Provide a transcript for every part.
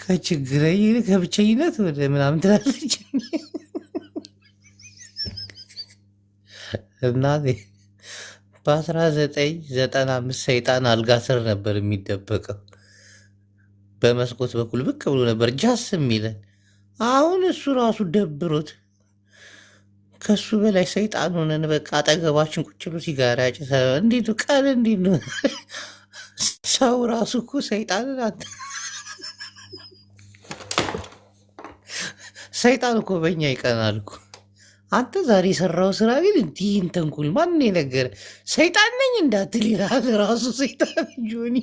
ከችግረኝ ከብቸኝነት ወደ ምናምን ትላለች እናቴ። በ1995 ሰይጣን አልጋ ስር ነበር የሚደበቀው። በመስኮት በኩል ብቅ ብሎ ነበር ጃስ የሚለን። አሁን እሱ ራሱ ደብሮት ከሱ በላይ ሰይጣን ሆነን በቃ አጠገባችን ቁጭ ብሎ ሲጋራ ያጨሰ። እንዴት ቀን እንዴት ነው ሰው ራሱ እኮ ሰይጣንን ሰይጣን እኮ በእኛ ይቀናል እኮ። አንተ ዛሬ የሰራው ስራ ግን እንዲህን ተንኩል ማን የነገረ? ሰይጣን ነኝ እንዳትል ይላል ራሱ ሰይጣን ጆኒ።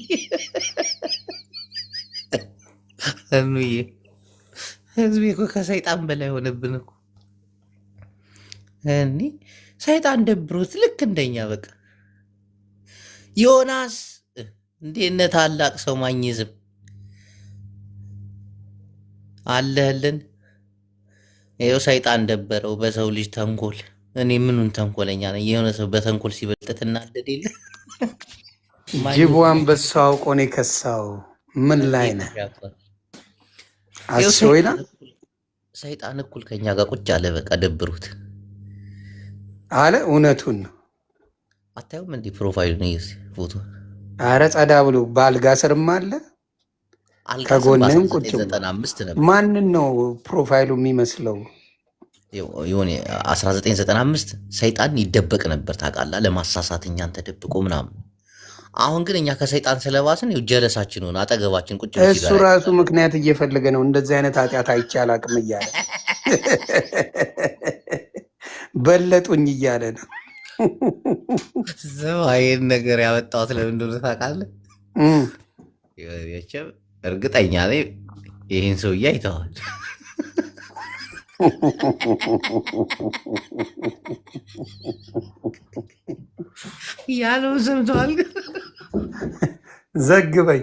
እኑዬ ህዝቤ እኮ ከሰይጣን በላይ ሆነብን እኮ። እኒ ሰይጣን ደብሮት ልክ እንደኛ በቃ ዮናስ እንዴነ ታላቅ ሰው ማኝዝም አለህልን። ይኸው ሰይጣን ደበረው በሰው ልጅ ተንኮል። እኔ ምኑን ተንኮለኛ ነኝ? የሆነ ሰው በተንኮል ሲበልጥ ትናደድ የለ። ጅቡ አንበሳው አውቆ ነው የከሳው። ምን ላይ ነህ? አስወይና ሰይጣን እኩል ከኛ ጋር ቁጭ አለ። በቃ ደብሩት አለ። እውነቱን ነው። አታዩም እንዲህ ፕሮፋይሉ ነው ፎቶ። አረ ጸዳ ብሎ በአልጋ ስርም አለ። ከጎንም ቁጭ ማንን ነው ፕሮፋይሉ የሚመስለው? የሆነ 1995 ሰይጣን ይደበቅ ነበር ታውቃለህ፣ ለማሳሳት እኛን ተደብቆ ምናምን። አሁን ግን እኛ ከሰይጣን ስለባስን ጀለሳችን ሆነ አጠገባችን ቁጭ። እሱ ራሱ ምክንያት እየፈለገ ነው እንደዚህ አይነት ኃጢአት አይቻል አቅም እያለ በለጡኝ እያለ ነው። ይህን ነገር ያመጣሁት ለምን እንደሆነ ታውቃለህ? እርግጠኛ ነኝ ይህን ሰውዬ አይተዋል። ያለው ሰምተዋል። ዘግበኝ።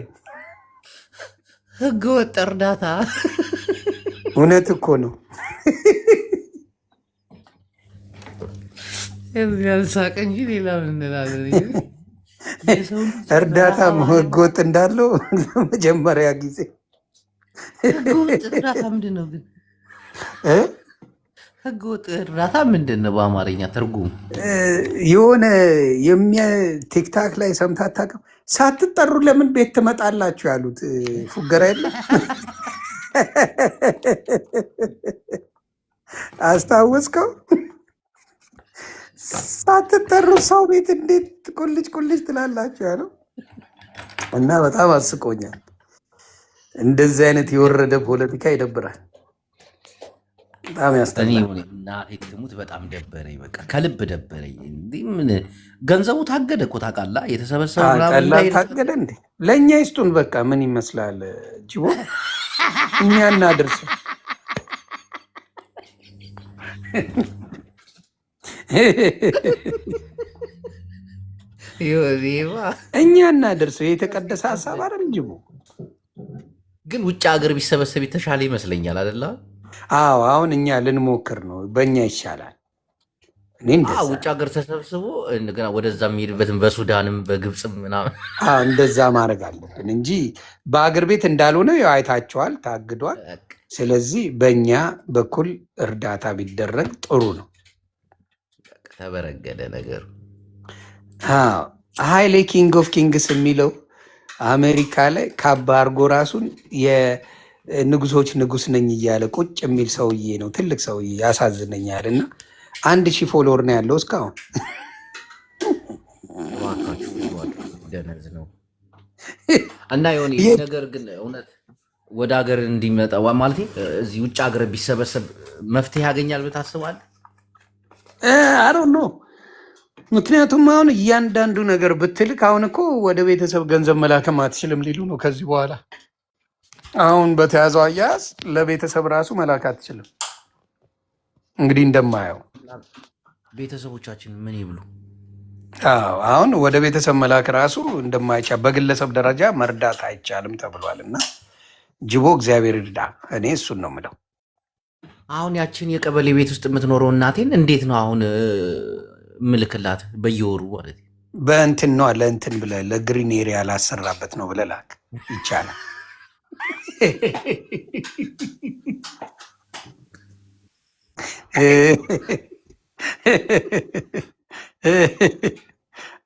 ህገ ወጥ እርዳታ። እውነት እኮ ነው። ያልሳቀ እንጂ ሌላ ምን እንላለን? እርዳታ ህገወጥ እንዳለው መጀመሪያ ጊዜ ህገወጥ እርዳታ ምንድን ነው ግን? ህገወጥ እርዳታ ምንድን ነው በአማርኛ ትርጉም? የሆነ ቲክታክ ላይ ሰምተህ አታውቅም? ሳትጠሩ ለምን ቤት ትመጣላችሁ ያሉት ፉገራ የለም? አስታወስከው? ሳትጠሩ ሰው ቤት እንዴት ቁልጭ ቁልጭ ትላላችሁ ያለው እና በጣም አስቆኛል። እንደዚህ አይነት የወረደ ፖለቲካ ይደብራል። በጣም ያስተሙት በጣም ደበረኝ። በቃ ከልብ ደበረኝ። ምን ገንዘቡ ታገደ እኮ ታውቃለህ? የተሰበሰበ ታገደ እንዴ? ለእኛ ይስጡን በቃ። ምን ይመስላል ጅቦ? እኛ እናድርስ። እኛ እናደርሰው የተቀደሰ ሀሳብ አይደል? ጅቡ ግን ውጭ ሀገር ቢሰበሰብ የተሻለ ይመስለኛል አይደለ? አዎ አሁን እኛ ልንሞክር ነው። በእኛ ይሻላል። ውጭ ሀገር ተሰብስቦ እንደገና ወደዛ የሚሄድበትን በሱዳንም በግብፅም ምናምን እንደዛ ማድረግ አለብን እንጂ በአገር ቤት እንዳልሆነ ያው አይታችኋል፣ ታግዷል። ስለዚህ በእኛ በኩል እርዳታ ቢደረግ ጥሩ ነው። ተበረገደ ነገሩ። ሀይሌ ኪንግ ኦፍ ኪንግስ የሚለው አሜሪካ ላይ ካባ አድርጎ ራሱን የንጉሶች ንጉስ ነኝ እያለ ቁጭ የሚል ሰውዬ ነው። ትልቅ ሰውዬ ያሳዝነኛል። እና 1000 ፎሎወር ነው ያለው እስካሁን። ደነዝ ነው እና የሆነ ነገር ግን እውነት ወደ ሀገር እንዲመጣ ማለት እዚህ ውጭ ሀገር ቢሰበሰብ መፍትሄ ያገኛል ብለህ ታስባለህ? አሮ ነው። ምክንያቱም አሁን እያንዳንዱ ነገር ብትልክ አሁን እኮ ወደ ቤተሰብ ገንዘብ መላክም አትችልም ሊሉ ነው ከዚህ በኋላ። አሁን በተያዘው አያያዝ ለቤተሰብ ራሱ መላክ አትችልም። እንግዲህ እንደማየው ቤተሰቦቻችን ምን ይብሉ? አሁን ወደ ቤተሰብ መላክ ራሱ እንደማይቻል በግለሰብ ደረጃ መርዳት አይቻልም ተብሏል። እና ጅቦ እግዚአብሔር ይርዳ። እኔ እሱን ነው የምለው። አሁን ያችን የቀበሌ ቤት ውስጥ የምትኖረው እናቴን እንዴት ነው አሁን ምልክላት? በየወሩ ማለት በእንትን ነው ለእንትን ብለህ ለግሪን ኤሪያ ላሰራበት ነው ብለህ ላክ ይቻላል።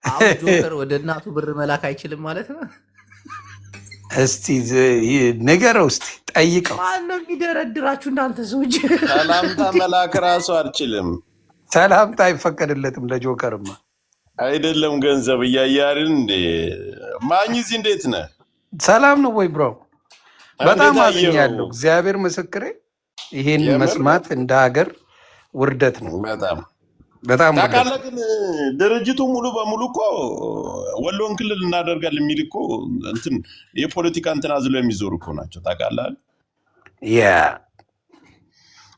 አሁን ጆከር ወደ እናቱ ብር መላክ አይችልም ማለት ነው። እስቲ ንገረው፣ እስቲ ጠይቀው። ማነው የሚደረድራችሁ እናንተ ሰዎች? ሰላምታ መላክ ራሱ አልችልም። ሰላምታ አይፈቀድለትም ለጆከርማ። አይደለም ገንዘብ እያያልን እንዴ ማኝዚ፣ እንዴት ነህ? ሰላም ነው ወይ ብሮ? በጣም አዝኛለሁ። እግዚአብሔር ምስክሬ፣ ይሄን መስማት እንደ ሀገር ውርደት ነው። በጣም ታውቃለህ። ግን ድርጅቱ ሙሉ በሙሉ እኮ ወሎን ክልል እናደርጋለን የሚል እኮ እንትን የፖለቲካ እንትን አዝለው የሚዞሩ እኮ ናቸው። ታውቃለህ።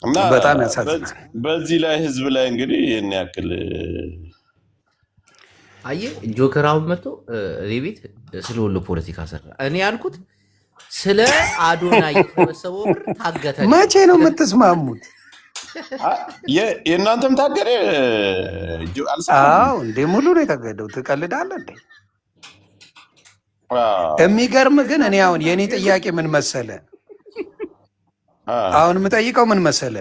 እና በጣም ያሳዝናል። በዚህ ላይ ህዝብ ላይ እንግዲህ ይህን ያክል አየህ፣ ጆከር አሁን መጥቶ እኔ ቤት ስለ ወሎ ፖለቲካ ሰራ። እኔ ያልኩት ስለ አዶናይ የተሰበሰበው ብር ታገተ። መቼ ነው የምትስማሙት? የእናንተም ታገደ? አዎ እንዴ ሙሉ ነው የታገደው። ትቀልዳለህ እንዴ? የሚገርም ግን እኔ አሁን የእኔ ጥያቄ ምን መሰለ፣ አሁን የምጠይቀው ምን መሰለ፣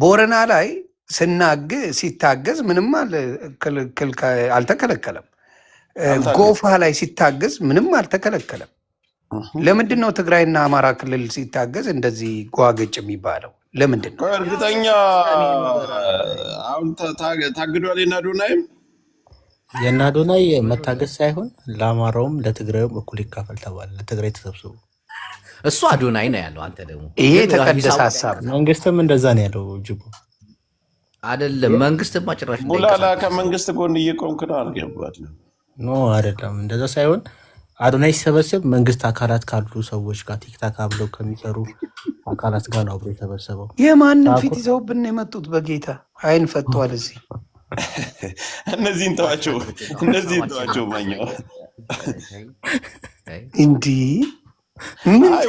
ቦረና ላይ ሲታገዝ ምንም አልተከለከለም። ጎፋ ላይ ሲታገዝ ምንም አልተከለከለም። ለምንድን ነው ትግራይና አማራ ክልል ሲታገዝ እንደዚህ ጓገጭ የሚባለው? ለምንድን ነው? እርግጠኛ አሁን ታግዷል። የናዶናይ መታገዝ ሳይሆን ለአማራውም ለትግራዩም እኩል ይካፈል ተባለ። ለትግራይ ተሰብስቡ። እሱ አዶናይ ነው ያለው። አንተ ደግሞ ይሄ የተቀደሰ ሀሳብ ነው። መንግስትም እንደዛ ነው ያለው። ጅቡ አይደለም። መንግስትማ ጭራሽ ሙላላ ከመንግስት ጎን እየቆምክ ነው። አልገባትም። ኖ አይደለም፣ እንደዛ ሳይሆን አዶናይ ሲሰበሰብ መንግስት አካላት ካሉ ሰዎች ጋር ቲክታክ አብለው ከሚሰሩ አካላት ጋር ነው አብሮ የተሰበሰበው። የማንም ፊት ይዘውብን የመጡት በጌታ አይን ፈቷል። እዚህ እነዚህን ተዋቸው ማኛው እንዲህ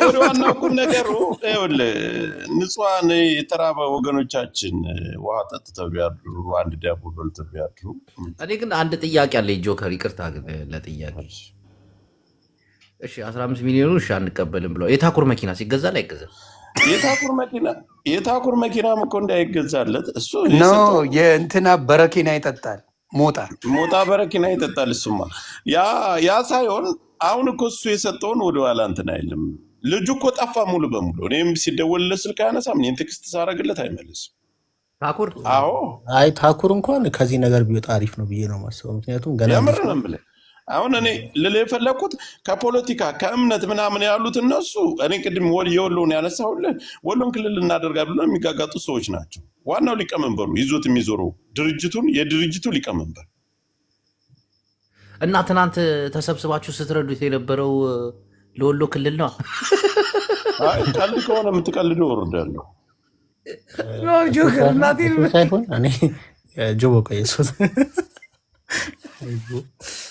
ወደ ዋናው ቁም ነገሩ ንጹሐን የተራበ ወገኖቻችን ውሃ ጠጥተው ቢያድሩ፣ አንድ ዳቦ በልተው ቢያድሩ። እኔ ግን አንድ ጥያቄ አለ ጆከር፣ ይቅርታ ግን ለጥያቄ። እሺ 15 ሚሊዮኑ እሺ አንቀበልም ብለው የታኩር መኪና ሲገዛ ላይ አይገዛም። የታኩር መኪናም እኮ እንዳይገዛለት እሱ የእንትና በረኪና ይጠጣል። ሞጣ በረኪና ይጠጣል። እሱማ ያ ሳይሆን አሁን እኮ እሱ የሰጠውን ወደኋላ እንትን አይልም። ልጁ እኮ ጠፋ ሙሉ በሙሉ። እኔም ሲደወልለት ስልክ አያነሳም። እኔን ቴክስት ሳረግለት አይመልስም። ታኩር ታኩር እንኳን ከዚህ ነገር ቢወጣ አሪፍ ነው ብዬ ነው የማስበው። ምክንያቱም ገና የምር ነው የምልህ። አሁን እኔ ልልህ የፈለግኩት ከፖለቲካ ከእምነት ምናምን ያሉት እነሱ እኔ ቅድም የወሎውን ያነሳሁልህ ወሎን ክልል እናደርጋለን ብለው የሚጋጋጡ ሰዎች ናቸው። ዋናው ሊቀመንበሩ ይዞት የሚዞረው የድርጅቱ ሊቀመንበር እና ትናንት ተሰብስባችሁ ስትረዱት የነበረው ለወሎ ክልል ነው። ቀልድ ከሆነ የምትቀልደው ወርዳለሁ ሳይሆን እኔ ጆቦ ቀየሱት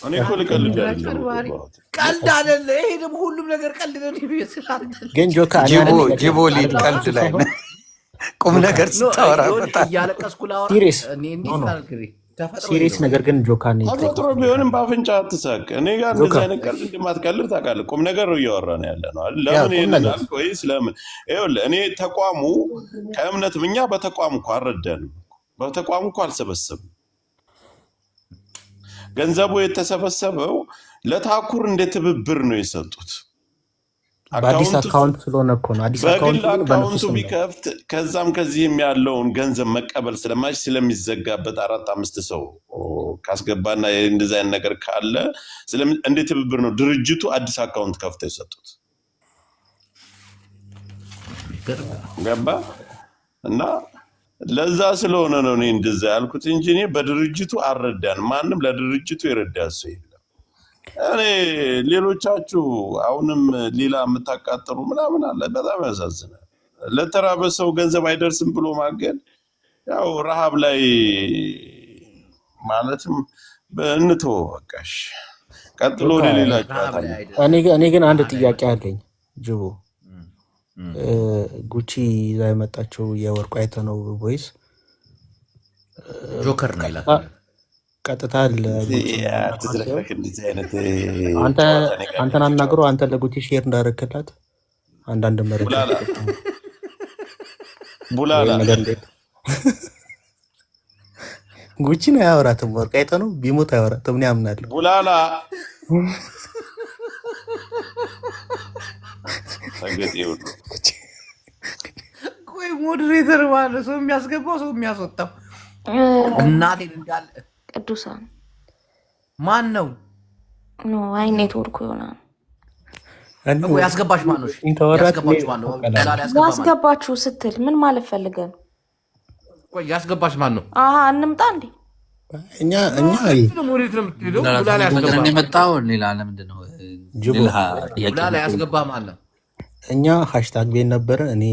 እኔ እኮ ልቀልድ ቀልድ አይደለ ይሄ ደግሞ ሁሉም ነገር ቀልድ ነው። ግን ጂቦ ሊድ ቀልድ ላይ ቁም ነገር ስታወራ እያለቀስኩ ላወራ ሲሪየስ ነገር ግን ጆካን ተፈጥሮ ቢሆንም በአፍንጫ አትሳቅ። እኔ ጋር እንደዚህ አይነት ቀልድ እንደማትቀልድ ታውቃለህ። ቁም ነገር ነው እያወራን ያለ ነው። ለምን ይሄንን ወይስ ለምን? ይኸውልህ እኔ ተቋሙ ከእምነት እኛ በተቋሙ እኮ አልረዳንም። በተቋሙ እኮ አልሰበሰብም። ገንዘቡ የተሰበሰበው ለታኩር እንደ ትብብር ነው የሰጡት። በአዲስ አካውንት ስለሆነ እኮ ነው። አዲስ አካውንቱ ቢከፍት ከዛም ከዚህም ያለውን ገንዘብ መቀበል ስለማይችል ስለሚዘጋበት 4-5 ሰው ካስገባና እንደዚህ አይነት ነገር ካለ እንደ ትብብር ነው ድርጅቱ አዲስ አካውንት ከፍተው የሰጡት። ገባ እና ለዛ ስለሆነ ነው እኔ እንደዛ ያልኩት እንጂ እኔ በድርጅቱ አልረዳን። ማንም ለድርጅቱ የረዳ ሰው የለም። እኔ ሌሎቻችሁ አሁንም ሌላ የምታቃጠሩ ምናምን አለ። በጣም ያሳዝናል። ለተራበ ሰው ገንዘብ አይደርስም ብሎ ማገድ ያው ረሃብ ላይ ማለትም በእንቶ በቃሽ። ቀጥሎ ሌላ እኔ ግን አንድ ጥያቄ አለኝ ጅቡ። ጉቺ ይዛ የመጣችው የወርቁ አይተነው ቮይስ ጆከር ነው ይላል። ቀጥታ አንተን አናግሮ አንተ ለጉቺ ሼር እንዳደረግላት አንዳንድ መረጃ ቡላላ ጉቺ ነው ያወራትም ወርቃይተ ነው ቢሞት አያወራትም ነው ያምናለሁ። ቡላላ ታገት ይሁን። ቆይ ሞዴሬተር ማለት ሰው የሚያስገባው ሰው የሚያስወጣው እናቴ እንዳለ ቅዱሳን ማን ነው? ኖ አይ ኔትወርኩ ይሆናል። እኮ ያስገባሽ ማን ነው? ያስገባችሁ ስትል ምን ማለት ፈልገን? ቆይ ያስገባሽ ማን ነው? አሃ እንምጣ እንዴ እኛ ሞዴሬተር ነው የምትሄደው? ቡላላ ያስገባ የመጣው ሌላ ለምንድን ነው? ቡላላ ያስገባ ማን ነው? እኛ ሃሽታግ ቤት ነበረ። እኔ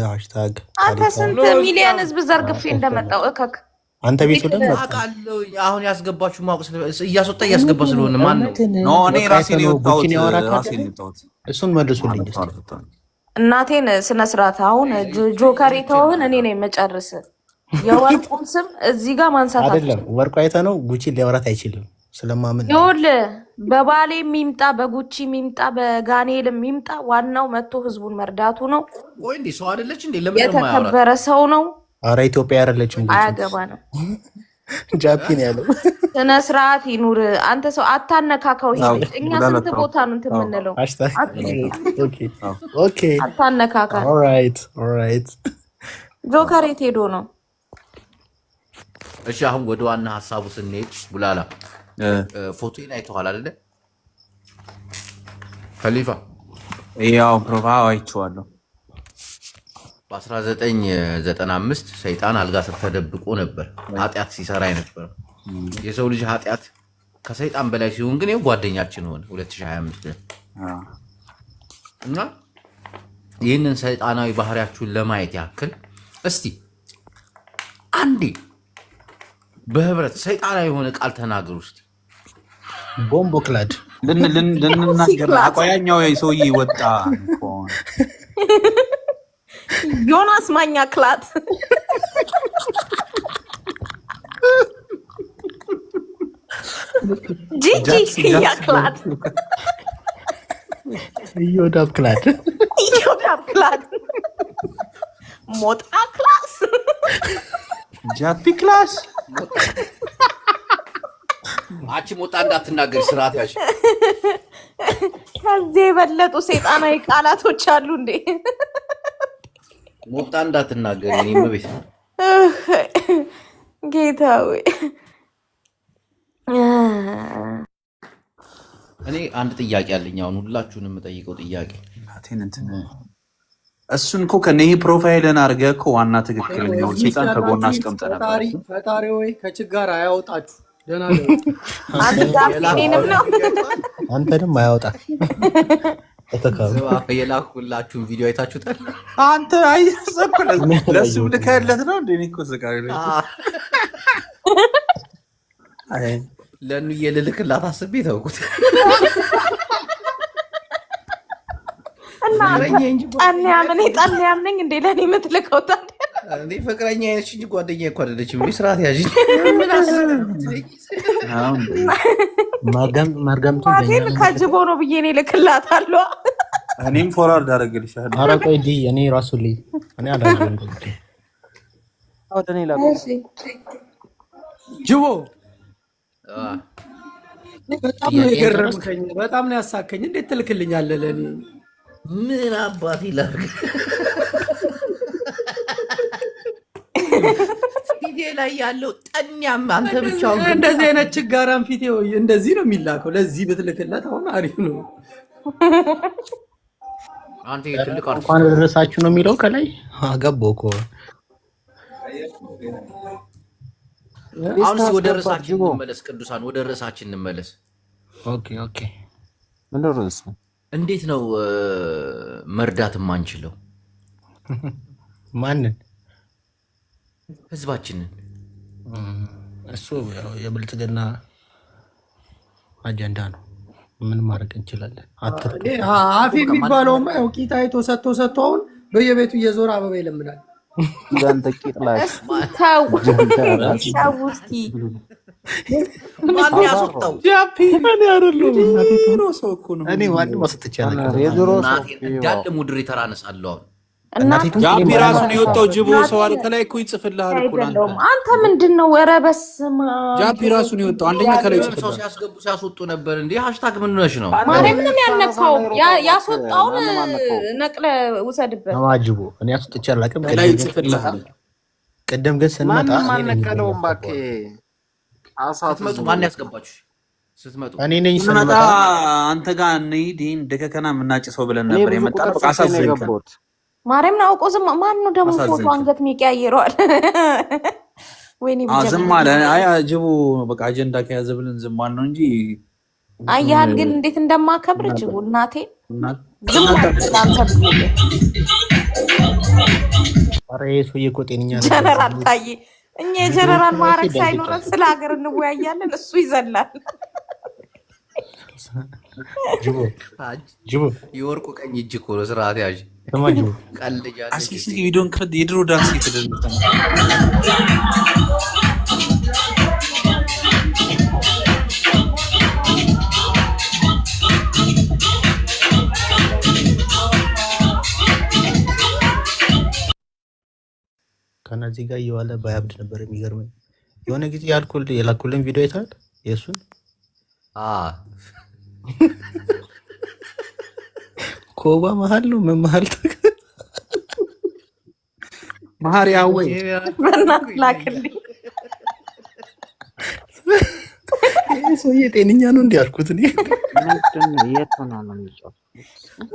ሃሽታግ አንተ ስንት ሚሊዮን ህዝብ ዘርግፌ እንደመጣው እከክ አንተ ቤት ወደ አውቃለሁ። አሁን ያስገባችሁ ማውቅ እያስወጣ እያስገባ ስለሆነ ማን ነው? ኖ እኔ ራሴን የወጣሁት እሱን መልሱልኝ። እናቴን ስነ ስርዓት። አሁን ጆከር የተወህን እኔ ነኝ መጨርስ። የወርቁን ስም እዚህ ጋር ማንሳት አይደለም። ወርቁ አይተ ነው ጉቺ ሊያወራት አይችልም ስለማምን ይኸውልህ፣ በባሌ የሚምጣ በጉቺ የሚምጣ በጋኔል የሚምጣ ዋናው መጥቶ ህዝቡን መርዳቱ ነው። ወይ እንዴ ሰው አይደለች እንዴ? ለምን የተከበረ ሰው ነው። አረ ኢትዮጵያ አይደለችም። አያገባ ነው ጃፒን ያለው ስነ ስርዓት ይኑር። አንተ ሰው አታነካካው። ይሄ እኛ ስንት ቦታ ነው እንትን የምንለው? ኦኬ አታነካካ። ኦልራይት ጆከር የት ሄዶ ነው? እሺ አሁን ወደ ዋና ሐሳቡ ስንሄድ ቡላላ ፎቶዬን አይተዋል አይደለ? ከሊፋ ያው ፕሮፋይል አይቼዋለሁ። በ1995 ሰይጣን አልጋ ስር ተደብቆ ነበር ኃጢአት ሲሰራ ነበር። የሰው ልጅ ኃጢአት ከሰይጣን በላይ ሲሆን ግን ጓደኛችን ሆነ 2025 እና ይህንን ሰይጣናዊ ባህሪያችሁን ለማየት ያክል እስቲ አንዴ በህብረት ሰይጣናዊ የሆነ ቃል ተናገሩ እስቲ። ቦምቦ ክላድ ልንናገር አቆያኛው ሰውዬ ወጣ ዮናስ ማኛ ክላት ጂጂ ያ ክላት ዮዳብ ክላድ ሞጣ ክላስ ጃፒ ክላስ አንቺ ሞጣ እንዳትናገሪ ስርዓት ያዥ። ከዚህ የበለጡ ሰይጣናዊ ቃላቶች አሉ እንዴ? ሞጣ እንዳትናገሪ። እኔ መቤት ጌታዬ እኔ አንድ ጥያቄ አለኝ። አሁን ሁላችሁንም የምጠይቀው ጥያቄ እሱን እኮ ከነዚህ ፕሮፋይልን አድርገህ እኮ ዋና ትክክለኛው ሰይጣን ከጎና አስቀምጠህ ነበር። ፈጣሪ ወይ ከችግር አያውጣችሁ። ደህና ነው አንተንም አያውጣ። የላኩላችሁን ቪዲዮ አይታችሁታል? አንተ ለሱ ልከለት ነው እንዴ? እኮ ለእኑ እየልልክላት አስቤ ተውኩት። ጣን ያምነኝ እንዴ? ለእኔ የምትልከው ታዲያ እንዴ? ፍቅረኛ አይነች እንጂ ጓደኛ እኮ አይደለችም። ስርዓት ያዥ። ማርገምቱን ከጅቦ ነው ብዬ እኔ እልክላታለሁ። እኔም ፎርዋርድ አደረግልሻለሁ። ኧረ ቆይ እኔ ራሱ ልይ እኔ አላየሁም። ጅቦ በጣም ነው የገረምከኝ፣ በጣም ነው ያሳከኝ። እንዴት ትልክልኛለህ ለእኔ? ምን አባት ይላል ፊቴ ላይ ያለው ጠኛም አንተ ብቻውን እንደዚህ አይነት ችጋራም ፊቴ እንደዚህ ነው የሚላከው። ለዚህ ብትልክለት አሁን አሪፍ ነው። አንተ ትልቅ እንኳን ደረሳችሁ ነው የሚለው ከላይ አገባው እኮ። አሁን ወደ ርዕሳችን እንመለስ። ቅዱሳን ወደ ርዕሳችን እንመለስ። ኦኬ ምን ርዕስ? እንዴት ነው መርዳት የማንችለው? ማንን? ህዝባችንን። እሱ የብልጽግና አጀንዳ ነው። ምን ማድረግ እንችላለን? አፌ የሚባለውማ ያው ቂጣ አይቶ ሰጥቶ አሁን በየቤቱ እየዞረ አበባ ይለምናል። ማን ያስወጣው? ጃፒ እኔ አይደለም የድሮ ሰው እኮ ነው። እኔ ማንም አስጥቼ አላውቅም። የድሮ ሰው እንዳለ ሙድሬ ተራነሳለሁ። እናቴ ጃፒ ራሱን የወጣው ጅቦ ሰው አለ ከላይ እኮ ይጽፍልሃል እኮ አንተ ምንድነው? ኧረ በስመ አብ ጃፒ ራሱን የወጣው አንደኛ ከላይ ሰው ይጽፍልሃል። ሲያስገቡ ሲያስወጡ ነበር እንዴ? ሃሽታግ ምን ነሽ ነው? ማርያም ምንም ያልነካው ያስወጣውን ነቅለ ውሰድበት። አማጅቦ እኔ አስጥቼ አላውቅም። ከላይ ይጽፍልሃል። ቅድም ግን ስንመጣ ማን ነቀለውም እባክህ ስትመጡ ማን ያስገባችሁ? ስትመጡ እኔ ነኝ ስንመጣ ስንመጣ አንተ ጋር እንሂድ ይሄን ደከከና የምናጭሰው ብለን ነበር የመጣው። በቃ አሳዘንከን። ማርያም ናውቆ ዝም ማን ነው ደግሞ ፎቶ አንገት የሚቀያየረዋል? ወይኔ ዝም አለ። አይ ጅቡ በቃ አጀንዳ ከያዘ ብለን ዝም አለ ነው እንጂ አያህል ግን እንዴት እንደማከብር ጅቡ እናቴ ዝም አለ። ኧረ ሰውዬ እኮ ጤነኛ ነው። ጀነራል ታዬ እኛ የጀነራል ማዕረግ ሳይኖረን ስለ ሀገር እንወያያለን፣ እሱ ይዘላል። ጅቡ የወርቁ ቀኝ እጅ እኮ ነው። ስርዓት ያዥ ተማጅቡ ቀልጃለሽ። አስኪ ቪዲዮን ከድ የድሮ ዳንስ የተደረገ ነው። ከነዚህ ጋር እየዋለ ባያብድ ነበር የሚገርመኝ። የሆነ ጊዜ የላኩልን ቪዲዮ አይተሃል? የእሱን ኮባ መሀል ነው ምን መሀል መሀሪ አወይ በእናትህ ላክልኝ። ሰውዬ ጤነኛ ነው እንዲህ አልኩት እኔ።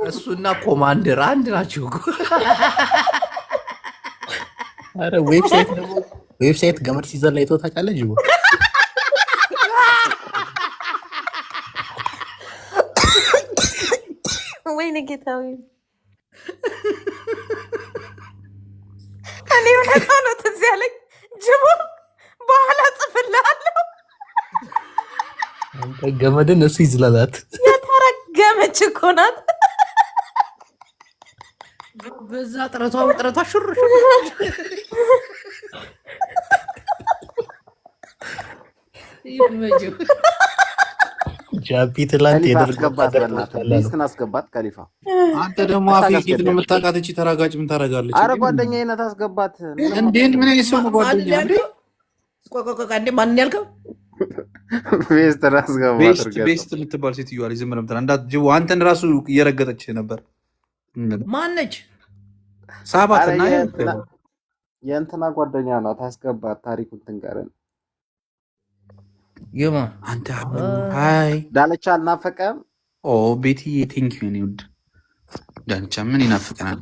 እሱና ኮማንደር አንድ ናቸው እኮ። አረ ዌብሳይት ገመድ ሲዘላ አይተኸው ታውቃለህ? ጅቦ ወይኔ ጌታዊ እኔ እውነት ነው ትዝ ያለኝ ጅቦ በኋላ ጽፍልሃለሁ። አንተ ገመድን እሱ ይዝላላት። የተረገመች እኮ ናት። በዛ ጥረቷ ሹር ጃፒ ትላንት ሚስትን አስገባት ከሊፋ። አንተ ደግሞ አፌ ጌት ነው የምታውቃት እቺ ተራጋጭ ምን ታደርጋለች? አረ ጓደኛዬ ናት አስገባት። እንዴት ምን አይነት ሰው ነው ጓደኛ? እንዴ ማን ያልከው? ሚስትን አስገባት። ቤስት የምትባል ሴትዮዋ ላይ ዝም ብለህ እንትና እንዳት ጅቦ አንተን ራሱ እየረገጠች ነበር። ማነች? ሳባትና የእንትና ጓደኛ ናት አስገባት። ታሪኩን ትንገረን። የማ አንተ ሃይ ዳለቻ አልናፈቀም? ኦ ቤትዬ ቴንክ ዩ ኒውድ ዳንቻ ምን ይናፍቀናል?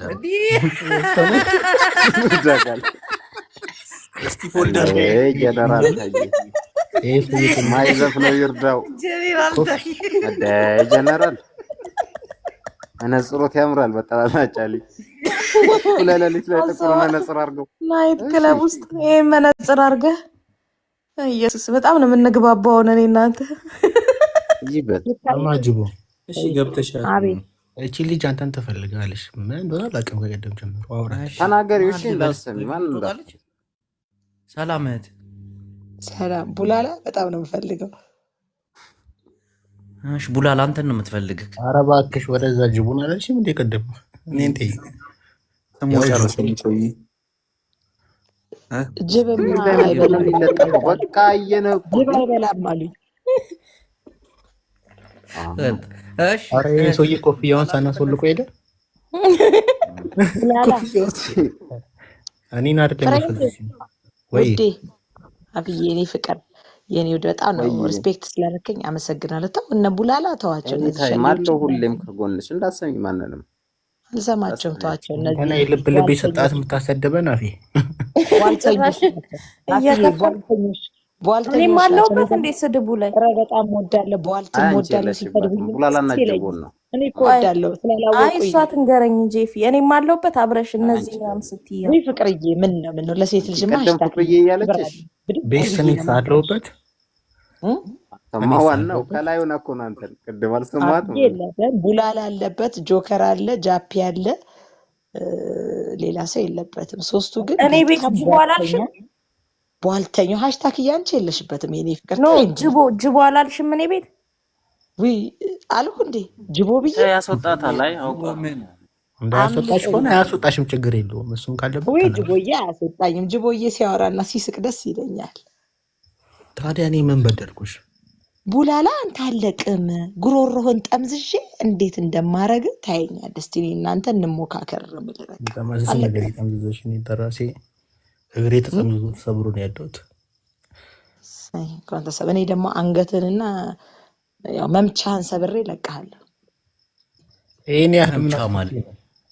እስቲ ፎልደር ጀነራል ማይዘፍ ነው ይርዳው። ጀነራል መነጽሮት ያምራል። በጣላጫሊ ለሌሊት ላይ ጥቁር መነጽር አድርገው ናይት ክለብ ውስጥ ይሄ መነጽር አድርገህ ኢየሱስ በጣም ነው የምንግባባው እኔ እናንተ። ይበል አማጅቦ እሺ ገብተሻል። እቺ ልጅ አንተን ትፈልጋለች። ምን እንደሆነ አላውቅም። ከቀደም ጀምሮ አውራሽ ተናገሪው። እሺ እንዳሰሚ ማን እንዳለች ሰላም እህት ሰላም ቡላላ በጣም ነው የምፈልገው። እሺ ቡላላ አንተን ነው የምትፈልግህ። ኧረ እባክሽ ወደዛ ጅቡን አለችም እንደ ቀደም እኔ እንዴ ተሞቻለኝ ሰውዬ ጅብማ አይበላም በቃ እየነቁ ጅብ አይበላም አሉኝ። እሺ ኧረ ይሄ ሰውዬ ኮፍያውን ሳናስወልቆ ሄደ። እኔን አይደለም የፈለግሽ ወይ ውዴ አብዬ እኔ ፍቅር የኔ ወደ በጣም ነው ሪስፔክት ስላደረከኝ አመሰግናለሁ። ተው እነ ቡላላ ተዋቸው። እነዚህ ማለው ሁሌም ከጎንሽ እንዳሰሚ ማንንም አልሰማቸውም። ተዋቸው። እነዚህ ገና የልብ ልብ የሰጣት የምታሰደበን አፌ እኔ ማለሁበት እንዴት ስድቡ ላይ በጣም ወዳለሁ። በዋልትም ወዳለሁ ሲሰድቡኝ ቡላላና ጀቦን ነው እኔ እኮ ወዳለሁ ስላላወቁኝ። አይ እሷ ትንገረኝ እንጂ ፊ እኔ ማለሁበት አብረሽ እነዚህ ምናምን ስትይ ወይ ፍቅርዬ ምን ነው ለሴት ልጅ ቀደም ፍቅርዬ እያለችሽ ቤስን አለሁበት ሰማዋን ነው ከላዩን እኮ ነው አንተን ቅድም አልሰማትም። ቡላላ አለበት፣ ጆከር አለ፣ ጃፒ አለ፣ ሌላ ሰው የለበትም። ሶስቱ ግን እኔ ቤት ጅቦ አላልሽም? ቧልተኛው ሃሽታግ ያንቺ የለሽበትም የኔ ፍቅር ኖ ተይ እንጂ ጅቦ አላልሽም እኔ ቤት ውይ አልኩ እንዴ ጅቦ ብዬ ያስወጣታል። አይ አውቃ እንዳያስወጣሽ ከሆነ አያስወጣሽም፣ ችግር የለውም። እሱም ካለበት ወይ ተናገር። ጅቦዬ አያስወጣኝም። ጅቦዬ ሲያወራና ሲስቅ ደስ ይለኛል። ታዲያ እኔ ምን በደልኩሽ? ቡላላ አንተ አለቅም ጉሮሮህን ጠምዝዤ እንዴት እንደማረግ ታየኛለህ። እስቲ እኔ እናንተ እንሞካከር ነው የምልህ። በቃ ተመዝዝ ነገር የተመዘዘሽ እኔ ተራሴ እግሬ ተጸምዝዞ ተሰብሮ ነው ያለሁት። እንኳን ተሰብ እኔ ደግሞ አንገትንና ያው መምቻህን ሰብሬ እለቅሃለሁ። ይሄን ያህል መምቻ ማለት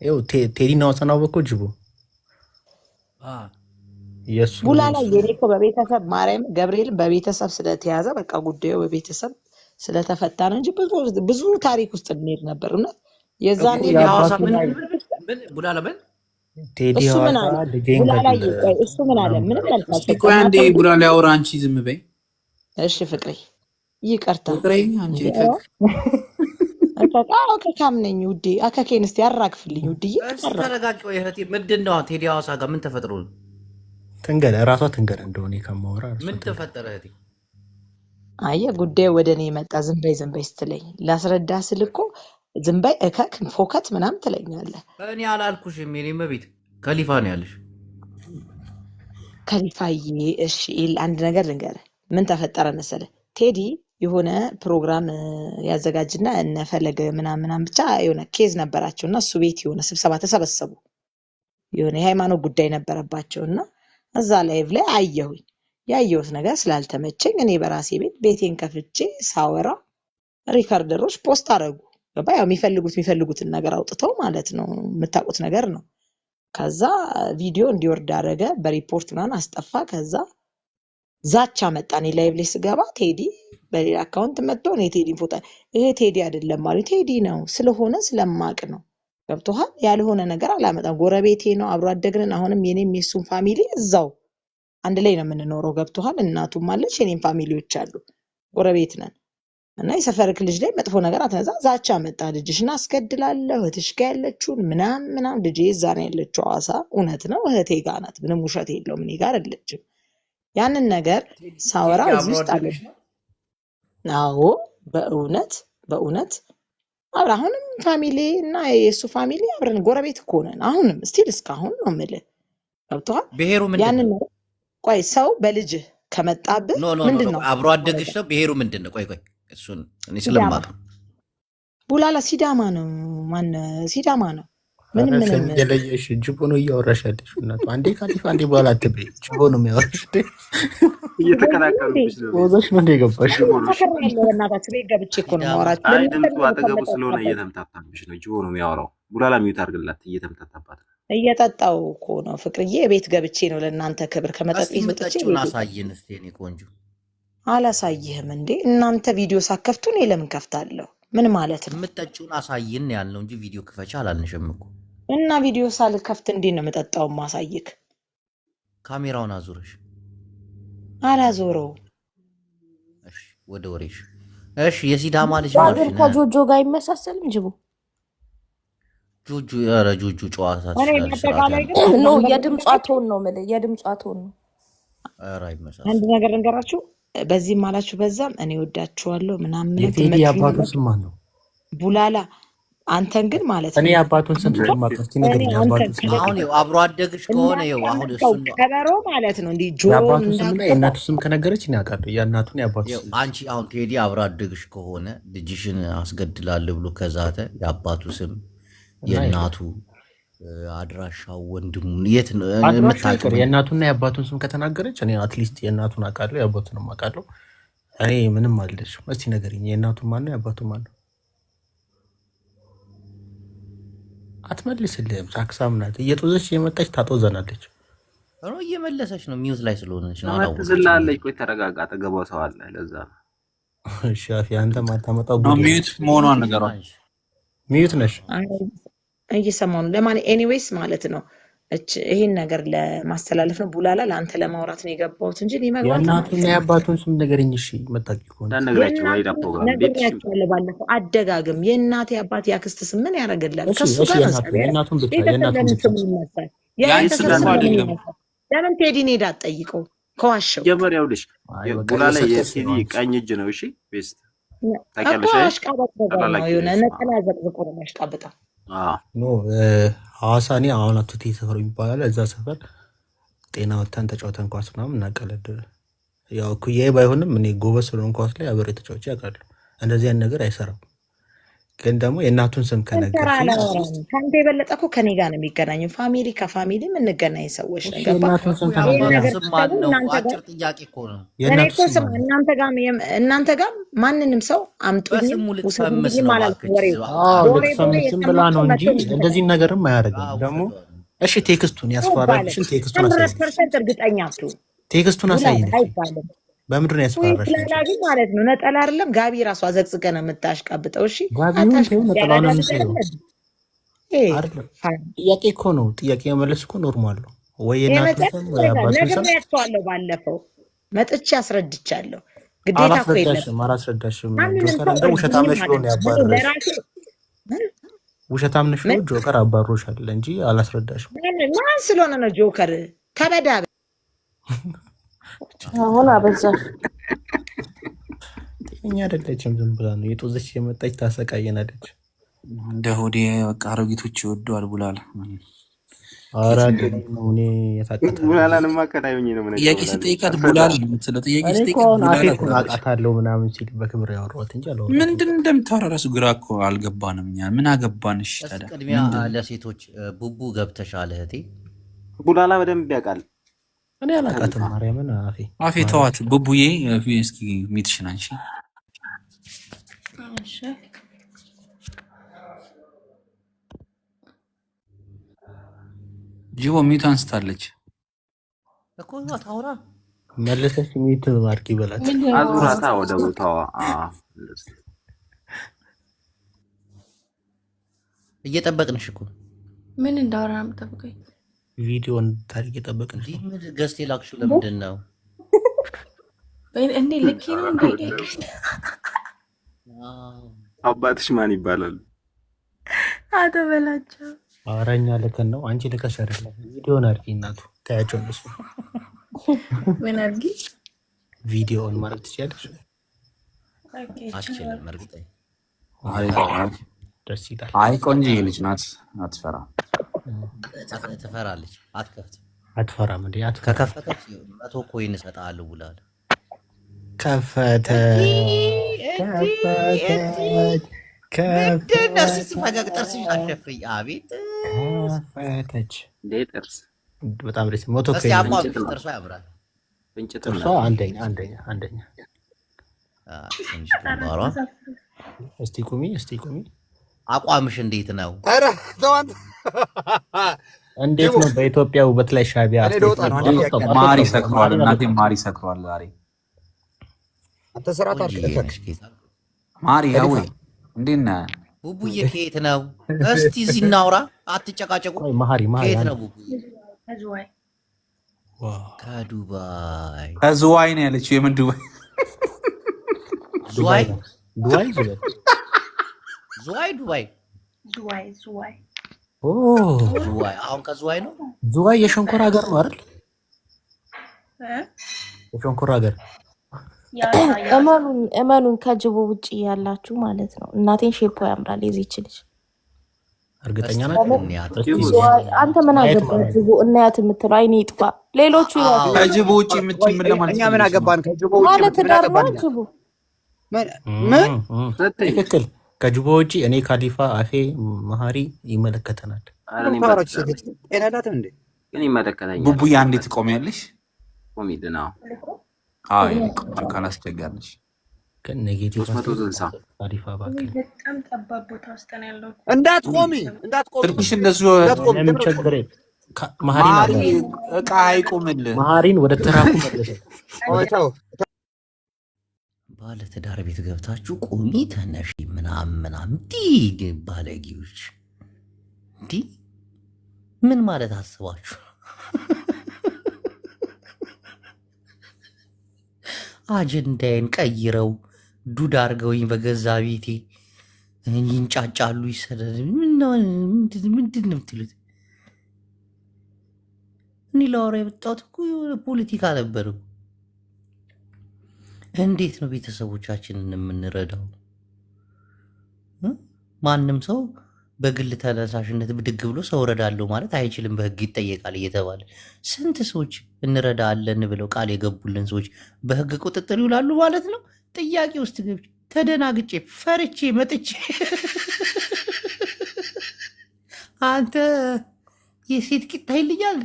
ይኸው ቴዲና ወሰናው በኮ ጅቦ የሱ ቡላላ የኔ እኮ በቤተሰብ ማርያም ገብርኤል በቤተሰብ ስለተያዘ በቃ ጉዳዩ በቤተሰብ ስለተፈታ ነው እንጂ ብዙ ታሪክ ውስጥ እንሄድ ነበር። እና የዛን ቡላላ ምን ቴዲ እሱ ምን አለ? ሐዋሳ ልጄን ቡላላ ገደለ። እሱ ምን አለ? ምንም መልስ እስኪ ቆይ አንዴ ቡላላ ያወራ፣ አንቺ ዝም በይ። እሺ ፍቅሬ ይቅርታ ፍቅሬ አንቺ አከካም ነኝ ውዴ። አከኬን እስቲ ያራግፍልኝ ውድዬ። ተረጋጊ። ወይ እህቴ ምንድን ነው ቴዲ ሐዋሳ ጋር ምን ተፈጥሮ ነው? ትንገር እራሷ ትንገር እንደሆነ ከማወራ ምን ተፈጠረ እህቴ? አየህ ጉዳዩ ወደ እኔ የመጣ ዝም በይ ስትለኝ ላስረዳ ስል እኮ ዝም በይ እከክ ፎከት ምናምን ትለኛለህ። እኔ አላልኩሽም። የኔ መቤት ከሊፋ ነው ያለሽ። ከሊፋዬ እሺ አንድ ነገር ልንገርህ። ምን ተፈጠረ መሰለህ? ቴዲ የሆነ ፕሮግራም ያዘጋጅና እነ ፈለገ ምናምን ብቻ የሆነ ኬዝ ነበራቸውና እሱ ቤት የሆነ ስብሰባ ተሰበሰቡ። የሆነ የሃይማኖት ጉዳይ ነበረባቸውና እዛ ላይቭ ላይ አየሁኝ። ያየሁት ነገር ስላልተመቸኝ እኔ በራሴ ቤቴን ከፍቼ ሳወራ ሪከርደሮች ፖስት አደረጉ። ገባ? ያው የሚፈልጉትን ነገር አውጥተው ማለት ነው። የምታውቁት ነገር ነው። ከዛ ቪዲዮ እንዲወርድ አደረገ። በሪፖርት ምናምን አስጠፋ። ከዛ ዛቻ መጣ። እኔ ላይቭ ላይ ስገባ ቴዲ በሌላ አካውንት መጥቶ እኔ ቴዲን ፎቶ ይሄ ቴዲ አይደለም ማለት ቴዲ ነው ስለሆነ ስለማቅ ነው። ገብቶሃል? ያልሆነ ነገር አላመጣም። ጎረቤቴ ነው፣ አብሮ አደግንን። አሁንም የኔም የሱም ፋሚሊ እዛው አንድ ላይ ነው የምንኖረው። ገብቶሃል? እናቱም አለች፣ የኔም ፋሚሊዎች አሉ፣ ጎረቤት ነን። እና የሰፈርክ ልጅ ላይ መጥፎ ነገር አትነዛ። ዛቻ መጣ። ልጅሽን አስገድላለሁ፣ እህትሽ ጋር ያለችውን ምናምን። ልጄ እዛ ነው ያለችው ሐዋሳ። እውነት ነው፣ እህቴ ጋር ናት። ምንም ውሸት የለውም፣ እኔ ጋር አይደለችም። ያንን ነገር ሳወራ እዚህ ውስጥ አለ። አዎ በእውነት አሁንም ፋሚሊ እና የእሱ ፋሚሊ አብረን ጎረቤት እኮ ነን። አሁንም ስቲል እስካሁን ነው የምልህ። ገብቶሃል? ብሔሩ ምንድን ነው? ቆይ ሰው በልጅህ ከመጣብህ ምንድን ነው? አብሮ አደግሽ ነው። ብሔሩ ምንድን ነው? ቆይ እሱን እኔ ስለማውቅ ቡላላ ሲዳማ ነው። ሲዳማ ነው። ምንም የለየሽ ጅቦ ነው እያወራሽ ያለሽ። እናቱ አንዴ ካሊፋ አንዴ በኋላ አትበይ። ጅቦ ነው የሚያወራሽ። እየተከላከሉብሽ ነው። ወዘሽ ምን የገባሽ? እናታችሁ ቤት ገብቼ እኮ ነው የማወራችሁ። አይ ድምፁ አጠገቡ ስለሆነ እየተምታታብሽ ነው። ጅቦ ነው የሚያወራው። ቡላላ ሚዩት አድርግላት። እየተምታታባት ነው። እየጠጣው እኮ ነው ፍቅርዬ። ቤት ገብቼ ነው ለእናንተ ክብር ከመጠጥ ቤት ወጥቼ አሳይን እስኪ የእኔ ቆንጆ። አላሳይህም እንዴ? እናንተ ቪዲዮ ሳከፍቱ እኔ ለምን ከፍታለሁ? ምን ማለት ነው? የምጠጪውን አሳይን ያልነው እንጂ ቪዲዮ ክፈቻ አላልንሽም እኮ። እና ቪዲዮ ሳልከፍት እንዴት ነው የምጠጣው? ማሳይክ ካሜራውን አዙረሽ። አላዞረው። እሺ ወደ ወሬሽ። እሺ የሲዳማ ልጅ ማለት ነው። ከጆጆ ጋር አይመሳሰልም ጅቡ። ጆጆ ጨዋታ ኖ የድምጿ ቶን ነው የምልህ፣ የድምጿ ቶን ነው። ኧረ አይመሳሰልም። አንድ ነገር ልንገራችሁ፣ በዚህም አላችሁ በዛም እኔ ወዳችኋለሁ ምናምን። የቴዲ አባቱ ስም ማን ነው? ቡላላ። አንተን ግን ማለት ነው እኔ አባቱን ስም ስለማውቅ እስኪ ንገረኝ። አባቱን ስም አሁን ይኸው አብሮ አደግሽ ከሆነ ይኸው አሁን እሱ ነው ከበሮ ማለት ነው። እንዲህ ጆሮ የአባቱ ስምና የእናቱ ስም ከነገረች እኔ አውቃለሁ። የእናቱን የአባቱ ስም አንቺ አሁን ቴዲ አብሮ አደግሽ ከሆነ ልጅሽን አስገድላለሁ ብሎ ከዛተ የአባቱ ስም የእናቱ አድራሻው ወንድሙ የት ነው የምታውቂው? የእናቱና የአባቱን ስም ከተናገረች እኔ አትሊስት የእናቱን አውቃለሁ፣ የአባቱንም አውቃለሁ። እኔ ምንም አልልሽም። እስቲ ንገሪኝ፣ የእናቱን ማን ነው የአባቱ ማን ነው? አትመልስልህም። ሳክሳም ናት። እየጦዘች የመጣች ታጦዘናለች። እየመለሰች ነው። ሚውት ላይ ስለሆነች ነው። ትዝላለች። ቆይ ተረጋጋ። አጠገቧ ሰው አለ። ለዛ እሺ አፊ አንተ ማታመጣው ሚዩት መሆኗን ነገሯል። ሚዩት ነሽ እየሰማሁ ነው። ለማን ኤኒዌይስ ማለት ነው ይሄን ነገር ለማስተላለፍ ነው። ቡላላ ለአንተ ለማውራት ነው የገባሁት እንጂ ሊመግባት የእናቱና የአባቱን ስም ንገረኝ። እሺ መጣቂ ከሆነ ነግራችሁ ፕሮግራም ነግሬያቸዋለሁ ባለፈው። አደጋግም የእናቴ አባት ያክስት ስም ምን ያደርግላል? ከሱ ጋር የእናቱን ብቻ የእናቱን ብቻ ይመሳል። ለምን ቴዲን ሄዳ አትጠይቀው? ከዋሸው ጀመሪያው ልጅ ቡላላ የቲቪ ቀኝ እጅ ነው። እሺ ቤስት እኮ አሽቃባጭ ነገር ነው። የሆነ ነጠላ ዘቅዝቆ ነው የሚያሽቃብጠው። ኖ ሐዋሳ እኔ አሁን አቱቴ ሰፈር ይባላል። እዛ ሰፈር ጤና ወተን ተጫውተን ኳስ ምናምን እናቀለድ። ያው ኩያዬ ባይሆንም እኔ ጎበዝ ስለሆንኩ ኳስ ላይ አብሬ ተጫውቼ አውቃለሁ። እንደዚህ አይነት ነገር አይሰራም። ግን ደግሞ የእናቱን ስም ከነገርኩኝ ከአንተ የበለጠ እኮ ከኔ ጋር ነው የሚገናኘው። ፋሚሊ ከፋሚሊ የምንገናኝ ሰዎች ነው። የእናቱን ስም አጭር ጥያቄ እኮ ነው። እናንተ ጋር ማንንም ሰው አምጡኝ ስም ብላ ነው እንጂ እንደዚህ ነገርም አያደርግም። ደግሞ እሺ ቴክስቱን ያስፈራልሽን ቴክስቱን አሳይ። 100% እርግጠኛ አትሁን። ቴክስቱን አሳይ። በምንድን ነው ያስፈራራሽ? ግን ማለት ነው ነጠላ አይደለም ጋቢ ራሱ አዘቅዝቀ ነው የምታሽቃብጠው። እሺ ጥያቄ እኮ ነው። ጥያቄ መመለስ እኮ ኖርማል ነው ወይ? የእናቱ ስም ወይ አባቱ ስም ነግሬያቸዋለሁ። ባለፈው መጥቼ አስረድቻለሁ። ግዴታ እኮ የለም። አላስረዳሽም። ጆከር እንደ ውሸታም ነሽ ብሎ ነው ያባረረሽ። ውሸታም ነሽ ብሎ ጆከር አባሮሻል እንጂ አላስረዳሽም። ማን ስለሆነ ነው ጆከር? ከበዳ አሁን አበዛሽ። ጤነኛ አይደለችም። ዝም ብላ ነው የጦዘች የመጣች ታሰቃየናለች። እንደ ሆዴ በቃ አሮጊቶች ይወደዋል ቡላላ። ኧረ እኔ የታቀተ ቡላላንማ ከታዩኝ ነው ምን ጥያቄ ስጠይቃት ቡላላ የምትለው ጥያቄ ስጠይቃት ቡላላ አውቃታለሁ ምናምን ሲል በክብር ያወራሁት እንጂ አላወራሁም። ምንድን እንደምታወራ እራሱ ግራ እኮ አልገባንም። እኛ ምን አገባን? እሺ ታዲያ ቅድሚያ ለሴቶች ቡቡ ገብተሻል እህቴ። ቡላላ በደንብ ያውቃል። እኔ አላውቃትም። ማርያምን አፌ ተዋት። ቡቡዬ እስኪ ሚትሽን አንሺ። እሺ ጂቦ ሚት አንስታለች እኮ ታውራ መለሰች። ሚት ማርኪ በላት አዙራታ ወደ ቦታዋ እየጠበቅንሽ እኮ ምን እንዳወራ ነው የምጠብቀኝ? ቪዲዮን ታሪክ እየጠበቅን ምን ገዝት የላክሽው ለምንድን ነው? እንዴ ልክ ነው እንዴ? አባትሽ ማን ይባላል? አቶ በላቸው። አረኛ ልከን ነው። አንቺ ልከሽ አይደለም። ቪዲዮን አድርጊ እናቱ ታያቸው እነሱ ምን አድርጊ? ቪዲዮን ማለት ትችያለሽ? አትችልም። እርግጠኛ ደስ ይላል። አይ ቆንጆ ልጅ ናት። አትፈራም። ትፈራለች። አትከፍትም። አትፈራም እንዴ? ከከፈተች 100 ኮይን እሰጥሃለሁ ብላለች። ከፈተች አቤት ከፈተች። ጥርስ በጣም ደስ ሞቶ ጥርሷ ያምራል። ጥርሷ አንደኛ። እስቲ ቁሚ። አቋምሽ እንዴት ነው? እንዴት ነው? በኢትዮጵያ ውበት ላይ ሻቢያ ማሪ ሰክሯል። እናቴ ማሪ ሰክሯል ዛሬ። አንተ ስራ ታርቀፈክ ማሪ ያው እንዴት ነህ ቡቡዬ? ከየት ነው? እስቲ እዚህ እናውራ። አትጨቃጨቁ። ማሪ ከየት ነው ቡቡዬ? ከዝዋይ ከዱባይ። ከዝዋይ ነው ያለችው። የምን ዱባይ? ዱባይ ዱባይ ዱባይ። አሁን ከዝዋይ ነው። ዝዋይ የሸንኮራ ሀገር ነው አይደል? የሸንኮራ ሀገር። እመኑን ከጅቦ ውጭ ያላችሁ ማለት ነው። እናቴን ሼፖ ያምራል የዚች ልጅ። እርግጠኛ ናት። አንተ ምን አገባን? ጅቦ እናያት የምትለው አይኔ ይጥፋ። ሌሎቹ ከጅቦ ውጭ የምትምን ለማለት እኛ ምን አገባን? ከጅቦ ውጭ ማለት ዳር ነው ጅቦ። ምን ትክክል። ከጅቦ ውጭ እኔ ካሊፋ አፌ መሀሪ ይመለከተናል። ጤናላትም እንዴ? ግን ይመለከተኛል። ቡቡዬ አንዴ ትቆሚያለሽ? ቆሚድና ካላስቸጋርሽ ግን ኔጌቲቭ 360 ካሊፋ ባክል በጣም ጠባብ ቦታ ውስጥ ነው ያለው። እንዳትቆሚ ትንሽ እንደሱ ምንም ችግር መሀሪ እቃ አይቆምልህ። መሀሪን ወደ ትራኩ መለሰ። ባለ ትዳር ቤት ገብታችሁ ቁሚ ተነሺ ምናምን እንዲህ ባለጌዎች፣ እንዲህ ምን ማለት አስባችሁ? አጀንዳዬን ቀይረው ዱድ አድርገውኝ በገዛ ቤቴ ይንጫጫሉ፣ ይሰደድ። ምንድን ነው የምትሉት? እኔ ላወራ የመጣሁት እኮ የሆነ ፖለቲካ ነበር። እንዴት ነው ቤተሰቦቻችንን የምንረዳው? ማንም ሰው በግል ተነሳሽነት ብድግ ብሎ ሰው እረዳለሁ ማለት አይችልም፣ በህግ ይጠየቃል እየተባለ ስንት ሰዎች እንረዳለን ብለው ቃል የገቡልን ሰዎች በህግ ቁጥጥር ይውላሉ ማለት ነው። ጥያቄ ውስጥ ገብቼ ተደናግጬ ፈርቼ መጥቼ አንተ የሴት ቂጣ ይልኛል።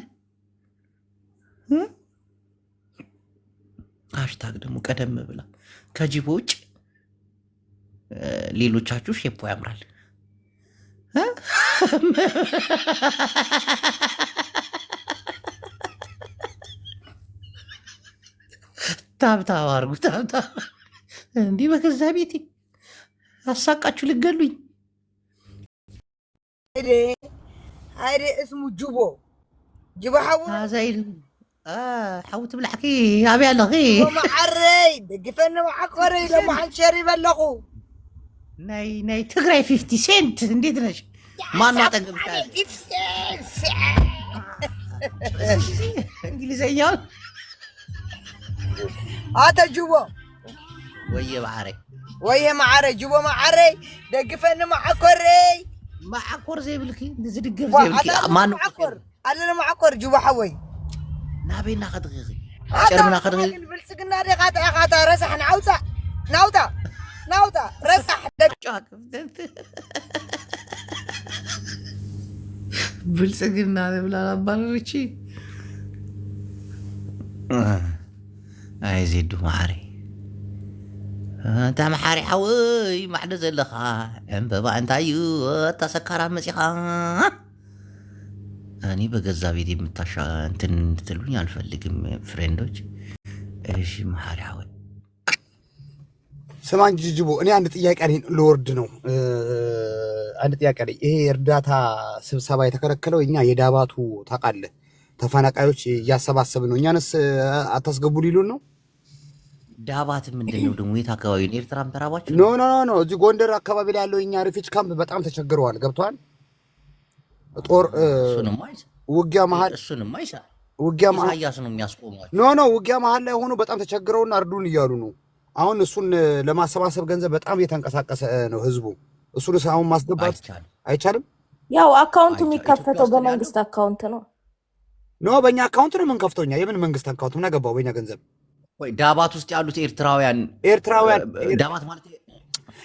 ሃሽታግ ደግሞ ቀደም ብላ ከጅቦ ውጭ ሌሎቻችሁ ሼፖ ያምራል። ታብታብ አድርጉ ታብታብ። እንዲህ በገዛ ቤቴ አሳቃችሁ ልገሉኝ። هيدي اسمه جبو جبو حول زي حاوت بلعكي ابي الغي ومعري دقفنا معكري لما حنشري بلغو ناي تقراي 50 سنت نديت نش ما نعتقد انجليزيه هذا جبو ويا معري جبو معري دقفنا معكري معكر زي بلكي زدقف زي بلكي ما معكر انا معكر جوا حوي نابي ناخذ غيغي شربنا ناخذ غيغي بالسقنا دي قاطع رسح ناوتا رسح بالسقنا بلا بارشي اي زيدو معري انت محاري حوي ما حدا زلخا انبابا انت ايو تسكر مسيخا اني بغزا بيتي متاشا انتن تلوني الفلግም ፍሬንዶች እሺ محاري حوي سمان جيجبو እኔ አንድ ጥያቄ አለኝ ለወርድ ነው አንድ ጥያቄ አለኝ ይሄ እርዳታ ስብሰባ የተከለከለው እኛ የዳባቱ ታቃለ ተፈናቃዮች ያሰባሰብ ነው እኛንስ አታስገቡ ሊሉን ነው ዳባት ምንድነው ደግሞ የት አካባቢ ነው? ኤርትራም ተራባችሁ? ኖ እዚህ ጎንደር አካባቢ ላይ ያለው እኛ ሪፊጅ ካምፕ በጣም ተቸግረዋል። ገብቷል። ጦር ውጊያ መሃል ውጊያ መሃል ኢሳያስ ነው የሚያስቆማቸው። ኖ ውጊያ መሃል ላይ ሆኖ በጣም ተቸግረውና እርዱን እያሉ ነው። አሁን እሱን ለማሰባሰብ ገንዘብ በጣም እየተንቀሳቀሰ ነው ህዝቡ። እሱን አሁን ማስገባት አይቻልም። ያው አካውንቱ የሚከፈተው በመንግስት አካውንት ነው። ኖ በእኛ አካውንት ነው የምንከፍተው እኛ። የምን መንግስት አካውንት ምን አገባው በእኛ ገንዘብ? ወይ ዳባት ውስጥ ያሉት ኤርትራውያን ዳባት ማለት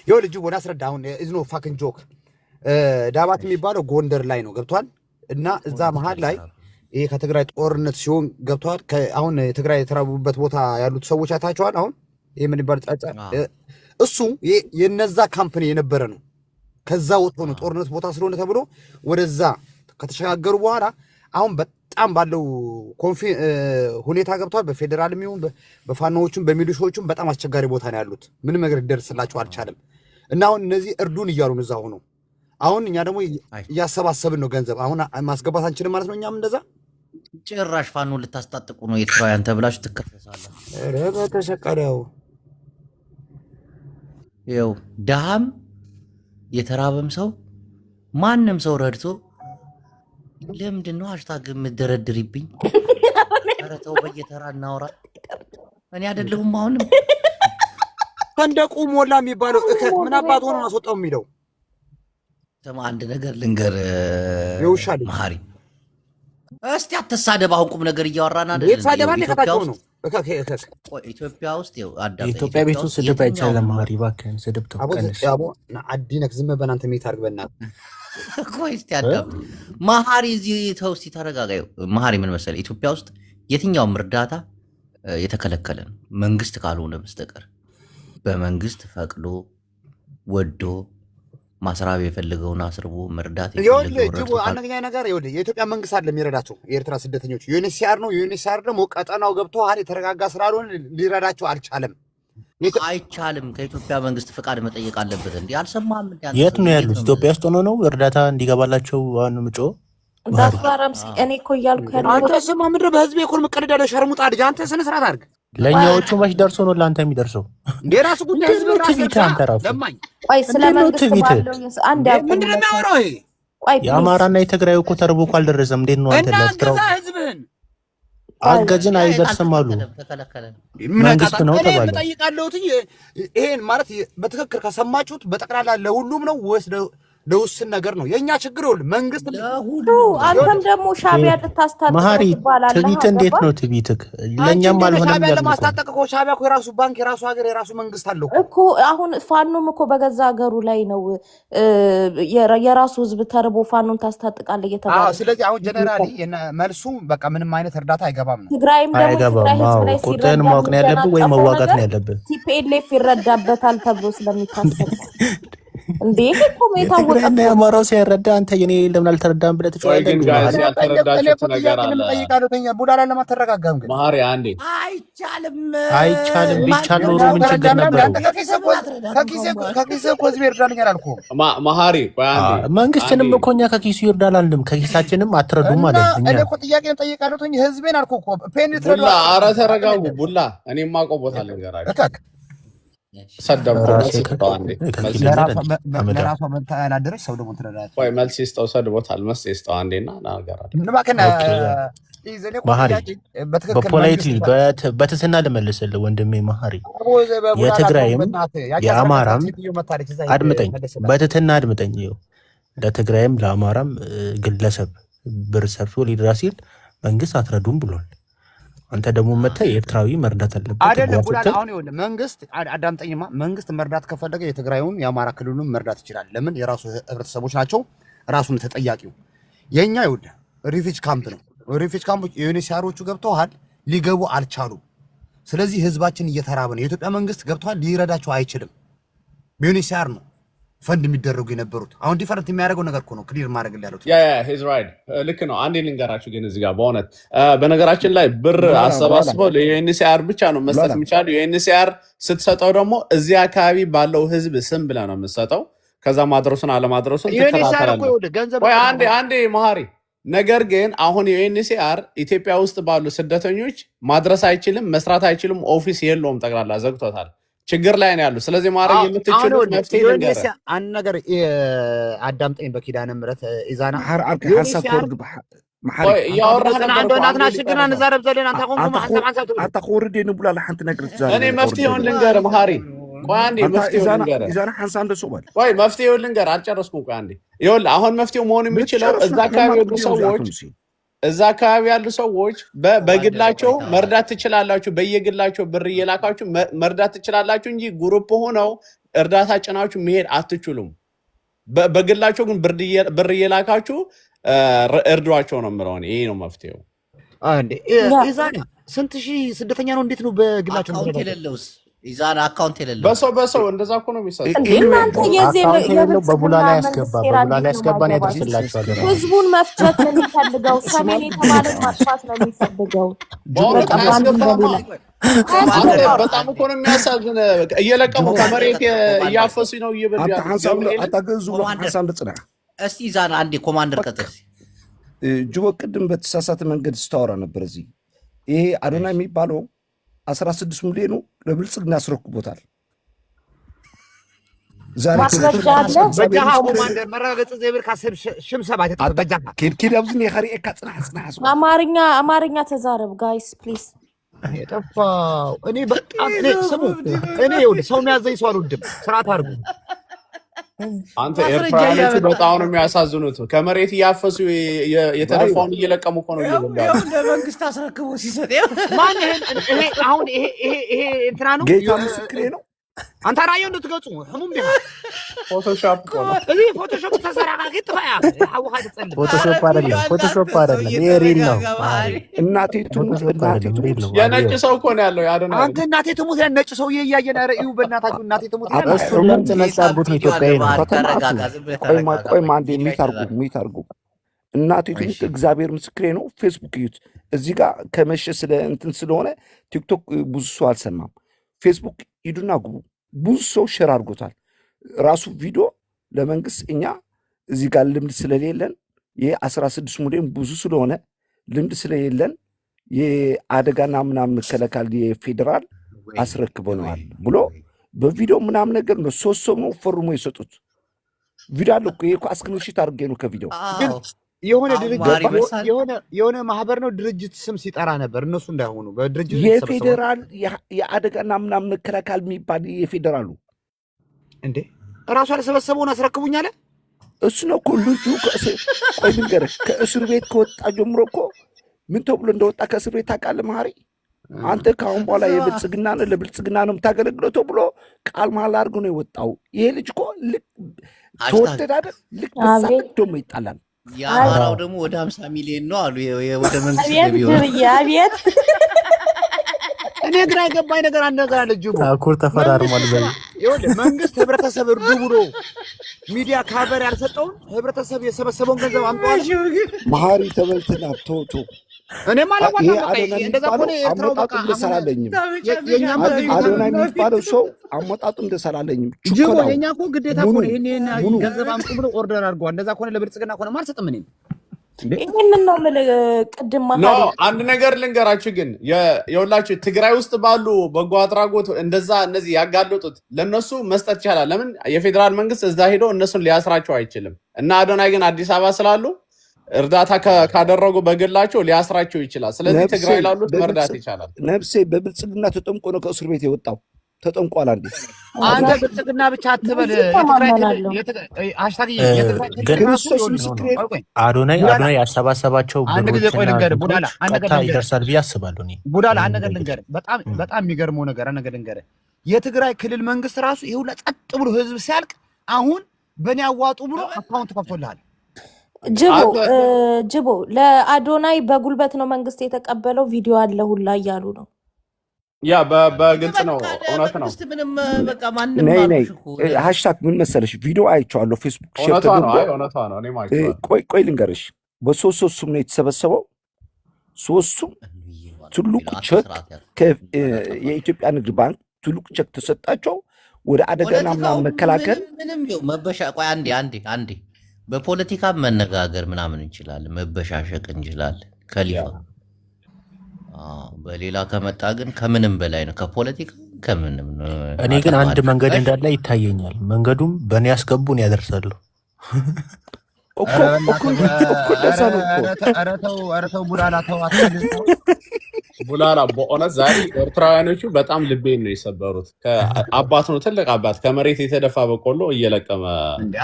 ይኸው ልጅ ወደ አስረዳ። አሁን ኢዝ ኖ ፋኪንግ ጆክ። ዳባት የሚባለው ጎንደር ላይ ነው ገብቷል። እና እዛ መሃል ላይ ይሄ ከትግራይ ጦርነት ሲሆን ገብቷል። አሁን ትግራይ የተራቡበት ቦታ ያሉት ሰዎች አታቸዋል። አሁን ይሄ ምን ይባል ጻጻ እሱ የነዛ ካምፓኒ የነበረ ነው። ከዛ ወጥቶ ነው ጦርነት ቦታ ስለሆነ ተብሎ ወደዛ ከተሸጋገሩ በኋላ አሁን በጣም ባለው ሁኔታ ገብቷል። በፌደራልም ይሁን በፋኖዎቹም በሚሊሾቹም በጣም አስቸጋሪ ቦታ ነው ያሉት። ምንም ነገር ሊደርስላቸው አልቻለም። እና አሁን እነዚህ እርዱን እያሉ ነው እዛ ሆኖ። አሁን እኛ ደግሞ እያሰባሰብን ነው ገንዘብ። አሁን ማስገባት አንችልም ማለት ነው። እኛም እንደዛ ጭራሽ ፋኖ ልታስታጥቁ ነው ኤርትራውያን ተብላችሁ ትከፈሳላችሁ። ኧረ በተሰቀለው ይኸው ደሃም የተራበም ሰው ማንም ሰው ረድቶ ለምንድን ነው ሃሽታግ የምትደረድሪብኝ? ኧረ ተው በየተራ እናውራ። እኔ አይደለሁም አሁንም ፈንደቁ ሞላ የሚባለው እከት ምን አባት ሆኖ አስወጣው የሚለው ስማ፣ አንድ ነገር ልንገር ይውሻል መሀሪ፣ እስቲ አትሳደብ። አሁን ቁም ነገር እያወራን አይደል? የተሳደባል ከታቸው ነው ኢትዮጵያ ውስጥ ኢትዮጵያ ቤት ውስጥ ስድብ አይቻልም። መሀሪ እባክህን ስድብ ተቀነስ። አዲነክ ዝም በእናንተ ሜት አድርግ በእናትህ። ቆይ እስቲ አዳም መሀሪ እዚህ ተው እስቲ ተረጋጋዩ። መሀሪ ምን መሰለህ፣ ኢትዮጵያ ውስጥ የትኛውም እርዳታ የተከለከለ ነው መንግስት ካልሆነ በስተቀር። በመንግስት ፈቅዶ ወዶ ማስራብ የፈለገውን አስርቦ መርዳት ይኸውልህ አንደኛ ነገር ይኸውልህ የኢትዮጵያ መንግስት አይደለም የሚረዳቸው የኤርትራ ስደተኞች ዩኤንኤችሲአር ነው። ዩኤንኤችሲአር ደግሞ ቀጠናው ገብቶ የተረጋጋ ስላልሆነ ሊረዳቸው አልቻለም። አይቻልም። ከኢትዮጵያ መንግስት ፍቃድ መጠየቅ አለበት። እንዴ አልሰማህም? የት ነው ያሉት? ኢትዮጵያ ውስጥ ሆኖ ነው እርዳታ እንዲገባላቸው ዋን ምጮ ዳክባራምሲ እኔ እኮ እያልኩ ያለው አንተ ስማ፣ ምድር በህዝብ የኮል መቀደድ ያለ ሸርሙጣ ልጅ አንተ ስነ ስርዓት አድርግ። ለኛዎቹ መች ደርሶ ነው ለአንተ የሚደርሰው? እንዴ ራሱ ጉዳይ ህዝብ ራሱ ለማኝ። ቆይ ስለመንግስት ባለው አንድ ያቁም። ምንድን ነው የሚያወራው ይሄ? ቆይ የአማራና የትግራይ እኮ ተርቦ እኮ አልደረሰም። እንዴት ነው አንተ ለስትራው ህዝብህን አገዝን አይደርስም አሉ። ተከለከለ። መንግስት ነው ተባለ። የምጠይቃለሁት ይሄን ማለት በትክክል ከሰማችሁት በጠቅላላ ለሁሉም ነው ወይስ ለውስን ነገር ነው? የኛ ችግር ይኸውልህ መንግስት አንተም ደግሞ ሻቢያ ልታስታጥቅ መሀሪ ትባላለህ። ትቢት እንዴት ነው ትቢትክ? ለኛም አልሆነም ሻቢያ ያልኩ ለማስታጠቅ እኮ ሻቢያ እኮ የራሱ ባንክ የራሱ ሀገር የራሱ መንግስት አለው እኮ። አሁን ፋኖም እኮ በገዛ ሀገሩ ላይ ነው የራሱ ህዝብ ተርቦ ፋኖን ታስታጥቃለህ እየተባለ። ስለዚህ አሁን ጀነራሊ መልሱ በቃ ምንም አይነት እርዳታ አይገባም ነው። ትግራይም ደግሞ ትግራይ ህዝብ ላይ ቁጥጥርን ማወቅ ነው ያለብህ ወይ መዋጋት ነው ያለብህ። ቲፒኤልኤፍ ይረዳበታል ተብሎ ስለሚታሰብ እንዴ እኮ የታወቀ እና የአማራው ሲያረዳ አንተ የኔ ለምን አልተረዳም ብለህ ትጮኻለህ። ግን ጋይስ ያልተረዳችሁት ነገር አለ። ቡላላ ለማተረጋጋም ግን መሀሪ አንዴ አይቻልም። ቢቻል ኖሮ ምን ችግር ነበረው? ከኪሴ እኮ ህዝብ ይርዳልኝ አላልኩም። መሀሪ ቆይ አንዴ መንግስትንም እኮ እኛ ከኪሱ ይርዳል አንልም፣ ከኪሳችንም አትረዱም ማለት እኛ እኔ እኮ ጥያቄን ጠይቃለሁ ህዝቤን አልኩ እኮ ቡላ። ኧረ ተረጋጉ ቡላ። እኔ የማውቀው ቦታ ልንገራችሁ። ለራሷ መብት ያላደረች ሰው ደግሞ ትረዳለች። ቆይ መልስ ይስጠው። ሰድቦታል። መልስ ይስጠው አንዴና ናገራል። መሀሪ በፖለቲክ በትትና ልመልስልህ ወንድሜ መሀሪ፣ የትግራይም የአማራም አድምጠኝ፣ በትትና አድምጠኝ። ይኸው ለትግራይም ለአማራም ግለሰብ ብር ሰብስቦ ሊድራ ሲል መንግስት አትረዱም ብሏል። አንተ ደግሞ መተህ ኤርትራዊ መርዳት አለበት አይደለም? አሁን ይኸውልህ መንግስት አዳምጠኝማ፣ መንግስት መርዳት ከፈለገ የትግራዩን የአማራ ክልሉን መርዳት ይችላል። ለምን? የራሱ ህብረተሰቦች ናቸው፣ ራሱን ተጠያቂው። የኛ ይኸውልህ ሪፊጅ ካምፕ ነው። ሪፊጅ ካምፕ የዩኒሲያሮቹ ገብተዋል፣ ሊገቡ አልቻሉም። ስለዚህ ህዝባችን እየተራበ ነው። የኢትዮጵያ መንግስት ገብተዋል፣ ሊረዳቸው አይችልም። ዩኒሲያር ነው ፈንድ የሚደረጉ የነበሩት። አሁን ዲፈረንት የሚያደርገው ነገር እኮ ነው ክሊር ማድረግ ያሉት። ሂዝ ራይት ልክ ነው። አንዴ ልንገራችሁ ግን እዚህ ጋር በእውነት በነገራችን ላይ ብር አሰባስበው ለዩኤንሲአር ብቻ ነው መስጠት የሚቻለው። ዩኤንሲአር ስትሰጠው ደግሞ እዚህ አካባቢ ባለው ህዝብ ስም ብለህ ነው የምትሰጠው። ከዛ ማድረሱን አለማድረሱን ትከታተላለህ። አንዴ መሀሪ ነገር ግን አሁን ዩኤንሲአር ኢትዮጵያ ውስጥ ባሉ ስደተኞች ማድረስ አይችልም፣ መስራት አይችልም። ኦፊስ የለውም፣ ጠቅላላ ዘግቶታል። ችግር ላይ ነው ያሉ። ስለዚህ ማድረግ የምትችሉት መፍትሄ ልንገርህ። አንድ ነገር አዳምጠኝ በኪዳነ ምሕረት ኢዛና እኔ መፍትሄውን ልንገርህ መሀሪ። ቆይ አንዴ መፍትሄውን ልንገርህ፣ አልጨረስኩም። ቆይ አንዴ ይኸውልህ፣ አሁን መፍትሄው መሆን የሚችለው እዛ አካባቢ ያሉ ሰዎች በግላቸው መርዳት ትችላላችሁ። በየግላቸው ብር እየላካችሁ መርዳት ትችላላችሁ እንጂ ግሩፕ ሆነው እርዳታ ጭናችሁ መሄድ አትችሉም። በግላቸው ግን ብር እየላካችሁ እርዷቸው ነው የምለው። ይሄ ነው መፍትሄው። ስንት ሺህ ስደተኛ ነው? እንዴት ነው በግላቸው የሌለውስ? ኢዛና አካውንት የሌለው በሰው እንደዛ እኮ ነው የሚሰጠው። በቡላ ላይ ያስገባን ያደርስላችኋል። ህዝቡን መፍጨት ነው የሚፈልገው። ሰሜን የተባለ ማጥፋት ነው የሚፈልገው። በጣም እኮ ነው የሚያሳዝን። እየለቀሙ ከመሬት እያፈሱ ነው እየበሉ። እስቲ ኢዛና አንዴ ኮማንደር ቀጥል። ጅቦ ቅድም በተሳሳተ መንገድ ስታወራ ነበር። እዚህ ይሄ አዶና የሚባለው 16 ሚሊዮኑ ለብልጽግና ያስረክቦታል። አማርኛ ተዛረብ ጋይስ ፕሊዝ። የጠፋው እኔ በጣም ስሙ፣ እኔ ሰው የሚያዘኝ ሰው አልወድም። ስርዓት አድርጉ። አንተ ኤርትራውያኖቹ በጣም ነው የሚያሳዝኑት። ከመሬት እያፈሱ የተረፋውን እየለቀሙ እኮ ነው እየበላሉ። ለመንግስት አስረክቦ ሲሰጥ ማን ይሄ አሁን ይሄ እንትና ነው። ጌታ ምስክሬ ነው። አንተ ራዩ እንድትገጹ ህሙም ቢሆን ፎቶሾፕ እኮ ነው። እዚህ ፎቶሾፕ ተሰራጋ ግጥፋያ ሐውሃ ተጸልይ። ፎቶሾፕ አይደለም፣ ይሄ ሪል ነው። እናቴ ትሙት የነጭ ሰው እኮ ነው ያለው። ያደና አንተ እናቴ ትሙት ነጭ ሰው እያየና ረዩ በእናታችሁ እናቴ ትሙት ነው። እሱ ምን ተነሳቡት ኢትዮጵያዊ ነው። ቆይ ማንዴ ሚታርጉ እናቴ ትሙት እግዚአብሔር ምስክሬ ነው። ፌስቡክ እዩት። እዚህ ጋር ከመሸ ስለ እንትን ስለሆነ ቲክቶክ ብዙ ሰው አልሰማም። ፌስቡክ ሂዱና ግቡ። ብዙ ሰው ሼር አድርጎታል። ራሱ ቪዲዮ ለመንግስት እኛ እዚህ ጋር ልምድ ስለሌለን የ16 ሚሊዮን ብዙ ስለሆነ ልምድ ስለሌለን የአደጋና ምናምን መከላከል የፌዴራል አስረክበነዋል ብሎ በቪዲዮ ምናምን ነገር ነው። 3 ሰው ነው ፈርሞ የሰጡት ቪዲዮ አለ እኮ። ይሄ እኮ አስክሪንሾት አድርጌ ነው ከቪዲዮ። የሆነ አሁን ድርጅት ማሪ በሳል የሆነ ማህበር ነው ድርጅት ስም ሲጠራ ነበር። እነሱ እንዳይሆኑ በድርጅት የተሰበሰበው የፌዴራል የአደጋና ምናምን መከላከል የሚባል የፌዴራሉ እንዴ ራሱ ያልሰበሰበውን አስረክቡኝ አለ። እሱ ነው እኮ ልጁ። ቆይ ልንገርህ፣ ከእስር ቤት ከወጣ ጀምሮ እኮ ምን ተብሎ እንደወጣ ከእስር ቤት ታውቃለህ መሀሪ? አንተ ከአሁን በኋላ የብልጽግና ነው ለብልጽግና ነው የምታገለግለው ተብሎ ቃል መሀል አድርጎ ነው የወጣው። ይሄ ልጅ እኮ ልክ ተወደደ አይደል? ልክ በዛ ልክ ደግሞ ይጣላል። የአማራው ደግሞ ወደ 50 ሚሊዮን ነው አሉ ወደ መንግስት ገቢ ሆነ። አቤት እኔ ግራ የገባኝ ነገር አንድ ነገር አለ። ጅቦ አኩር ተፈራርሟል። ይኸውልህ መንግስት ህብረተሰብ እርዱ ብሎ ሚዲያ ካቨር ያልሰጠውን ህብረተሰብ የሰበሰበውን ገንዘብ አምጧል። መሀሪ ተበልትና ቶቶ እኔማ ይሄ አዶናይ የሚባለው አመጣጡ እንደሰላለኝም አዶናይ የሚባለው ሰው አመጣጡ እንደሰላለኝም ጅቦ የኛ እኮ ግዴታ እኮ ነው። ይሄን ገንዘብ አምጡ ብሎ ኦርደር አድርጓል። እንደዛ ከሆነ ለብልጽግና ከሆነ አልሰጥም እኔ ይሄንን ነው የምልህ። ቅድም ኖ አንድ ነገር ልንገራችሁ ግን የሁላችሁ ትግራይ ውስጥ ባሉ በጎ አድራጎት እንደዛ እነዚህ ያጋለጡት ለነሱ መስጠት ይቻላል። ለምን የፌዴራል መንግስት እዛ ሄዶ እነሱን ሊያስራቸው አይችልም። እና አዶናይ ግን አዲስ አበባ ስላሉ እርዳታ ካደረጉ በግላቸው ሊያስራቸው ይችላል። ስለዚህ ትግራይ ላሉት መርዳት ይቻላል። ነፍሴ በብልጽግና ተጠምቆ ነው ከእስር ቤት የወጣው። ተጠምቋል። አንተ ብልጽግና ብቻ አትበል። የትግራይ ክርስቶስ ምስክሬ ነው። አዶናይ ያሰባሰባቸው ቀጥታ ይደርሳል ብዬ አስባለሁ። ቡዳላ አንድ ነገር ልንገርህ፣ በጣም የሚገርመው ነገር አንድ ነገር ልንገርህ። የትግራይ ክልል መንግስት ራሱ ይሄ ሁላ ጸጥ ብሎ ህዝብ ሲያልቅ አሁን በእኔ አዋጡ ብሎ አካውንት ከፍቶልሃል። ጅቦ ለአዶናይ በጉልበት ነው መንግስት የተቀበለው ቪዲዮ አለ ሁላ እያሉ ነው። ያ በግልጽ ነው፣ እውነት ነው። ምንም በቃ ማንንም አልኩሽ እኮ ሃሽታግ ምን መሰለሽ ቪዲዮ አይቼዋለሁ ፌስቡክ ሼር ተደርጎ። ቆይ ልንገርሽ፣ በሶስቱም ነው የተሰበሰበው። ሶስቱም ትልቁ ቼክ የኢትዮጵያ ንግድ ባንክ ትልቁ ቼክ ተሰጣቸው ወደ አደጋና ምናምን መከላከል ምንም መበሻ። ቆይ አንዴ በፖለቲካ መነጋገር ምናምን እንችላለን፣ መበሻሸቅ እንችላለን ከሊፋ በሌላ ከመጣ ግን ከምንም በላይ ነው ከፖለቲካ ከምንም ነው። እኔ ግን አንድ መንገድ እንዳለ ይታየኛል። መንገዱም በእኔ ያስገቡን ያደርሳሉ። ቡላላ በእውነት ዛሬ ኤርትራውያኖቹ በጣም ልቤን ነው የሰበሩት። አባት ነው ትልቅ አባት ከመሬት የተደፋ በቆሎ እየለቀመ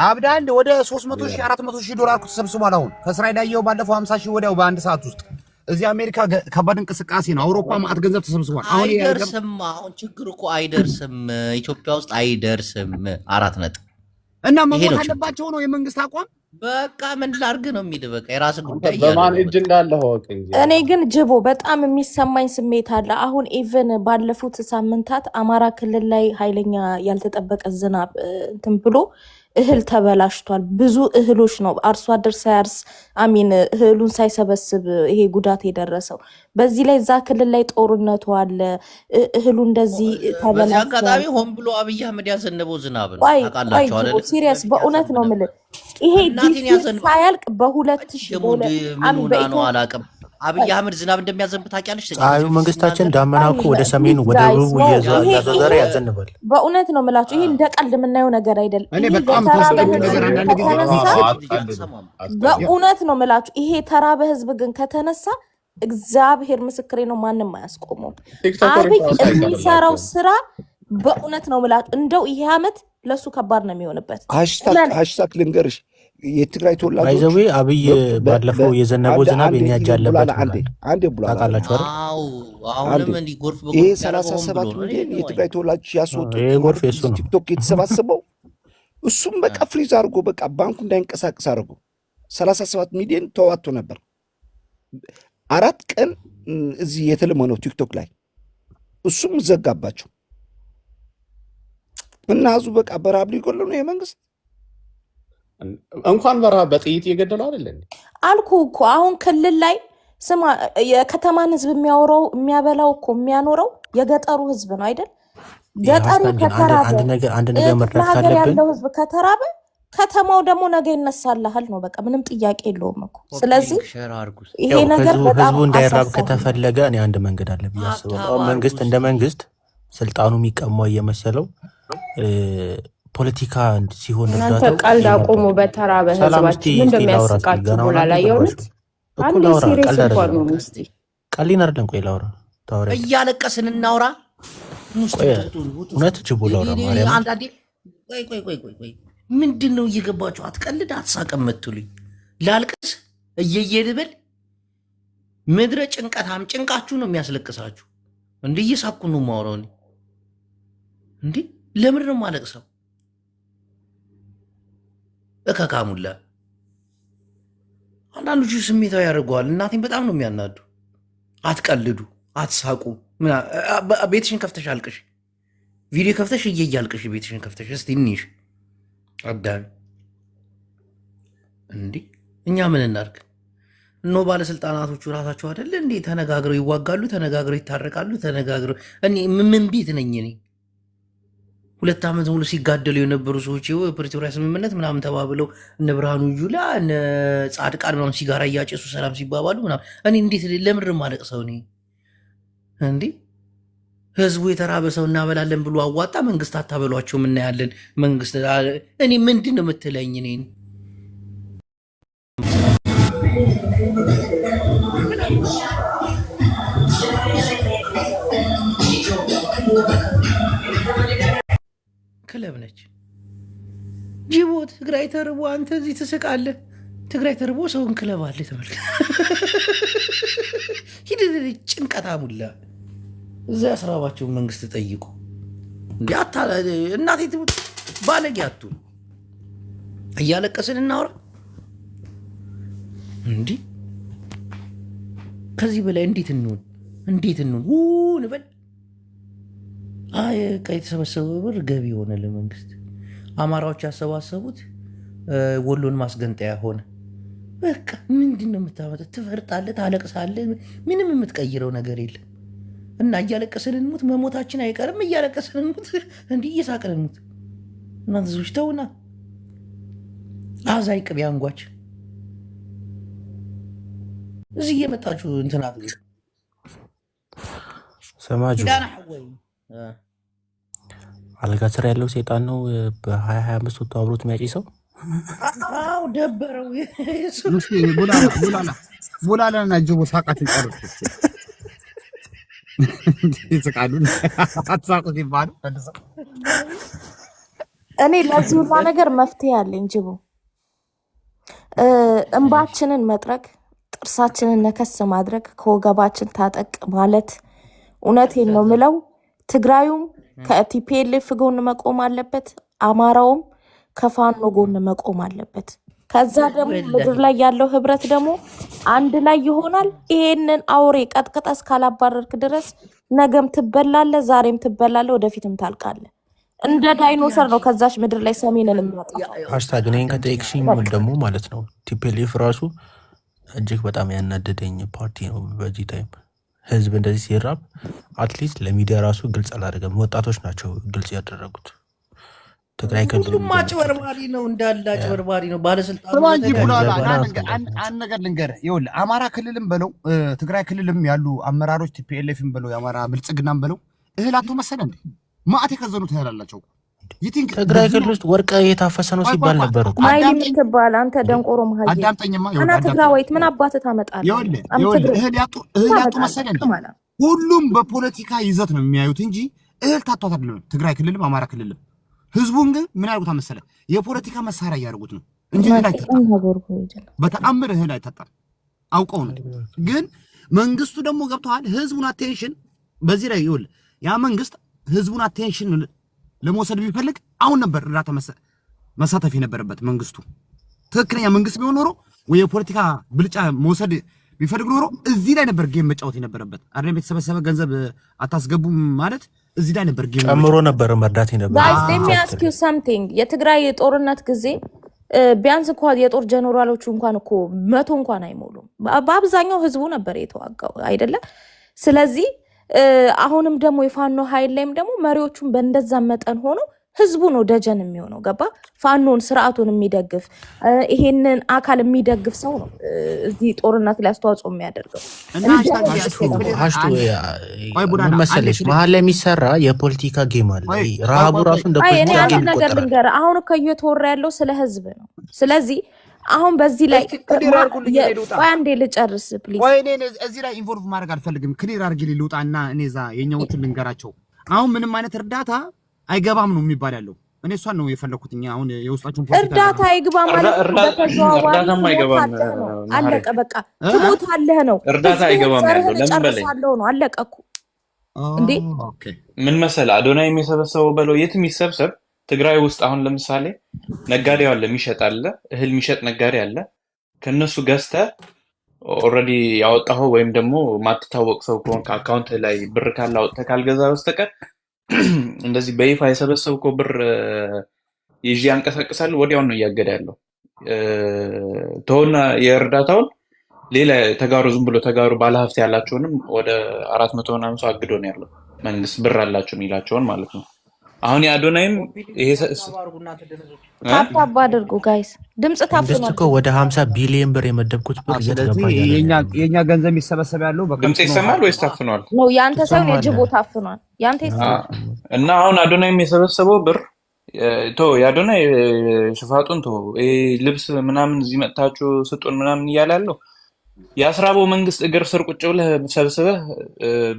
አብዳል ወደ 300,000 400,000 ዶላር ተሰብስቧል። አሁን ከእስራኤል ያየው ባለፈው 50,000 ወዲያው በአንድ ሰዓት ውስጥ እዚህ አሜሪካ ከባድ እንቅስቃሴ ነው። አውሮፓ ማዕት ገንዘብ ተሰብስቧል። አይደርስም። አሁን ችግር እኮ አይደርስም፣ ኢትዮጵያ ውስጥ አይደርስም። 4 ነጥብ እና መሞት አለባቸው ነው የመንግስት አቋም። በቃ ምን ላድርግ ነው የሚል በቃ የራስ ጉዳይ በማን እጅ እንዳለ ሆቅ እንጂ። እኔ ግን ጅቦ በጣም የሚሰማኝ ስሜት አለ። አሁን ኢቭን ባለፉት ሳምንታት አማራ ክልል ላይ ኃይለኛ ያልተጠበቀ ዝናብ እንትን ብሎ እህል ተበላሽቷል። ብዙ እህሎች ነው አርሶ አደር ሳያርስ እህሉን ሳይሰበስብ ይሄ ጉዳት የደረሰው። በዚህ ላይ እዛ ክልል ላይ ጦርነቱ አለ። እህሉ እንደዚህ ተበላሽቷል። አጋጣሚ ሆን ብሎ አብይ አህመድ ያዘነበው ዝናብ ነው። ታውቃላችሁ አይደል? ሲሪየስ በእውነት ነው የምልህ። ይሄ ሳያልቅ በ2000 ነው አላውቅም። አብይ አህመድ ዝናብ እንደሚያዘንብ ታውቂያለሽ? አዩ መንግስታችን ዳመና እኮ ወደ ሰሜኑ ወደ ደቡብ እያዞረ ያዘንባል። በእውነት ነው የምላችሁ። ይሄ እንደ ቀልድ የምናየው ነገር አይደለም። በእውነት ነው የምላችሁ። ይሄ ተራበ ህዝብ ግን ከተነሳ እግዚአብሔር ምስክሬ ነው ማንም አያስቆመው። አብይ የሚሰራው ስራ በእውነት ነው የምላችሁ። እንደው ይሄ አመት ለሱ ከባድ ነው የሚሆንበት። ሃሽታግ ልንገርሽ የትግራይ ተወላጆች ባይዘዌ አብይ ባለፈው የዘነበው ዝናብ የኛ እጅ አለበት አንዴ ብሏል። ታውቃላችሁ አይደል? ይሄ 37 ሚሊዮን የትግራይ ተወላጆች ያስወጡት ቲክቶክ የተሰባሰበው እሱም በቃ ፍሪዝ አድርጎ በቃ ባንኩ እንዳይንቀሳቀስ አድርጎ 37 ሚሊዮን ተዋጥቶ ነበር። 4 ቀን እዚህ የተለመነው ቲክቶክ ላይ እሱም ዘጋባቸው እና ህዝቡ በቃ በረሃብ ሊጎል ነው የመንግስት እንኳን በረሃብ በጥይት እየገደለው አይደል አልኩ እኮ። አሁን ክልል ላይ ስማ የከተማን ህዝብ የሚያበላው እኮ የሚያኖረው የገጠሩ ህዝብ ነው አይደል? ገጠሩ ከተራበ አንድ ነገር መረዳት ካለብን ያለው ህዝብ ከተራበ ከተማው ደግሞ ነገ ይነሳልሃል ነው በቃ ምንም ጥያቄ የለውም እኮ። ስለዚህ ይሄ ነገር በጣም ህዝቡ እንዳይራብ ከተፈለገ እኔ አንድ መንገድ አለ ብዬ አስባለሁ። መንግስት እንደ መንግስት ስልጣኑ የሚቀማው እየመሰለው ፖለቲካ ሲሆን እናንተ እርዳታው ቀልድ ይሄ አቁሙ። ነበር። በተራበ ሰላም ህዝባችን ምን እንደሚያስቃችሁ ገና ሞላላ አሁን የእውነት አልገባሽም እኮ አንዴ ላውራ። ሲሪየስ ቀልድ እንኳን አይደለም ነው እስቲ ቀሊን አይደለም። ቆይ ላውራ ታወራ እያለቀስን እናውራ። ቆይ እውነት ጅቡ ላውራ ማርያም አንዳንዴ ቆይ ምንድን ነው እየገባችሁ አትቀልድ አትሳቀም የምትሉኝ? ላልቅስ እየየ ልበል? ምድረ ጭንቀታም ጭንቃችሁ ነው የሚያስለቅሳችሁ። እንዲህ እየሳኩ ነው የማወራው እንዲህ ለምንድን ነው የማለቅሰው? እከካሙላ አንዳንዶቹ ስሜታዊ ያደርገዋል። እናቴን በጣም ነው የሚያናዱ። አትቀልዱ አትሳቁ። ቤትሽን ከፍተሽ አልቅሽ፣ ቪዲዮ ከፍተሽ እያልቅሽ ቤትሽን ከፍተሽ እስቲ እንይሽ አዳሚ። እንዲህ እኛ ምን እናድርግ? እኖ ባለስልጣናቶቹ ራሳቸው አይደለ እንዴ ተነጋግረው ይዋጋሉ፣ ተነጋግረው ይታረቃሉ፣ ተነጋግረው እኔ ምን ቤት ነኝ እኔ? 2 ዓመት ሙሉ ሲጋደሉ የነበሩ ሰዎች የፕሪቶሪያ ስምምነት ምናምን ተባብለው እነ ብርሃኑ ጁላ እነ ጻድቃን ምናምን ሲጋራ እያጨሱ ሰላም ሲባባሉ ምናምን እኔ እንዴት ለምድር ማለቅ ሰው እኔ እንዲህ ህዝቡ የተራበ ሰው እናበላለን ብሎ አዋጣ። መንግስት አታበሏቸው እናያለን። መንግስት እኔ ምንድን ነው የምትለኝ? እኔን ክለብ ነች ጅቦ። ትግራይ ተርቦ አንተ እዚህ ትስቃለህ። ትግራይ ተርቦ ሰውን ክለብ አለ ተመልከት። ሂድ ጭንቀታ ሙላ እዛ ያስራባቸውን መንግስት ጠይቁ። እናቴ ባለጌ አትሁን። እያለቀስን እናውራ እንዲህ ከዚህ በላይ እንዴት እንሆን? ንበል። የተሰበሰበ ብር ገቢ ሆነ ለመንግስት። አማራዎች ያሰባሰቡት ወሎን ማስገንጠያ ሆነ። በቃ ምንድን ነው የምታመጣው? ትፈርጣለህ፣ ታለቅሳለህ። ምንም የምትቀይረው ነገር የለም። እና እያለቀስን እንሙት፣ መሞታችን አይቀርም። እያለቀስን እንሙት፣ እንዲህ እየሳቅን እንሙት። እናንተ ሰዎች ተውና አዛይ ቅቤ አንጓች እዚህ እየመጣችሁ እንትናት ሰማጁ አልጋ ስር ያለው ሴጣን ነው። በ2025 ወጥቶ አብሮት የሚያጭ ሰው ደበረው። ቡላላና ጅቡ ሳቃት ይቀርጥ ይስቃሉን አትሳቁ ሲባሉ እኔ ለዚህ ሁላ ነገር መፍትሄ አለኝ። ጅቡ እንባችንን መጥረግ፣ ጥርሳችንን ነከስ ማድረግ፣ ከወገባችን ታጠቅ ማለት። እውነቴን ነው ምለው። ትግራዩም ከቲፒኤልኤፍ ጎን መቆም አለበት፣ አማራውም ከፋኖ ጎን መቆም አለበት። ከዛ ደግሞ ምድር ላይ ያለው ህብረት ደግሞ አንድ ላይ ይሆናል። ይሄንን አውሬ ቀጥቅጠ እስካላባረርክ ድረስ ነገም ትበላለ፣ ዛሬም ትበላለ፣ ወደፊትም ታልቃለ። እንደ ዳይኖሰር ነው ከዛች ምድር ላይ ሰሜንን የሚያጠፋው። ሃሽታግ እኔን ከጠየቅሽኝ ደግሞ ማለት ነው ቲፒኤልኤፍ ራሱ እጅግ በጣም ያናደደኝ ፓርቲ ነው። በዚህ ታይም ህዝብ እንደዚህ ሲራብ አትሊስት ለሚዲያ ራሱ ግልጽ አላደረገም። ወጣቶች ናቸው ግልጽ ያደረጉት። ትግራይ ሁሉም አጭበርባሪ ነው፣ እንዳለ አጭበርባሪ ነው። ባለስልጣኑ አንድ ነገር ልንገርህ፣ ይኸውልህ አማራ ክልልም በለው ትግራይ ክልልም ያሉ አመራሮች ቲፒኤልኤፍም በለው የአማራ ብልጽግናም በለው እህል አቶ መሰለ እንዴ ማአት የከዘኑት እህል አላቸው። ትግራይ ክልል ውስጥ ወርቅ የታፈሰ ነው ሲባል ነበር እኮ። ማይል የምትባል አንተ ደንቆሮ መሀል አዳምጠኝማ። እና ትግራዊት ምን አባትህ ታመጣለህ? እህል ያጡ መሰለ እንዴ? ሁሉም በፖለቲካ ይዘት ነው የሚያዩት እንጂ እህል ታቷት አይደለም። ትግራይ ክልልም አማራ ክልልም ህዝቡን ግን ምን ያደርጉት መሰለ የፖለቲካ መሳሪያ እያደረጉት ነው እንጂ እህል አይታጣም። በተአምር እህል አይታጣም። አውቀው ነው። ግን መንግስቱ ደግሞ ገብተዋል ህዝቡን አቴንሽን በዚህ ላይ ይውል ያ መንግስት ህዝቡን አቴንሽን ለመውሰድ ቢፈልግ አሁን ነበር እርዳታ መሳተፍ የነበረበት። መንግስቱ ትክክለኛ መንግስት ቢሆን ኖሮ ወይ የፖለቲካ ብልጫ መውሰድ ቢፈልግ ኖሮ እዚህ ላይ ነበር ጌም መጫወት የነበረበት። አይደለም የተሰበሰበ ገንዘብ አታስገቡም ማለት እዚህ ላይ ነበር ጌም ጨምሮ ነበር መርዳት የነበረው። ጋይስ let me ask you something የትግራይ የጦርነት ጊዜ ቢያንስ እንኳን የጦር ጀነራሎቹ እንኳን እኮ 100 እንኳን አይሞሉም። በአብዛኛው ህዝቡ ነበር የተዋጋው አይደለ? ስለዚህ አሁንም ደግሞ የፋኖ ኃይል ላይም ደግሞ መሪዎቹን በእንደዛ መጠን ሆኖ ህዝቡ ነው ደጀን የሚሆነው። ገባ? ፋኖን ስርዓቱን የሚደግፍ ይሄንን አካል የሚደግፍ ሰው ነው እዚህ ጦርነት ላይ አስተዋጽኦ የሚያደርገው። መሰለሽ መሀል ላይ የሚሰራ የፖለቲካ ጌም አለ። ረሃቡ ራሱ እንደ ፖለቲካ አንድ ጌም ነገር ይቆጠራል። ልንገርህ፣ አሁን እኮ እየተወራ ያለው ስለ ህዝብ ነው። ስለዚህ አሁን በዚህ ላይ ቆይ አንዴ ልጨርስ ፕሊዝ። ቆይ እኔ እዚህ ላይ ኢንቮልቭ ማድረግ አልፈልግም። ክሊር አድርጊ ልውጣና እኔ እዛ የኛዎቹን ልንገራቸው። አሁን ምንም አይነት እርዳታ አይገባም ነው የሚባል ያለው። እኔ እሷን ነው የፈለኩት። አሁን የውስጣችሁን ፖለቲካ እርዳታ አይግባ ማለት እርዳታም አይገባም። አለቀ በቃ። ትሞታለህ ነው እርዳታ አይገባም ያለው ለምን በለኝ ነው አለቀ እኮ እንዴ። ምን መሰለህ አዶናይ የሚሰበሰበው በለው የትም ይሰብሰብ። ትግራይ ውስጥ አሁን ለምሳሌ ነጋዴው አለ፣ የሚሸጥ አለ፣ እህል የሚሸጥ ነጋዴ አለ። ከነሱ ገዝተህ ኦልሬዲ ያወጣኸው ወይም ደግሞ ማትታወቅ ሰው ከሆንክ አካውንት ላይ ብር ካለ አውጥተህ ካልገዛ በስተቀር እንደዚህ በይፋ የሰበሰብከው ብር ይዤ ያንቀሳቅሳል ወዲያውን ነው እያገደ ያለው። ተውና የእርዳታውን ሌላ ተጋሩ ዝም ብሎ ተጋሩ ባለሀብት ያላቸውንም ወደ 400 ምናምን ሰው አግዶ ነው ያለው መንግስት ብር አላቸው የሚላቸውን ማለት ነው። አሁን የአዶናይም ይሄ ታፕ አድርጉ ጋይስ፣ ድምጽ ታፍኗል እኮ ወደ 50 ቢሊዮን ብር የመደብኩት ብር የኛ ገንዘብ የሚሰበሰብ ያለው ድምጽ ይሰማል ወይስ ታፍኗል? ነው ያንተ ሳይሆን የጅቦ ታፍኗል። ያንተ ይሰማል። እና አሁን አዶናይም የሰበሰበው ብር የአዶናይ ሽፋጡን ልብስ ምናምን እዚህ መጥታችሁ ስጡን ምናምን እያለ ያለው የአስራበው መንግስት እግር ስር ቁጭ ብለህ ሰብስበህ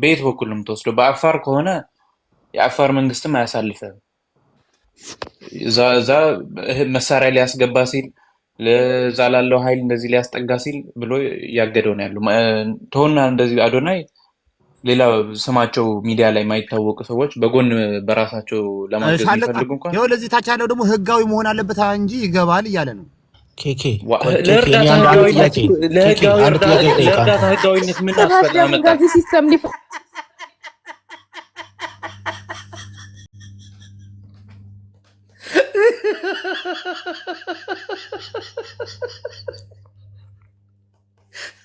በየት በኩል ነው የምትወስደው? በአፋር ከሆነ የአፋር መንግስትም አያሳልፍም። እዛ መሳሪያ ሊያስገባ ሲል ለዛ ላለው ኃይል እንደዚህ ሊያስጠጋ ሲል ብሎ ያገደው ነው ያለው። ተውና እንደዚህ አዶናይ ሌላ ስማቸው ሚዲያ ላይ የማይታወቁ ሰዎች በጎን በራሳቸው ለማገዝ የሚፈልጉ እንኳን ይኸው ለዚህ ታች ያለው ደግሞ ህጋዊ መሆን አለበት እንጂ ይገባል እያለ ነው። ለእርዳታ ህጋዊነት ምን አስፈላጊ ሲስተም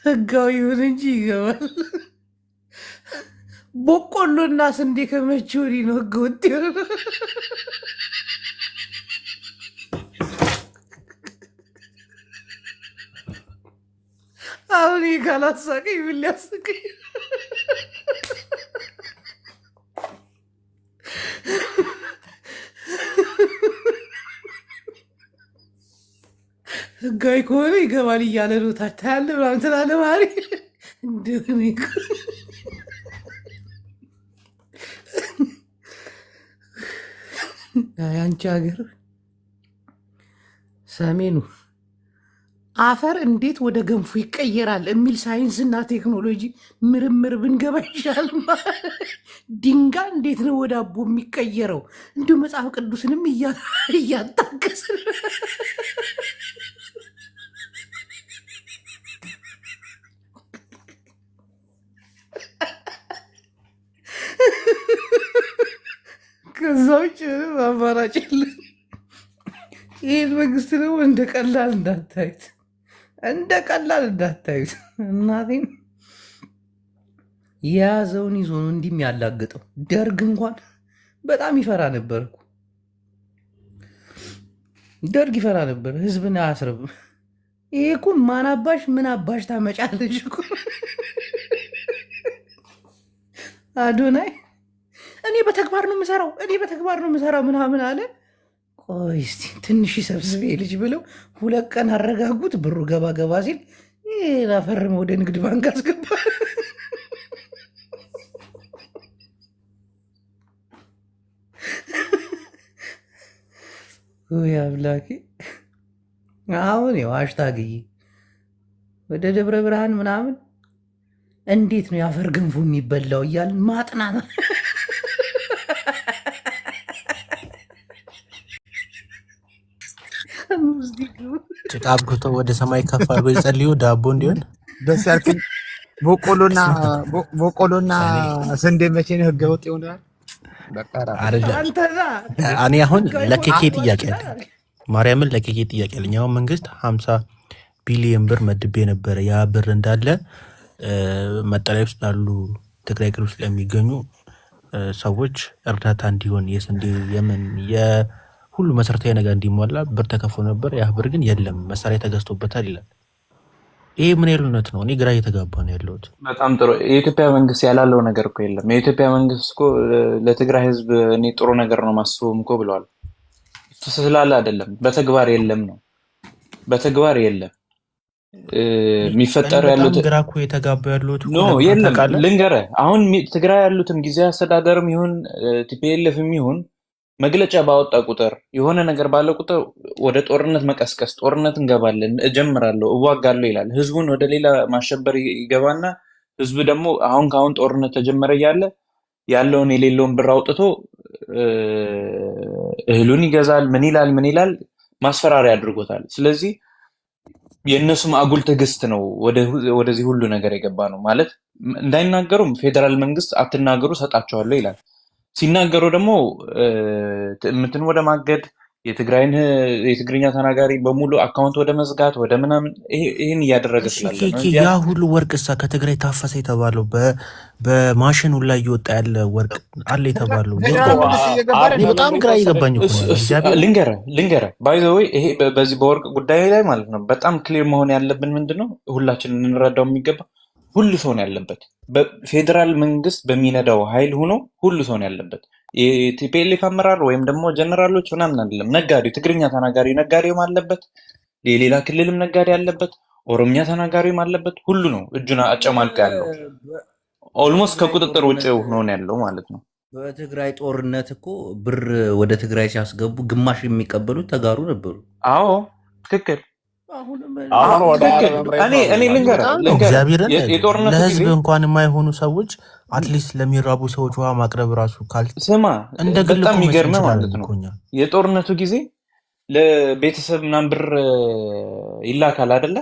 ህጋዊ ይሁን እንጂ ይገባል። በቆሎና ስንዴ ከመቼ ወዲህ ነው ህገወጥ የሆነው? አሁን ካላሳቀኝ ምን ሊያስቀኝ? ህጋዊ ከሆነ ይገባል እያለ ነው። ታታያለ ምናምን ትላለህ ማሪ እንደሆነ ያንቺ ሀገር ሰሜኑ አፈር እንዴት ወደ ገንፎ ይቀየራል የሚል ሳይንስና ቴክኖሎጂ ምርምር ብንገባ ይሻል። ድንጋይ እንዴት ነው ወደ አቦ የሚቀየረው? እንዲሁ መጽሐፍ ቅዱስንም እያጣቀስን ከዛ ውጭ አማራጭ የለም። ይህን መንግስት ደግሞ እንደ ቀላል እንዳታዩት፣ እንደ ቀላል እንዳታዩት። እናቴም የያዘውን ይዞ ነው እንዲህ የሚያላግጠው። ደርግ እንኳን በጣም ይፈራ ነበር እኮ። ደርግ ይፈራ ነበር፣ ህዝብን አያስርም። ይሄ እኮ ማን አባሽ ምን አባሽ ታመጫለሽ እኮ። አዶናይ እኔ በተግባር ነው የምሰራው፣ እኔ በተግባር ነው የምሰራው ምናምን አለ። ቆይ እስቲ ትንሽ ሰብስቤ ልጅ ብለው 2 ቀን አረጋጉት። ብሩ ገባ ገባ ሲል ላፈርም ወደ ንግድ ባንክ አስገባ። ወይ አምላኬ! አሁን ያው አሽታግዬ ወደ ደብረ ብርሃን ምናምን እንዴት ነው የአፈር ገንፎ የሚበላው እያልን ማጥናት ጭቃ አብኩተው ወደ ሰማይ ከፍ አድርጎ ይጸልዩ ዳቦ እንዲሆን ደስ ያልክኝ። በቆሎና ስንዴ መቼ ነው ህገወጥ ይሆናል? እኔ አሁን ለኬኬ ጥያቄ አለኝ። ማርያምን ለኬኬ ጥያቄ አለኝ። አሁን መንግስት 50 ቢሊዮን ብር መድቤ ነበረ። ያ ብር እንዳለ መጠለያ ውስጥ ላሉ ትግራይ ክልል ውስጥ ለሚገኙ ሰዎች እርዳታ እንዲሆን የስንዴ የምን የሁሉ መሰረታዊ ነገር እንዲሟላ ብር ተከፍሎ ነበር። ያ ብር ግን የለም መሳሪያ ተገዝቶበታል ይላል። ይሄ ምን ያህል እውነት ነው? እኔ ግራ እየተጋባ ነው ያለሁት። በጣም ጥሩ። የኢትዮጵያ መንግስት ያላለው ነገር እኮ የለም። የኢትዮጵያ መንግስት እኮ ለትግራይ ህዝብ እኔ ጥሩ ነገር ነው ማስበውም እኮ ብለዋል። ስላለ አይደለም በተግባር የለም ነው። በተግባር የለም የሚፈጠሩ ያሉት ግራ እኮ የተጋባ ያሉት ኖ የለም። ልንገርህ አሁን ትግራይ ያሉትም ጊዜያዊ አስተዳደርም ይሁን ቲፒኤልኤፍም ይሁን መግለጫ ባወጣ ቁጥር የሆነ ነገር ባለ ቁጥር ወደ ጦርነት መቀስቀስ፣ ጦርነት እንገባለን፣ እጀምራለሁ፣ እዋጋለሁ ይላል። ህዝቡን ወደ ሌላ ማሸበር ይገባና ህዝቡ ደግሞ አሁን ጦርነት ተጀመረ እያለ ያለውን የሌለውን ብር አውጥቶ እህሉን ይገዛል። ምን ይላል ማስፈራሪያ አድርጎታል። ስለዚህ የእነሱም አጉል ትዕግስት ነው ወደዚህ ሁሉ ነገር የገባ ነው ማለት። እንዳይናገሩም ፌዴራል መንግስት አትናገሩ ሰጣቸዋለሁ ይላል። ሲናገሩ ደግሞ ምትን ወደ ማገድ የትግርኛ ተናጋሪ በሙሉ አካውንት ወደ መዝጋት ወደ ምናምን ይህን እያደረገ ስላለ ነው። ያ ሁሉ ወርቅ እሳ ከትግራይ ታፈሰ የተባለው በማሽኑ ላይ እየወጣ ያለ ወርቅ አለ የተባለው በጣም ግራ እየገባኝ ልንገርህ ባይ ዘ ወይ ይሄ በዚህ በወርቅ ጉዳይ ላይ ማለት ነው በጣም ክሊር መሆን ያለብን ምንድነው ሁላችን እንረዳው የሚገባ ሁሉ ሰው ነው ያለበት። በፌዴራል መንግስት በሚነዳው ኃይል ሆኖ ሁሉ ሰው ነው ያለበት። የቲፒኤልኤፍ አመራር ወይም ደግሞ ጀነራሎች ምናምን አይደለም። ነጋዴው ትግርኛ ተናጋሪ ነጋዴውም አለበት፣ የሌላ ክልልም ነጋዴ አለበት፣ ኦሮምኛ ተናጋሪውም አለበት። ሁሉ ነው እጁን አጨማልቆ ያለው። ኦልሞስት ከቁጥጥር ውጭ ሆኖ ነው ያለው ማለት ነው። በትግራይ ጦርነት እኮ ብር ወደ ትግራይ ሲያስገቡ ግማሽ የሚቀበሉት ተጋሩ ነበሩ። አዎ ትክክል። እኔ እግዚአብሔርን ለህዝብ እንኳን የማይሆኑ ሰዎች አትሊስት ለሚራቡ ሰዎች ውሃ ማቅረብ ራሱ ስማ እንደ በጣም የሚገርም ማለት ነው። የጦርነቱ ጊዜ ለቤተሰብ ምናምን ብር ይላካል አይደለ?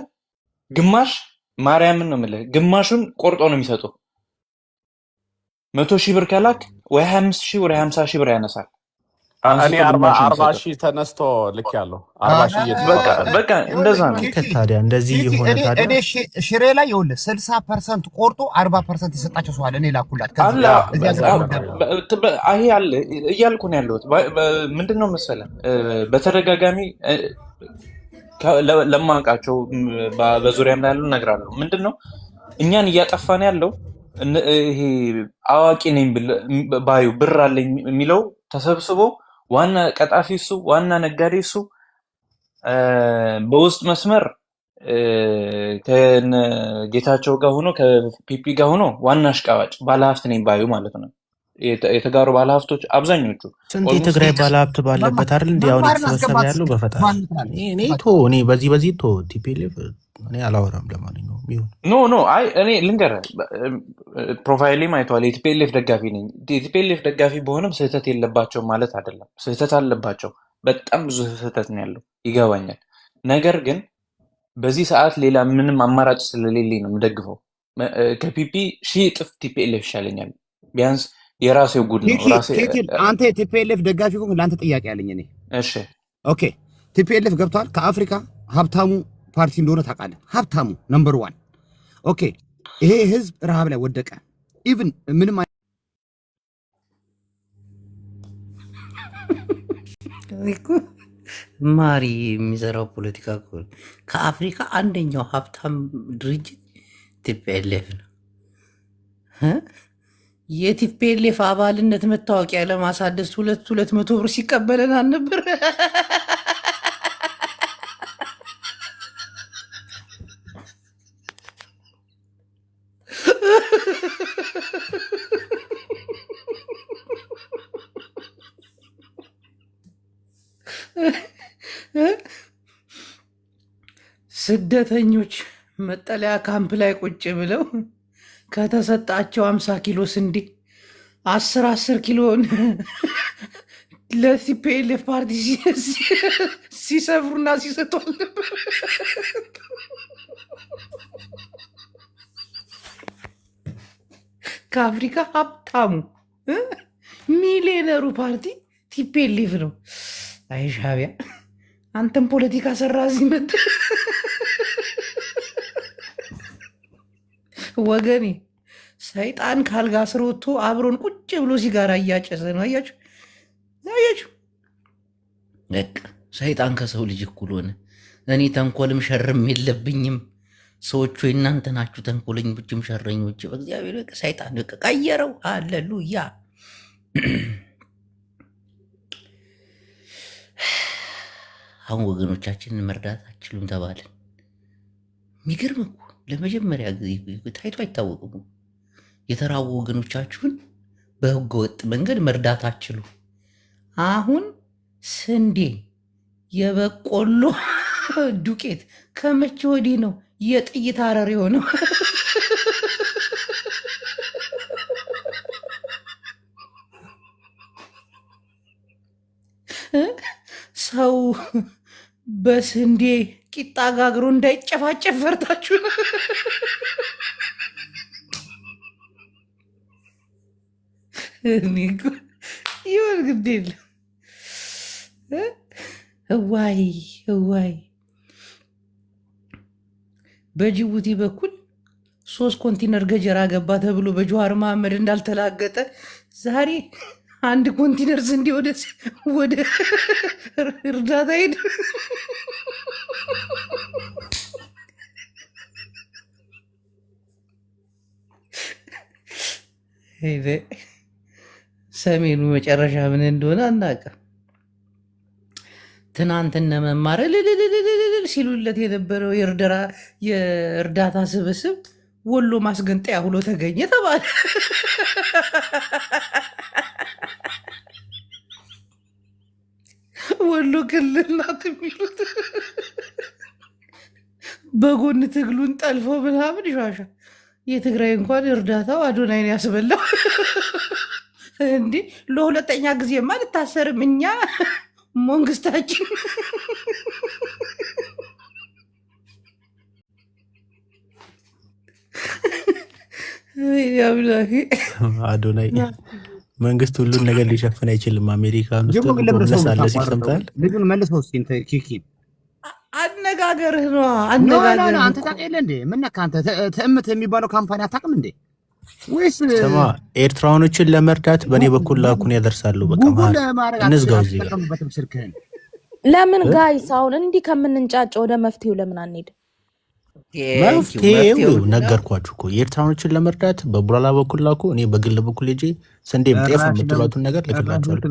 ግማሽ ማርያምን ነው የምልህ ግማሹን ቆርጦ ነው የሚሰጡ። 100,000 ብር ከላክ ወይ 25,000 ወይ 50,000 ብር ያነሳል። እኔ 40,000 ተነስቶ ልክ ያለው 40,000 በቃ እንደዛ ነው። ታዲያ እንደዚህ የሆነ ታዲያ እኔ ሽሬ ላይ ይኸውልህ 60% ቆርጦ 40% የሰጣቸው ሰው አለ። እኔ ላኩላት አይ አለ እያልኩ ነው ያለሁት። ምንድነው መሰለህ በተደጋጋሚ ለማንቃቸው በዙሪያም ላይ ያሉ እነግራለሁ። ምንድነው እኛን እያጠፋን ያለው ይሄ አዋቂ ነኝ ባዩ ብር አለኝ የሚለው ተሰብስቦ ዋና ቀጣፊ እሱ፣ ዋና ነጋዴ እሱ፣ በውስጥ መስመር ከጌታቸው ጋር ሆኖ ከፒፒ ጋር ሆኖ ዋና አሽቃባጭ ባለሀብት ነኝ ባዩ ማለት ነው። የተጋሩ ባለሀብቶች አብዛኞቹ ስንት የትግራይ ባለሀብት ባለበት አይደል እንዴ አሁን የተሰበሰበ ያለው? በፈጣሪ እኔ በዚህ ቲፒኤልኤፍ እኔ አላወራም። ለማንኛውም ይሁን ኖ አይ እኔ ልንገርህ ፕሮፋይሌም አይተዋል። የቲፒኤልኤፍ ደጋፊ ነኝ። የቲፒኤልኤፍ ደጋፊ በሆነም ስህተት የለባቸው ማለት አይደለም። ስህተት አለባቸው። በጣም ብዙ ስህተት ነው ያለው ይገባኛል። ነገር ግን በዚህ ሰዓት ሌላ ምንም አማራጭ ስለሌለኝ ነው የምደግፈው። ከፒፒ 1000 እጥፍ ቲፒኤልኤፍ ይሻለኛል። ቢያንስ የራሴ ጉድ ነው ራሴ። አንተ የቲፒኤልኤፍ ደጋፊ ከሆንክ ለአንተ ጥያቄ አለኝ እኔ። እሺ ኦኬ ቲፒኤልኤፍ ገብቷል። ከአፍሪካ ሀብታሙ ፓርቲ እንደሆነ ታውቃለህ። ሀብታሙ ነምበር 1 ኦኬ። ይሄ ህዝብ ረሃብ ላይ ወደቀ። ኢቭን ምንም ማሪ የሚሰራው ፖለቲካ ከአፍሪካ አንደኛው ሀብታም ድርጅት ቲፒኤልኤፍ ነው። የቲፒኤልኤፍ አባልነት መታወቂያ ለማሳደስ 200 ብር ሲቀበለን አልነበር? ስደተኞች መጠለያ ካምፕ ላይ ቁጭ ብለው ከተሰጣቸው 50 ኪሎ ስንዴ 10 ኪሎን ለቲፒኤልኤፍ ፓርቲ ሲሰፍሩና ሲሰጡ አልነበር? ከአፍሪካ ሀብታሙ ሚሊዮነሩ ፓርቲ ቲፒኤልኤፍ ነው። አይ ሻዕቢያ አንተም ፖለቲካ ሰራ እዚህ መጥተህ ወገኔ ሰይጣን ካልጋ ስር ወጥቶ አብሮን ቁጭ ብሎ ሲጋራ እያጨሰ ነው። አያችሁ አያችሁ። በቃ ሰይጣን ከሰው ልጅ እኩል ሆነ። እኔ ተንኮልም ሸርም የለብኝም። ሰዎቹ እናንተ ናችሁ ተንኮለኞችም ሸረኞች። በእግዚአብሔር በቃ ሰይጣን በቃ ቀየረው። ሃሌሉያ። አሁን ወገኖቻችንን መርዳት አችሉም ተባለን። የሚገርም እኮ ለመጀመሪያ ጊዜ ታይቶ አይታወቅም። የተራቡ ወገኖቻችሁን በህገ ወጥ መንገድ መርዳት አችሉ። አሁን ስንዴ፣ የበቆሎ ዱቄት ከመቼ ወዲህ ነው የጥይት አረር የሆነው? ሰው በስንዴ ቂጣ ጋግሮ እንዳይጨፋጨፍ ፈርታችሁ ነው። ይሆን ግድ የለም። እዋይ እዋይ። በጅቡቲ በኩል 3 ኮንቲነር ገጀራ ገባ ተብሎ በጀዋር መሐመድ እንዳልተላገጠ ዛሬ 1 ኮንቲነር ስንዴ ወደ እርዳታ ሄደ። ሰሜኑ መጨረሻ ምን እንደሆነ አናውቅም። ትናንት እነ መማር እልልልልልል ሲሉለት የነበረው የእርዳታ ስብስብ ወሎ ማስገንጠያ ሁሎ ተገኘ ተባለ። ወሎ ክልል ናት የሚሉት በጎን ትግሉን ጠልፎ ምናምን ይሻሻ። የትግራይ እንኳን እርዳታው አዶናይን ያስበላው እንዴ! ለሁለተኛ ጊዜማ ልታሰርም እኛ መንግስታችን አዶናይ መንግስት ሁሉን ነገር ሊሸፍን አይችልም። አሜሪካን ውስጥ መለሳለ ሲል ሰምተሃል? ልጁን መልሰው እስኪ ኪኪ አነጋገርህ ነው አነጋገርህ። አንተ ታውቅ የለ እንዴ? ምን ነካ አንተ? ትዕምት የሚባለው ካምፓኒ አታውቅም እንዴ? ወይስ ስማ፣ ኤርትራኖችን ለመርዳት በእኔ በኩል ላኩን ያደርሳሉ። በቃ እንዝጋው እዚህ ጋር። ለምን ጋይስ አሁን እንዲህ ከምንንጫጫ ወደ መፍትሄው ለምን አንሄድ? መፍትሄው ነገርኳችሁ እኮ የኤርትራኖችን ለመርዳት በቡላላ በኩል ላኩ። እኔ በግል በኩል ሄጄ ስንዴም ጤፍ የምትሏቱን ነገር ልክላችኋለሁ።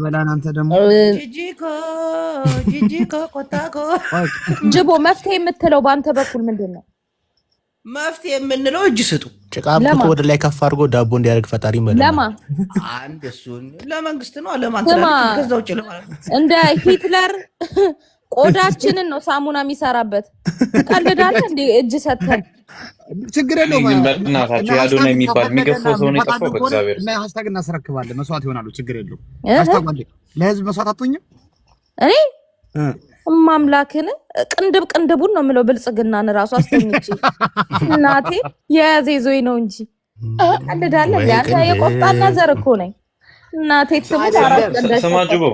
ጅቦ መፍትሄ የምትለው በአንተ በኩል ምንድን ነው? መፍትሄ የምንለው እጅ ስጡ። ጭቃ አብኩቶ ወደ ላይ ከፍ አድርጎ ዳቦ እንዲያደርግ ፈጣሪ መለ ለማ አንድ እሱን ለመንግስት ነው ለማን ከዛ ውጭ እንደ ሂትለር ቆዳችንን ነው ሳሙና የሚሰራበት። ትቀልዳለህ እንዴ? እጅ ሰጥተን ችግር የለውም። በእናታችሁ የአዶናይ የሚባል የሚገፋው ሰው ነው የጠፋው። በእግዚአብሔር እና ሃሽታግ እናስረክባለን። መስዋዕት ይሆናሉ። ችግር የለውም። ሃሽታግ አለ። ለህዝብ መስዋዕት አትሆኝም? እኔ ማምላክን ቅንድቡን ነው የምለው። ብልጽግናን ራሱ አስተኝቼ እናቴ የያዘ ዞይ ነው እንጂ ቀልዳለህ። ያንተ የቆፍጣና ዘር እኮ ነኝ እናቴ። ስማ ጅቦ፣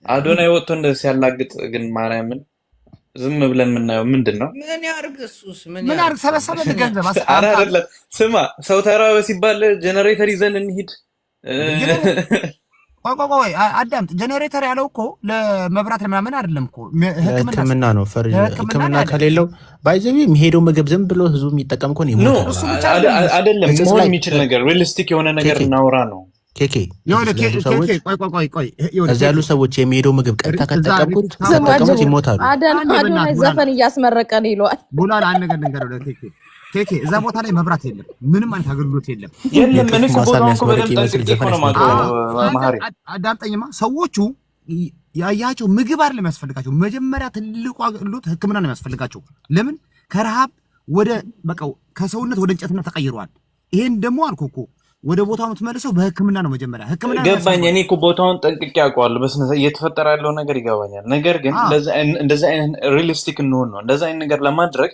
አዶናይ ወጥቶ እንደዚህ ሲያላግጥ ግን ማርያምን ዝም ብለን የምናየው ምንድን ነው? ምን ያርግ? እሱስ ምን ያርግ? ሰበሰበ ገንዘብ አይደለም። ስማ፣ ሰው ተራበ ሲባል ጀነሬተር ይዘን እንሂድ። ቆይ አዳምጥ። ጀኔሬተር ያለው እኮ ለመብራት ለምናምን አይደለም እኮ ሕክምና ነው። ፈርጅ ሕክምና ከሌለው ባይዘቢ የሚሄደው ምግብ ዝም ብሎ ህዝቡ የሚጠቀም እኮ ነው አይደለም። መሆን የሚችል ነገር ሪሊስቲክ የሆነ ነገር እናውራ ነው። ኬኬ እዚያ ያሉ ሰዎች የሚሄደው ምግብ ቀጥታ ከተጠቀሙት ይሞታሉ። አዶናይ ዘፈን እያስመረቀ ነው ይለዋል። ቡላል አንድ ነገር ልንገረው ኬኬ፣ እዛ ቦታ ላይ መብራት የለም፣ ምንም አይነት አገልግሎት የለም። አዳምጠኝማ፣ ሰዎቹ ያያቸው ምግብ አይደለም የሚያስፈልጋቸው። መጀመሪያ ትልቁ አገልግሎት ሕክምና ነው የሚያስፈልጋቸው። ለምን? ከረሃብ ወደ በቃው ከሰውነት ወደ እንጨትነት ተቀይረዋል። ይሄን ደግሞ አልኩህ እኮ ወደ ቦታው ነው ተመልሰው በሕክምና ነው መጀመሪያ ሕክምና ገባኝ። እኔ እኮ ቦታውን ጠንቅቄ አውቀዋለሁ። በስነ እየተፈጠረ ያለው ነገር ይገባኛል። ነገር ግን እንደዛ አይነት ሪሊስቲክ እንሆን ነው። እንደዛ አይነት ነገር ለማድረግ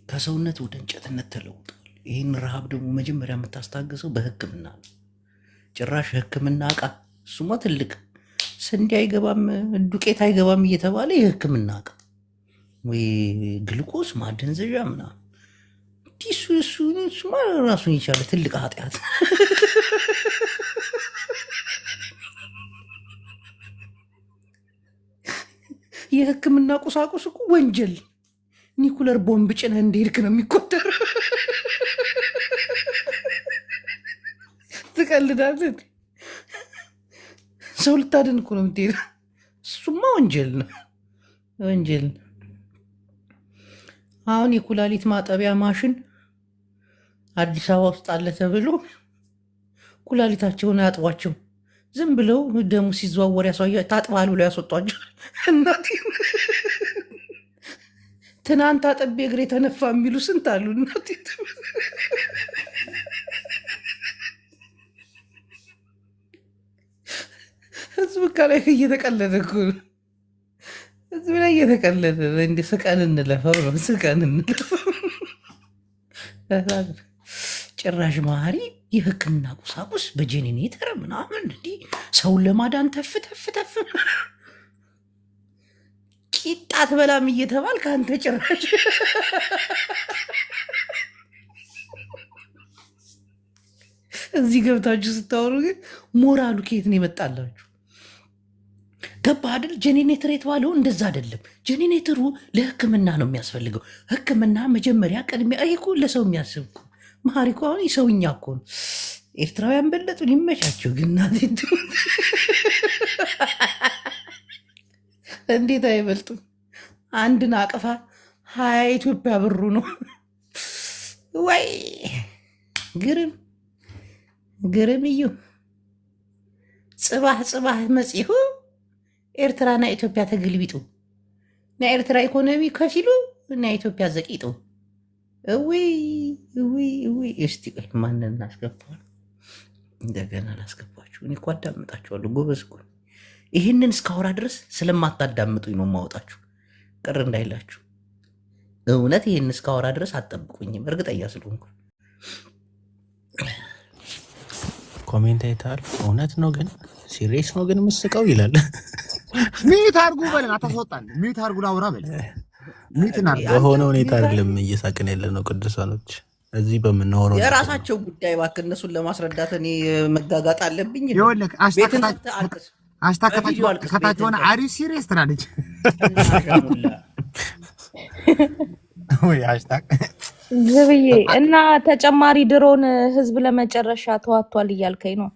ከሰውነት ወደ እንጨትነት ተለውጧል። ይህን ረሃብ ደግሞ መጀመሪያ የምታስታግሰው በሕክምና ነው። ጭራሽ ሕክምና እቃ እሱማ ትልቅ ስንዴ አይገባም ዱቄት አይገባም እየተባለ የሕክምና እቃ ወይ ግልኮስ ማደንዘዣ ምናምን እሱማ ራሱን የቻለ ትልቅ ኃጢአት። የህክምና ቁሳቁስ እኮ ወንጀል። ኒኩለር ቦምብ ጭነህ እንደሄድክ ነው የሚቆጠር። ትቀልዳለህ። ሰው ልታድን እኮ ነው የምትሄድ። እሱማ ወንጀል ነው፣ ወንጀል ነው። አሁን የኩላሊት ማጠቢያ ማሽን አዲስ አበባ ውስጥ አለ ተብሎ ኩላሊታቸውን አያጥቧቸው፣ ዝም ብለው ደሙ ሲዘዋወር ታጥባሉ ብለው ያስወጧቸው። እናቴ ትናንት አጠቤ እግሬ ተነፋ የሚሉ ስንት አሉ። እናቴ ህዝብ ላይ እየተቀለደ እኮ ነው። ህዝብ ላይ እየተቀለደ እንደ ስቀን እንለፈው ነው፣ ስቀን እንለፈው። ጭራሽ መሀሪ የህክምና ቁሳቁስ በጄኔሬተር ምናምን እንዲህ ሰውን ለማዳን ተፍ ተፍ ተፍ ቂጣት በላም እየተባል ከአንተ ጭራሽ እዚህ ገብታችሁ ስታወሩ ግን ሞራሉ ከየት ነው የመጣላችሁ? ገባ አይደል? ጄኔሬተር የተባለው እንደዛ አይደለም። ጄኔሬተሩ ለህክምና ነው የሚያስፈልገው። ህክምና መጀመሪያ ቅድሚያ። ይሄ እኮ ለሰው የሚያስብ እኮ መሀሪ እኮ አሁን ሰውኛ እኮ ነው። ኤርትራውያን በለጡን፣ ይመቻቸው። ግን እንዴት አይበልጡም? አንድን አቅፋ 20 ኢትዮጵያ ብሩ ነው ወይ? ግርም ግርም እዩ ጽባህ ጽባህ መጺሁ ኤርትራና ኢትዮጵያ ተግልቢጡ ናይ ኤርትራ ኢኮኖሚ ከፊሉ ናይ ኢትዮጵያ ዘቂጡ። እዊ እስቲ ቆይ ማንን እናስገባዋል? እንደገና ላስገባችሁ። እኔ እኮ አዳምጣችኋለሁ፣ ጎበዝ እኮ። ይህንን እስካወራ ድረስ ስለማታዳምጡኝ ነው የማወጣችሁ። ቅር እንዳይላችሁ። እውነት ይህን እስካወራ ድረስ አትጠብቁኝም፣ እርግጠኛ ስለሆንኩ። ኮሜንት አይተሃል? እውነት ነው ግን ሲሪየስ ነው ግን ምስቀው ይላል። ሚት አርጉ በለን፣ አታስወጣን። ሚት አርጉ ላውራ በል። በሆነ ሁኔታ አይደለም እየሳቅን ያለ ነው ቅዱሳኖች። እዚህ በምናወራው የራሳቸው ጉዳይ እባክህ፣ እነሱን ለማስረዳት እኔ መጋጋጥ አለብኝ። ይኸውልህ ከታች ሆነ አሪ ሲሪየስ ትላለች ወይ አሽታክ ግብዬ እና ተጨማሪ ድሮን ህዝብ ለመጨረሻ ተዋቷል እያልከኝ ነው?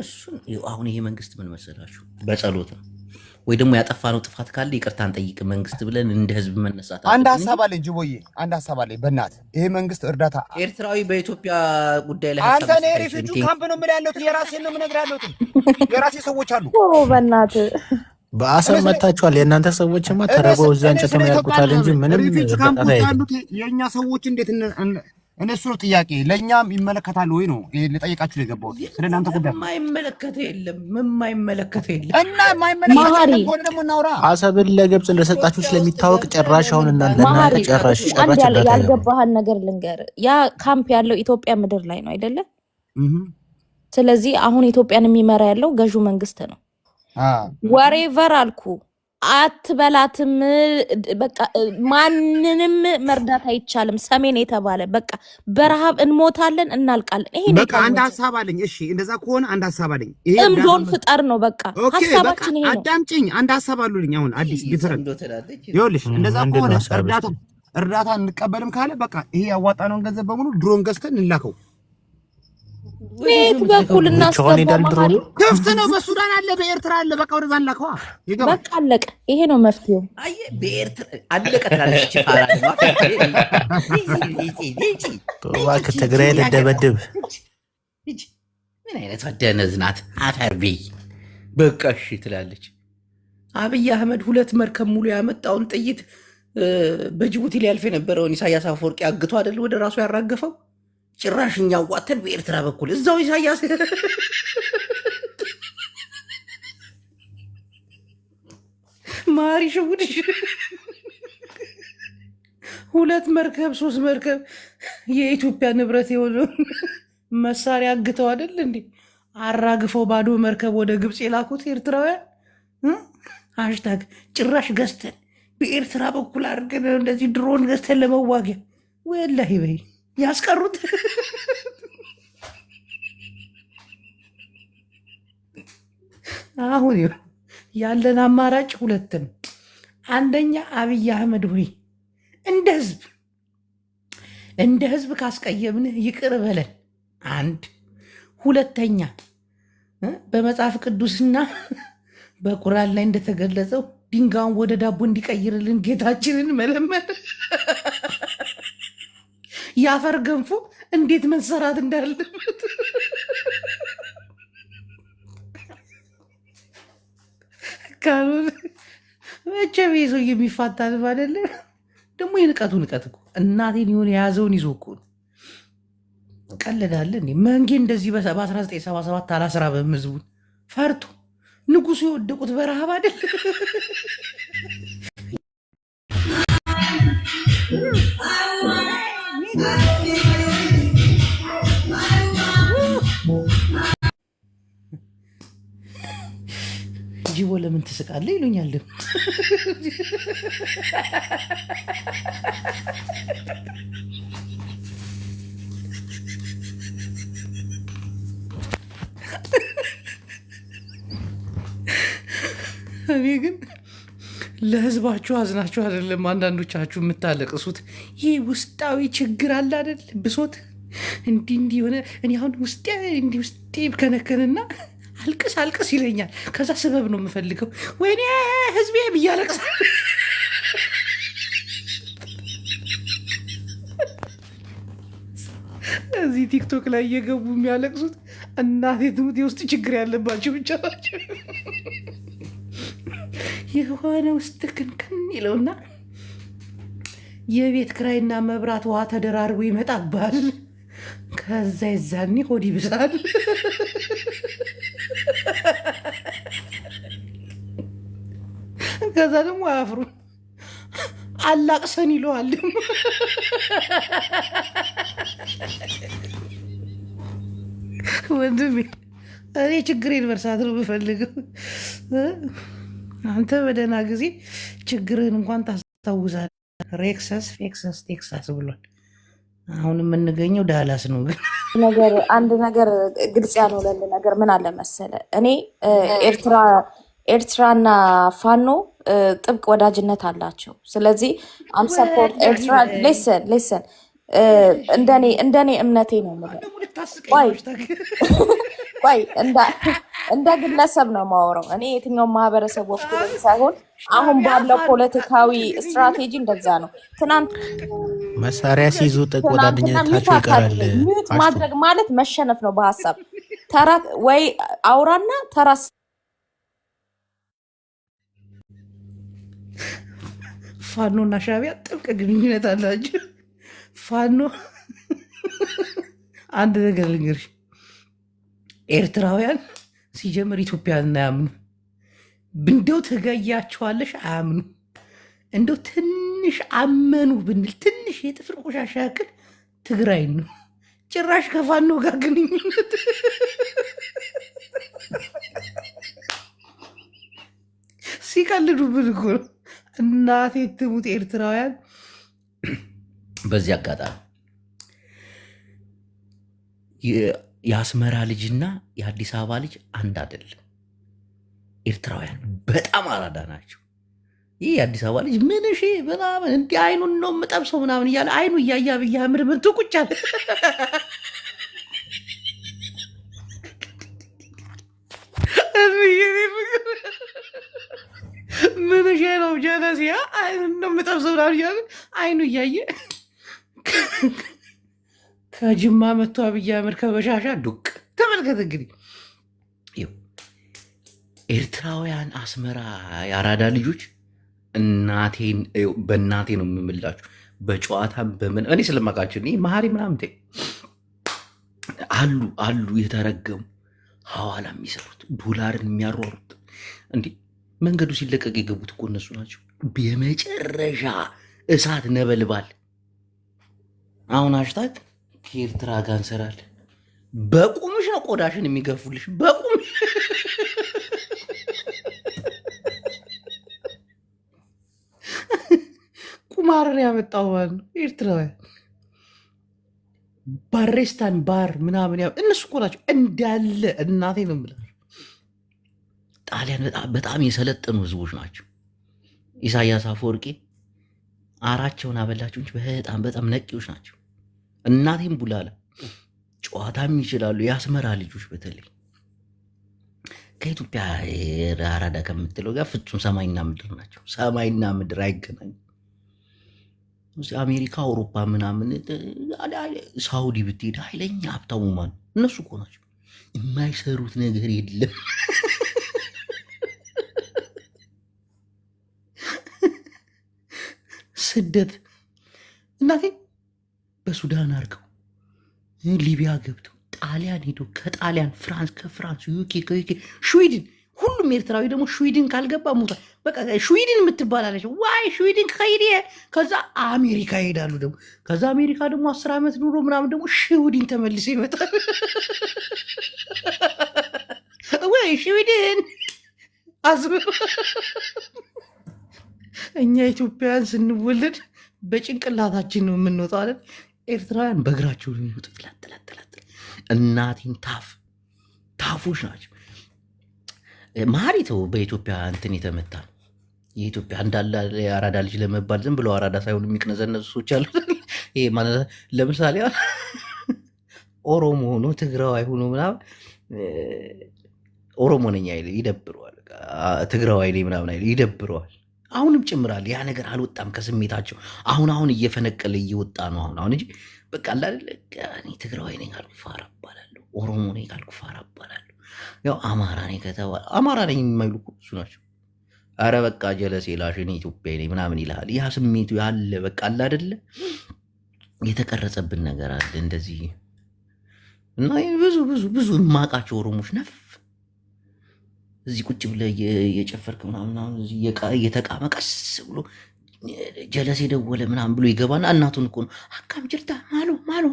እሱን አሁን ይሄ መንግስት ምን መሰላችሁ፣ በጸሎት ነው ወይ ደግሞ ያጠፋነው ጥፋት ካለ ይቅርታን ጠይቅ መንግስት ብለን እንደ ህዝብ መነሳት። አንድ ሀሳብ አለኝ ጅቦዬ፣ አንድ ሀሳብ አለኝ። በእናትህ ይሄ መንግስት እርዳታ ኤርትራዊ በኢትዮጵያ ጉዳይ ላይ አንተ ነው ሪፊጂ ካምፕ ነው የምልህ ያለሁት፣ የራሴን ነው የምነግርህ ያለሁት። የራሴ ሰዎች አሉ። በእናትህ በአሰብ መታችኋል። የእናንተ ሰዎችማ ተረበው እዛ እንጨት ነው ያልቁታል እንጂ ምንም ሪፊጂ ካምፕ ያሉት የእኛ ሰዎች እንዴት እነሱ ነው ጥያቄ። ለእኛም ይመለከታል ወይ ነው ልጠይቃችሁ የገባሁት። ስለ እናንተ ጉዳይ የማይመለከተ የለም፣ የማይመለከተ የለም። እና የማይመለከተ ከሆነ ደግሞ እናውራ። አሰብን ለግብፅ እንደሰጣችሁ ስለሚታወቅ ጭራሽ አሁን እናንተ ጭራሽ ያልገባህን ነገር ልንገር። ያ ካምፕ ያለው ኢትዮጵያ ምድር ላይ ነው አይደለ? ስለዚህ አሁን ኢትዮጵያን የሚመራ ያለው ገዢው መንግስት ነው። ወሬቨር አልኩ አትበላትም። በቃ ማንንም መርዳት አይቻልም። ሰሜን የተባለ በቃ በረሃብ እንሞታለን፣ እናልቃለን። ይሄ በቃ አንድ ሀሳብ አለኝ። እሺ እንደዛ ከሆነ አንድ ሀሳብ አለኝ። ይሄ እምዶን ፍጠር ነው በቃ ሀሳባችን ይሄ ነው። አዳምጪኝ፣ አንድ ሀሳብ አሉልኝ። አሁን አዲስ ዲፈረንት ይኸውልሽ፣ እንደዛ ከሆነ እርዳታ እንቀበልም ካለ በቃ ይሄ ያዋጣነውን ገንዘብ በሙሉ ድሮን ገዝተን እንላከው። ቤት በኩል እናስገባ። ክፍት ነው። በሱዳን አለ፣ በኤርትራ አለ። በቃ ወደዛ እንላከዋ። በቃ አለቀ። ይሄ ነው መፍትሄው። አየ በኤርትራ አለቀ ትላለች። ፋራ እባክህ ትግራይ ልደበድብ። ምን አይነት ደነዝ ናት? አፈርቤ በቃ እሺ ትላለች። አብይ አህመድ 2 መርከብ ሙሉ ያመጣውን ጥይት በጅቡቲ ሊያልፍ የነበረውን ኢሳያስ አፈወርቂ አግቶ አይደል ወደ ራሱ ያራገፈው። ጭራሽ እኛ ዋተን በኤርትራ በኩል እዛው ኢሳያስ ማሪ ሽውድሽ 2 መርከብ 3 መርከብ የኢትዮጵያ ንብረት የሆነውን መሳሪያ አግተው አይደል እንዴ አራግፈው ባዶ መርከብ ወደ ግብፅ የላኩት ኤርትራውያን። ሃሽታግ ጭራሽ ገዝተን በኤርትራ በኩል አድርገን እንደዚህ ድሮን ገዝተን ለመዋጊያ ወላሂ በይ ያስቀሩት። አሁን ያለን አማራጭ ሁለት ነው። አንደኛ አብይ አህመድ ሆይ እንደ ህዝብ ካስቀየምንህ ይቅር በለን። አንድ ሁለተኛ በመጽሐፍ ቅዱስና በቁርአን ላይ እንደተገለጸው ድንጋዩን ወደ ዳቦ እንዲቀይርልን ጌታችንን መለመን። የአፈር ገንፎ እንዴት መሰራት እንዳለበት ካልሆነ መቼም ይዞ የሚፋታል አይደለ? ደግሞ የንቀቱ ንቀት እኮ እናቴን የሆነ የያዘውን ይዞ እኮ ነው። ቀልዳለ እንዴ? መንጌ እንደዚህ በ1977 አላስራበም ህዝቡን ፈርቶ ንጉሱ የወደቁት በረሃብ አይደል? ጅቦ ለምን ትስቃለህ ይሉኛል። እኔ ግን ለህዝባችሁ አዝናችሁ አይደለም አንዳንዶቻችሁ የምታለቅሱት። ይህ ውስጣዊ ችግር አለ አይደል? ብሶት እንዲህ ሆነ። እኔ አሁን ውስጤ ከነከንና አልቅስ ይለኛል። ከዛ ስበብ ነው የምፈልገው። ወይኔ ህዝቤ ብዬ አለቅሳለሁ። እዚህ ቲክቶክ ላይ እየገቡ የሚያለቅሱት እናቴ ትሙት የውስጥ ችግር ያለባቸው ብቻ ናቸው። የሆነ ውስጥ ክንክን ይለውና የቤት ክራይና መብራት ውሃ ተደራርቦ ይመጣባል። ከዛ የዛኔ ሆድ ይብሳል። ከዛ ደግሞ አያፍሩ አላቅሰን ይለዋል። ወንድሜ እኔ ችግሬን መርሳት ነው የምፈልገው። አንተ በደህና ጊዜ ችግርህን እንኳን ታስታውሳለህ። ሬክሰስ ፌክሰስ ቴክሳስ ብሏል። አሁን የምንገኘው ዳላስ ነው። ግን አንድ ነገር ግልጽ ያልሆነል ነገር ምን አለ መሰለ፣ እኔ ኤርትራና ፋኖ ጥብቅ ወዳጅነት አላቸው። ስለዚህ አም ሰፖርት ኤርትራ። ሊስን እንደኔ እምነቴ ነው የምልህ። ቆይ እንደ ግለሰብ ነው የማወራው። እኔ የትኛውን ማህበረሰብ ወክሎ ሳይሆን አሁን ባለው ፖለቲካዊ ስትራቴጂ እንደዛ ነው። ትናንት መሳሪያ ሲይዙ ጥቅ ወዳጅነታቸው ይቀራል። ሚዩት ማድረግ ማለት መሸነፍ ነው በሀሳብ ተራ ወይ አውራና ተራ ፋኖና ሻዕቢያ ጥብቅ ግንኙነት አላቸው። ፋኖ አንድ ነገር ልንገርሽ፣ ኤርትራውያን ሲጀምር ኢትዮጵያን አያምኑ። እንደው ትገያቸዋለሽ አያምኑ። እንደው ትንሽ አመኑ ብንል ትንሽ የጥፍር ቆሻሻ ያክል ትግራይ ነው። ጭራሽ ከፋኖ ጋር ግንኙነት ሲቀልዱብን እኮ ነው። እናቴ ትሙት ኤርትራውያን። በዚህ አጋጣሚ የአስመራ ልጅና የአዲስ አበባ ልጅ አንድ አይደለም። ኤርትራውያን በጣም አራዳ ናቸው። ይህ የአዲስ አበባ ልጅ ምን እሺ ምናምን እንዲህ አይኑን ነው የምጠብሰው ምናምን እያለ አይኑ እያያ ብያ ምር ምንቱ ቁጭ አለ። ምን እሺ ነው ጀለሲያ አይኑን ነው የምጠብሰው ምናምን እያለ አይኑ እያየ ከጅማ መቶ አብይ አህመድ ከበሻሻ ዱቅ ተመልከት። እንግዲህ ኤርትራውያን አስመራ የአራዳ ልጆች በእናቴ ነው የምምላችሁ። በጨዋታ በምን እኔ ስለማውቃቸው መሀሪ ምናምን አሉ የተረገሙ ሐዋላ የሚሰሩት ዶላርን የሚያሯሩት እንዲህ መንገዱ ሲለቀቅ የገቡት እኮ እነሱ ናቸው። የመጨረሻ እሳት ነበልባል። አሁን አሽታግ ከኤርትራ ጋር እንሰራለን። በቁምሽ ነው ቆዳሽን የሚገፉልሽ በቁምሽ። ቁማርን ያመጣው ማለት ነው። ኤርትራውያን ባሬስታን ባር ምናምን እነሱ እኮ ናቸው እንዳለ። እናቴ ነው የምልህ። ጣሊያን በጣም የሰለጠኑ ህዝቦች ናቸው። ኢሳያስ አፈወርቂ አራቸውን አበላቸው እንጂ በጣም በጣም ነቂዎች ናቸው። እናቴም ቡላላ ጨዋታም ይችላሉ። የአስመራ ልጆች በተለይ ከኢትዮጵያ አራዳ ከምትለው ጋር ፍጹም ሰማይና ምድር ናቸው። ሰማይና ምድር አይገናኙ። አሜሪካ፣ አውሮፓ ምናምን ሳውዲ ብትሄድ ኃይለኛ ሀብታሙ ማን እነሱ እኮ ናቸው። የማይሰሩት ነገር የለም። ስደት እናቴ በሱዳን አድርገው ሊቢያ ገብተው ጣሊያን ሄዶ ከጣሊያን ፍራንስ፣ ከፍራንስ ዩኬ፣ ከዩኬ ስዊድን፣ ሁሉም ኤርትራዊ ደግሞ ስዊድን ካልገባ ሞቷል። በቃ ስዊድን የምትባላለች ዋይ ስዊድን ከሄደ ከዛ አሜሪካ ይሄዳሉ። ደግሞ ከዛ አሜሪካ ደግሞ 10 ዓመት ኑሮ ምናምን ደግሞ ስዊድን ተመልሶ ይመጣል። ወይ ስዊድን አዝብ እኛ ኢትዮጵያውያን ስንወለድ በጭንቅላታችን ነው የምንወጣው አይደል? ኤርትራውያን በእግራቸው ነው የሚወጡት። ትላትላትላትል እናቴን ታፎች ናቸው። ማሪተው በኢትዮጵያ እንትን የተመታ ነው። የኢትዮጵያ እንዳለ የአራዳ ልጅ ለመባል ዝም ብለው አራዳ ሳይሆኑ የሚቅነዘነሱ ሰዎች አሉ። ይሄ ማለት ለምሳሌ ኦሮሞ ሆኖ ትግራዋይ ሆኖ ምናምን ኦሮሞ ነኝ አይል ይደብረዋል። ትግራዋይ ነኝ ምናምን አይል ይደብረዋል። አሁንም ጭምራል። ያ ነገር አልወጣም ከስሜታቸው። አሁን እየፈነቀለ እየወጣ ነው። አሁን እንጂ በቃ አላለ እኔ ትግራዋይ ነኝ ካልኩ ፋራ እባላለሁ፣ ኦሮሞ ነኝ ካልኩ ፋራ እባላለሁ። ያው አማራ ነኝ ከተባለ አማራ ነኝ የማይሉ እሱ ናቸው። አረ በቃ ጀለሴ ላሽ እኔ ኢትዮጵያ ነኝ ምናምን ይልሃል። ያ ስሜቱ ያለ በቃ አለ አይደለ? የተቀረጸብን ነገር አለ እንደዚህ እና ብዙ የማውቃቸው ኦሮሞች ነፍ እዚህ ቁጭ ብለህ የጨፈርክ ምናምን እየተቃመ ቀስ ብሎ ጀለሴ ደወለ ምናምን ብሎ ይገባና እናቱን እኮ ነው አካም ጅርታ ማሎ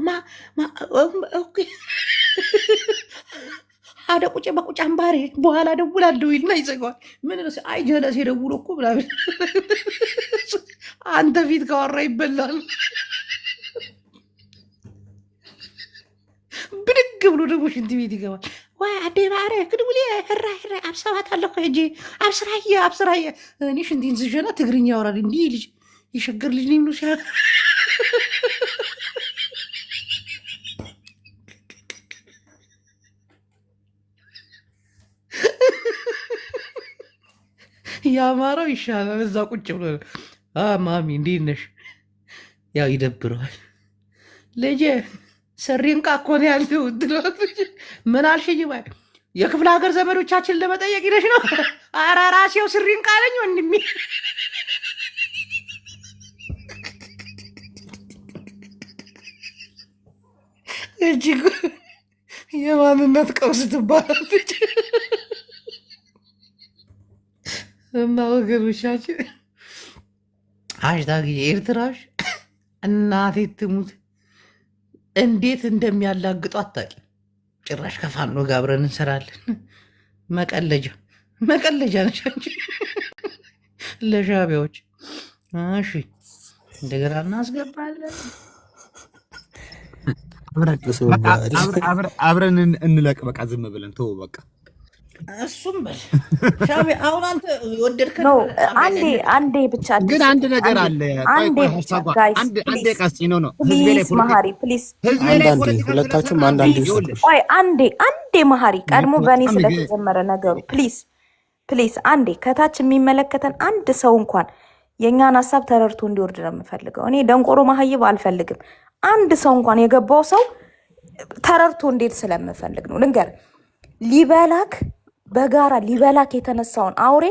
አደ ቁጭ በቁጭ አምባሬ በኋላ ደውላለሁ ይልና ይዘጋዋል። ምን ነው አይ ጀለሴ ደውሎ እኮ ምናምን አንተ ፊት ካወራ ይበላል። ብድግ ብሎ ደግሞ ሽንት ቤት ይገባል። ወይ አዴ ባረ ክድቡሌ ህራ አብሰባት አለኮ እጂ አብስራየ እኔ ሽንቴን ስሸና ትግርኛ ያወራል። እንዲህ ልጅ የሸገር ልጅ ነው ሲያ ያማራው ይሻላል። እዛ ቁጭ ብሎ ማሚ እንዴት ነሽ? ያው ይደብረዋል። ልጄ ሰሪንቃ እኮ ነው ያለው። ምን አልሽኝ? የክፍለ ሀገር ዘመዶቻችን ለመጠየቅ ሄደሽ ነው? ኧረ ራሴው ስሪንቃ አለኝ ወንድሜ። እጅግ የማንነት ቀውስ ትባላለች። እና ወገኖቻችን ሀሽታግ የኤርትራሽ እናቴ ትሙት እንዴት እንደሚያላግጡ አታውቂም። ጭራሽ ከፋኖ ጋር አብረን እንሰራለን። መቀለጃ ነሽ አንቺ ለሻቢያዎች። እሺ እንደገና እናስገባለን። አብረን እንለቅ። በቃ ዝም ብለን ተው በቃ። እሱም በል ሻቢያ አሁን አንተ ወደድከ ነው። አንዴ ብቻ ግን አንድ ነገር አለ። አንዴ ቀስ ነው ህዝቤ ላይ መሀሪ ፕሊዝ፣ ሁለታችሁም አንዳንዴ ቆይ አንዴ መሀሪ ቀድሞ በእኔ ስለተጀመረ ነገሩ ፕሊዝ አንዴ ከታች የሚመለከተን አንድ ሰው እንኳን የእኛን ሀሳብ ተረድቶ እንዲወርድ ነው የምፈልገው። እኔ ደንቆሮ ማህይብ አልፈልግም። አንድ ሰው እንኳን የገባው ሰው ተረድቶ እንዴት ስለምፈልግ ነው። ልንገር በጋራ ሊበላክ የተነሳውን አውሬ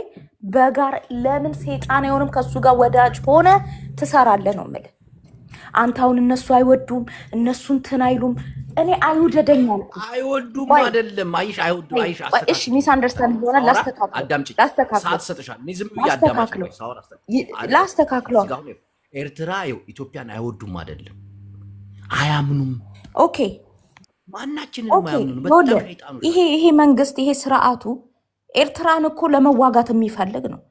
በጋራ ለምን ሴጣን አይሆንም? ከሱ ጋር ወዳጅ ሆነ ትሰራለህ ነው የምልህ። አንተ አሁን እነሱ አይወዱም እነሱ እንትን አይሉም። እኔ አይውደደኝ አልኩ። አይወዱም አይደለም አይሽ አይወዱ አይሽ እሺ ሚስ አንደርስታንድ ሆነ ላስተካክለው ኤርትራ ኢትዮጵያን አይወዱም አይደለም አያምኑም። ኦኬ ማናችንን ይሄ መንግስት ይሄ ስርዓቱ ኤርትራን እኮ ለመዋጋት የሚፈልግ ነው።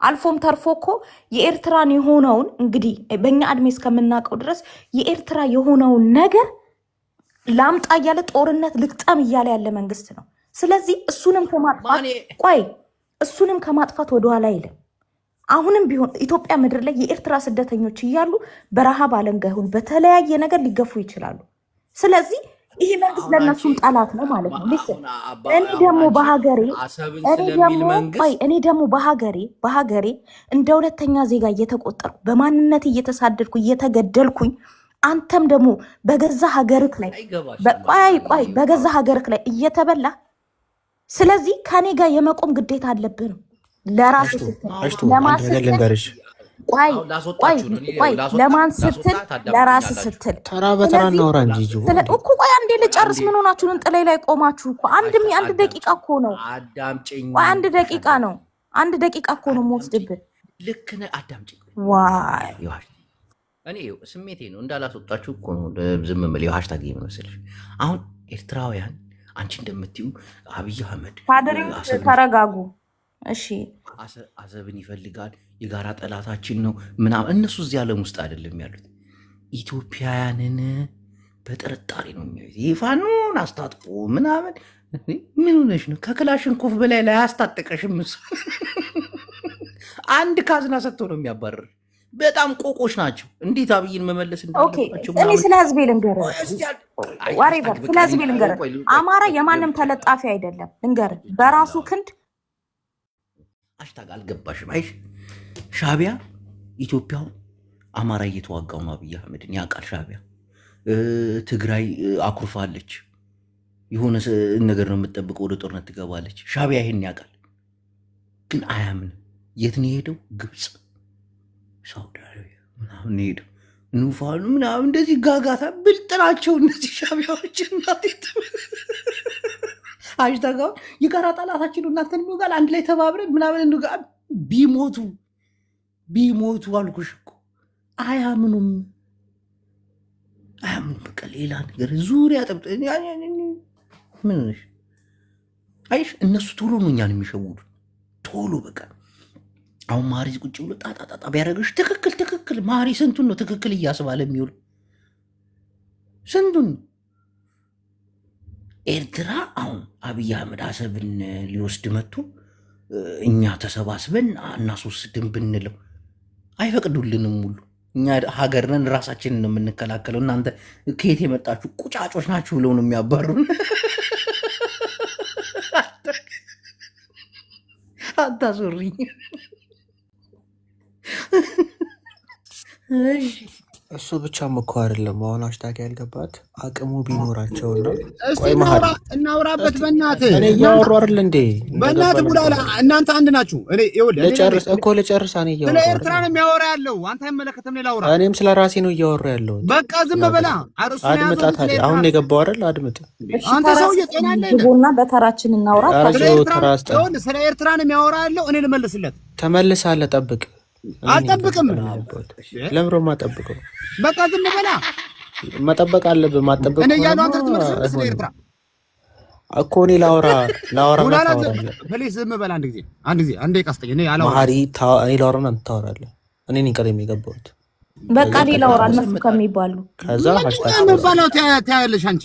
አልፎም ተርፎ እኮ የኤርትራን የሆነውን እንግዲህ በእኛ እድሜ እስከምናውቀው ድረስ የኤርትራ የሆነውን ነገር ላምጣ እያለ ጦርነት ልግጠም እያለ ያለ መንግስት ነው። ስለዚህ እሱንም ከማጥፋት ወደኋላ አይልም። አሁንም ቢሆን ኢትዮጵያ ምድር ላይ የኤርትራ ስደተኞች እያሉ በረሃብ አለንጋ ይሁን በተለያየ ነገር ሊገፉ ይችላሉ። ስለዚህ ይሄ መንግስት ለነሱም ጠላት ነው ማለት ነው። እኔ ደግሞ በሀገሬ እንደ ሁለተኛ ዜጋ እየተቆጠርኩ በማንነት እየተሳደድኩ እየተገደልኩኝ አንተም ደግሞ በገዛ ሀገርክ ላይ በገዛ ሀገርክ ላይ እየተበላ ስለዚህ ከኔ ጋር የመቆም ግዴታ አለብህ ነው። ለራስ ለማን ስትል ለራስ ስትል ተራ በተራ እናውራ እንጂ እኮ ቆይ አንዴ ልጨርስ። ምን ሆናችሁን ጥላይ ላይ ቆማችሁ እኮ አንድ ደቂቃ እኮ ነው። አንድ ደቂቃ ነው። አንድ ደቂቃ እኮ ነው የምወስድብህ። ልክ ነህ። አዳምጪኝ። ዋይ እኔ ስሜቴ ነው እንዳላስወጣችሁ እኮ ነው ዝም የምልህ። ሃሽታግ መሰለሽ አሁን ኤርትራውያን አንቺ እንደምትዩ አብይ አህመድ ተረጋጉ። እሺ አሰብን ይፈልጋል የጋራ ጠላታችን ነው ምናምን። እነሱ እዚህ ዓለም ውስጥ አይደለም ያሉት። ኢትዮጵያውያንን በጥርጣሬ ነው የሚያዩት። ይፋኑን አስታጥቆ ምናምን ምን ሆነሽ ነው? ከክላሽንኮፍ በላይ ላይ አስታጠቀሽም። አንድ ካዝና ሰጥቶ ነው የሚያባርር። በጣም ቆቆች ናቸው። እንዴት አብይን መመለስ እንዳለባቸው እኔ ስለ ህዝቤ ልንገርህ። ስለ ህዝቤ ልንገርህ። አማራ የማንም ተለጣፊ አይደለም። ልንገርህ በራሱ ክንድ ሃሽታግ አልገባሽም። አይሽ ሻቢያ ኢትዮጵያውን አማራ እየተዋጋው ነው። አብይ አህመድን ያውቃል ሻቢያ። ትግራይ አኩርፋለች። የሆነ ነገር ነው የምትጠብቀው፣ ወደ ጦርነት ትገባለች። ሻቢያ ይሄን ያውቃል፣ ግን አያምንም። የት ነው የሄደው? ግብፅ፣ ሳውዲ አረቢያ ምናምን ሄደው ኑፋሉ ምናምን እንደዚህ ጋጋታ ብልጥ ናቸው እነዚህ ሻቢያዎች። እናቴት ሃሽታጋው የጋራ ጠላታችን እናንተን እንውጋል፣ አንድ ላይ ተባብረን ምናምን እንውጋል። ቢሞቱ አልኩሽ እኮ አያምኑም። በቃ ሌላ ነገር ዙሪያ ጠብጥ ምን ነሽ? አይሽ እነሱ ቶሎ ነው እኛን የሚሸውዱ ቶሎ። በቃ አሁን ማሪ ቁጭ ብሎ ጣጣጣጣ ቢያደርግሽ ትክክል ማሪ ስንቱን ነው ትክክል እያስባለ የሚውል ስንቱን። ኤርትራ አሁን አብይ አህመድ አሰብን ሊወስድ መጥቶ እኛ ተሰባስበን እናስወስድን ብንለው አይፈቅዱልንም። ሙሉ እኛ ሀገር ነን፣ ራሳችንን ነው የምንከላከለው። እናንተ ከየት የመጣችሁ ቁጫጮች ናችሁ ብለው ነው የሚያባሩን። አታዞሪኝ። እሱ ብቻም እኮ አይደለም። አሁን ሃሽታግ ያልገባት አቅሙ ቢኖራቸውና እናውራበት። በእናትህ እኔ እያወሩ አይደል እንዴ? በእናትህ ቡላላ እናንተ አንድ ናችሁ። ልጨርስ። እኔ እያወሩ ስለ ኤርትራ ነው የሚያወራ ያለው። አንተ አይመለከትም። እኔ ላውራ። እኔም ስለ ራሴ ነው እያወሩ ያለው። በቃ ዝም በላ። አድምጣት። አሁን የገባው አይደል? አድምጥ። አንተ ሰውዬ ጤና አለህ? ግቡና በተራችን እናውራ። ስለ ኤርትራ ነው የሚያወራ ያለው። እኔ ልመልስለት። ተመልሳለህ። ጠብቅ። አልጠብቅም። ለምሮ ማጠብቀው በቃ ዝም በላ። መጠበቅ አለብህ። ማጠበቅ እኔ ያለው አንተ ትመልስለት ስለ ኤርትራ እኮ እኔ ላውራ ፕሊዝ ዝም በላ። አንድ ጊዜ ደቂቃ ስጠኝ። እኔ አላወራም። ማሪ እኔ ላውራና አንተ ታወራለህ። እኔ ነኝ ቀደም የገባሁት። በቃ እኔ ላውራ እነሱ ከሚባሉ ከዛ ሃሽታግ የሚባለው ታያለሽ አንቺ።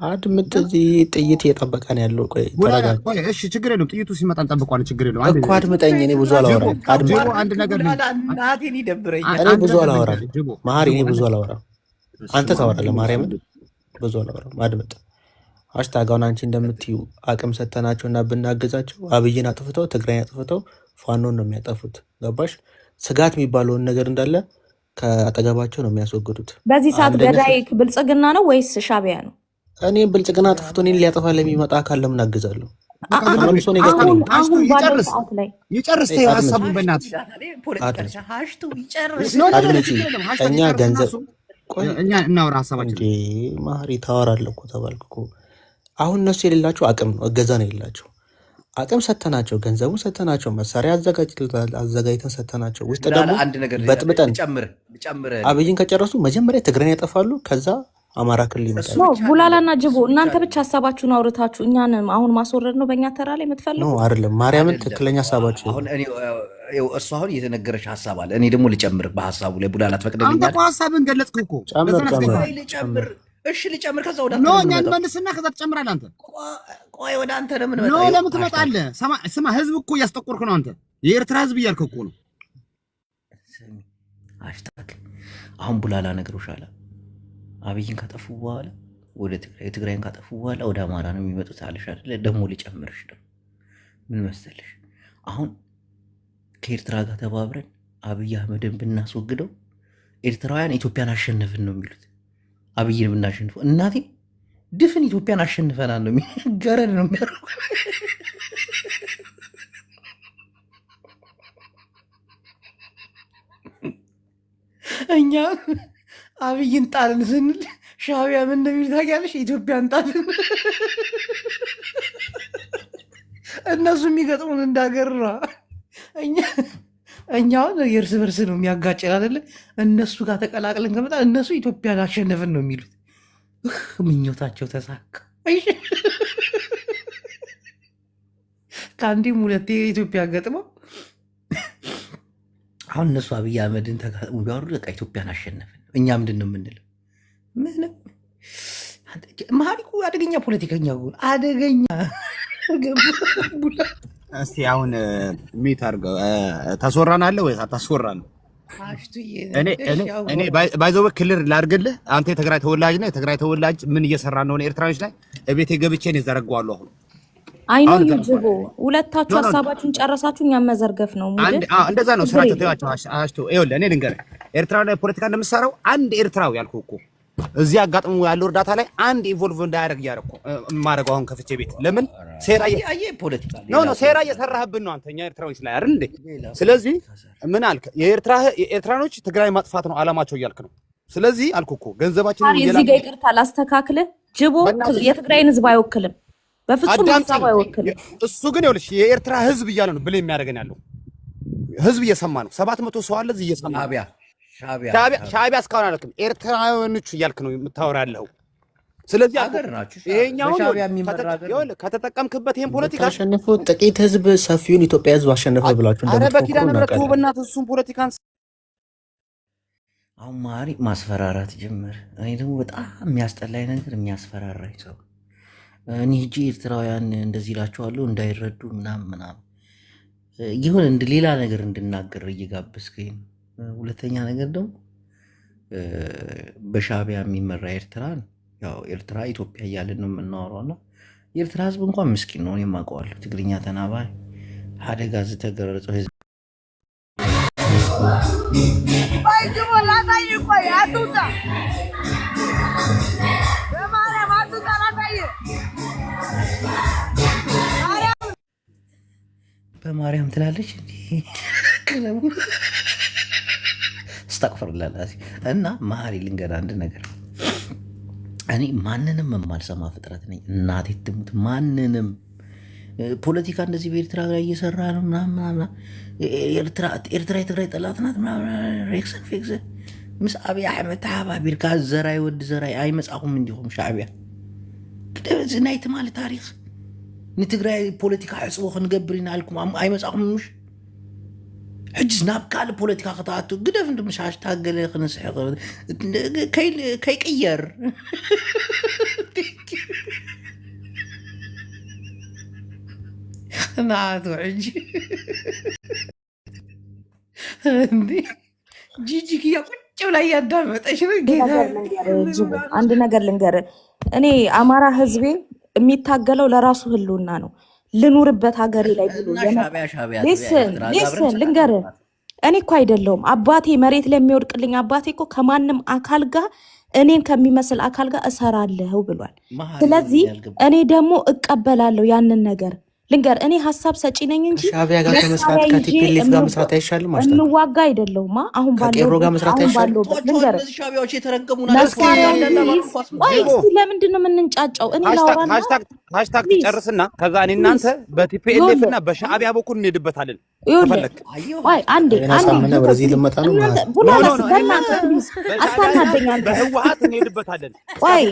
አድምጥ። እዚህ ጥይት እየጠበቀን ያለው። ቆይ ተረጋጋ። እሺ ችግር የለውም። ጥይቱ ሲመጣ እንጠብቀዋለን። ችግር የለውም እኮ አድምጠኝ። እኔ ብዙ አላወራም። አንድ ነገር እናቴን ይደብረኛል። እኔ ብዙ አላወራም ማሪ። እኔ ብዙ አላወራም። አንተ ታወራለህ ማርያምን። ብዙ አላወራም። አድምጥ። ሃሽታጋውን አንቺ እንደምትዩ አቅም ሰተናቸው እና ብናገዛቸው አብይን አጥፍተው ትግራይን አጥፍተው ፋኖን ነው የሚያጠፉት። ገባሽ? ስጋት የሚባለውን ነገር እንዳለ ከአጠገባቸው ነው የሚያስወግዱት። በዚህ ሰዓት ገዳይ ብልጽግና ነው ወይስ ሻቢያ ነው? እኔም ብልጽግና አጥፍቶ እኔን ሊያጠፋ ለሚመጣ አካል ለምን አግዛለሁ? ይጨርስ ሀሳቡን በእናትሽ። እኛ ገንዘብ እኛ እናውራ ሀሳባችን። ማሪ ታወራለህ እኮ ተባልክ እኮ። አሁን እነሱ የሌላቸው አቅም ነው፣ እገዛ ነው የሌላቸው። አቅም ሰተናቸው፣ ገንዘቡን ሰተናቸው፣ መሳሪያ አዘጋጅተን ሰተናቸው፣ ውስጥ ደግሞ በጥብጠን አብይን ከጨረሱ መጀመሪያ ትግራይን ያጠፋሉ። ከዛ አማራ ክልል ይመጣል። ኖ ቡላላና ጅቦ እናንተ ብቻ ሀሳባችሁን አውርታችሁ እኛን አሁን ማስወረድ ነው በእኛ ተራ ላይ የምትፈልጉ? ኖ አይደለም፣ ማርያምን ትክክለኛ ሀሳባችሁ አሁን እሱ አሁን የተነገረሽ ሀሳብ አለ። እኔ ደግሞ ልጨምር በሀሳቡ ላይ ቡላላ አንተ ትፈቅድልኛል? እኮ ሀሳብን ገለጽክ እኮ ልጨምር። እሺ ልጨምር። ከዛ ወደ ኖ አንተ ነው እኛን የምመጣው። መልስና ከዛ ትጨምራለህ አንተ። ቆይ ወደ አንተ ነው ኖ የምንመጣው። ለምን ትመጣለህ? ስማ ህዝብ እኮ እያስጠቆርክ ነው አንተ። የኤርትራ ህዝብ እያልክ እኮ ነው። ሃሽታግ አሁን ቡላላ ነግሮሻል። አብይን ካጠፉ በኋላ ወደ ትግራይ፣ ትግራይን ካጠፉ በኋላ ወደ አማራ ነው የሚመጡት አለሽ አይደለ? ደግሞ ሊጨምርሽ ደግሞ ምን መሰለሽ፣ አሁን ከኤርትራ ጋር ተባብረን አብይ አህመድን ብናስወግደው ኤርትራውያን ኢትዮጵያን አሸነፍን ነው የሚሉት። አብይን ብናሸንፈው እናቴ ድፍን ኢትዮጵያን አሸንፈናል ነው ገረድ ነው የሚያደርጉ። እኛ አብይን ጣልን ስንል ሻዕቢያ ምን እንደሚል ታውቂያለሽ? ኢትዮጵያን ጣልን። እነሱ የሚገጥሙን እንዳገር ነው። እኛውን የእርስ በርስ ነው የሚያጋጭን አይደለ? እነሱ ጋር ተቀላቅለን ከመጣ እነሱ ኢትዮጵያን አሸነፍን ነው የሚሉት። ምኞታቸው ተሳካ። ከአንዴም ሁለቴ ኢትዮጵያ ገጥመው አሁን እነሱ አብይ አህመድን ተጋጥሞ ቢያወሩ በቃ ኢትዮጵያን አሸነፍን። እኛ ምንድን ነው የምንለው? ምንም። መሀሪኩ አደገኛ ፖለቲከኛ አደገኛ። እስቲ አሁን ሚት አድርገው ታስወራናለህ ወይ አታስወራንም? እኔ ባይዘው ክልር ላድርግልህ። አንተ የትግራይ ተወላጅ ነህ። የትግራይ ተወላጅ ምን እየሰራ እንደሆነ ኤርትራኖች ላይ እቤቴ ገብቼ ነው ዘረጋዋለሁ። አሁን አይኖ ይጅቦ ሁለታችሁ ሀሳባችሁን ጨረሳችሁ፣ እኛም መዘርገፍ ነው። እንደዛ ነው ስራቸው። ተያቸው አሽቶ ይኸውልህ፣ እኔ ልንገርህ ኤርትራ ላይ ፖለቲካ እንደምትሰራው አንድ ኤርትራዊ ያልኩህ እኮ እዚህ አጋጥሞ ያለው እርዳታ ላይ አንድ ኢንቮልቭ እንዳያደርግ እያደረኩ የማደርገው አሁን ከፍቼ ቤት ለምን ፖለቲካ ሴራ እየሰራህብን ነው አንተ እኛ ኤርትራዎች ላይ አይደል እንዴ? ስለዚህ ምን አልክ? የኤርትራኖች ትግራይ ማጥፋት ነው አላማቸው እያልክ ነው። ስለዚህ አልኩህ እኮ ገንዘባችንን እዚህ ጋር ይቅርታ ላስተካክልህ። ጅቦ የትግራይን ህዝብ አይወክልም፣ በፍጹም ህዝብ አይወክልም። እሱ ግን ይኸውልሽ የኤርትራ ህዝብ እያለ ነው ብለህ የሚያደርገን ያለው ህዝብ እየሰማ ነው። 700 ሰው አለ እዚህ እየሰማ ሻዕቢያ እስካሁን አልክም። ኤርትራውያኖች እያልክ ነው የምታወራ ያለው። ስለዚህ ይሄኛውን ከተጠቀምክበት ይሄን ፖለቲካ አሸነፉ ጥቂት ህዝብ ሰፊውን ኢትዮጵያ ህዝብ አሸነፈ ብላችሁ በኪዳነ ምሕረት በእናትህ እሱን ፖለቲካን አሁን ማሪ ማስፈራራት ጀመር። እኔ ደግሞ በጣም የሚያስጠላኝ ነገር የሚያስፈራራኝ ሰው እኔ ሂጂ ኤርትራውያን እንደዚህ እላቸዋለሁ እንዳይረዱ ምናምን ይሁን እንደ ሌላ ነገር እንድናገር እየጋበዝከኝ ነው። ሁለተኛ ነገር ደግሞ በሻዕቢያ የሚመራ ኤርትራን ያው ኤርትራ ኢትዮጵያ እያልን ነው የምናወራው እና የኤርትራ ህዝብ እንኳን ምስኪን ነው። እኔም አውቀዋለሁ። ትግርኛ ተናባሪ አደጋ ዝተገረጸው ህዝብ በማርያም ትላለች ክለቡ ስተቅፍርላላ እና መሀሪ ልንገር አንድ ነገር፣ እኔ ማንንም የማልሰማ ፍጥረት ነኝ። እናቴ ትሙት ማንንም ፖለቲካ እንደዚህ በኤርትራ ላይ እየሰራ ነው ምናምን ኤርትራ የትግራይ ጠላት ናት ሬክሰን ፌክሰን ምስ አብይ አሕመድ ተሓባቢርካ ዘራይ ወዲ ዘራይ ኣይመፃኹም እንዲኹም ሻዕቢያ እዚ ናይቲ ማለት ታሪክ ንትግራይ ፖለቲካ ዕፅቦ ክንገብር ኢና ኢልኩም ኣይመፃኹም ምሽ ሕጂ ናብ ካልእ ፖለቲካ ክትኣቱ ግደፍ እንድምሻሽ ታገለ ክንስሕቕ ከይቅየር ናቱ ሕጂ እንዲ ጂጂክያ ቁጭ ብላ እያዳመጠች ነው። አንድ ነገር ልንገር፣ እኔ አማራ ህዝቤ የሚታገለው ለራሱ ህልውና ነው። ልኑርበት ሀገሬ ላይ ብሎ ሊስን ልንገር፣ እኔ እኮ አይደለሁም አባቴ መሬት ላይ የሚወድቅልኝ አባቴ እኮ ከማንም አካል ጋር እኔን ከሚመስል አካል ጋር እሰራለሁ ብሏል። ስለዚህ እኔ ደግሞ እቀበላለሁ ያንን ነገር ልንገር እኔ ሀሳብ ሰጪ ነኝ እንጂ ሻቢያ ጋር ከመስራት ከቲፒኤልኤፍ ጋር መስራት አይሻልም? እንዋጋ አይደለሁማ አሁን ከቄሮ ጋር መስራት አይሻልም? ልንገር እነዚህ ሻቢያዎች የተረገሙ ናቸው። ለምንድን ነው የምንንጫጫው? እኔ ላውራና ሃሽታግ ትጨርስና ከዛ እኔ እናንተ በቲፒኤልኤፍ እና በሻቢያ በኩል እንሄድበታለን። ተፈለክ ወይ አንዴ ወደዚህ ልመጣ ነው በህወሓት እንሄድበታለን።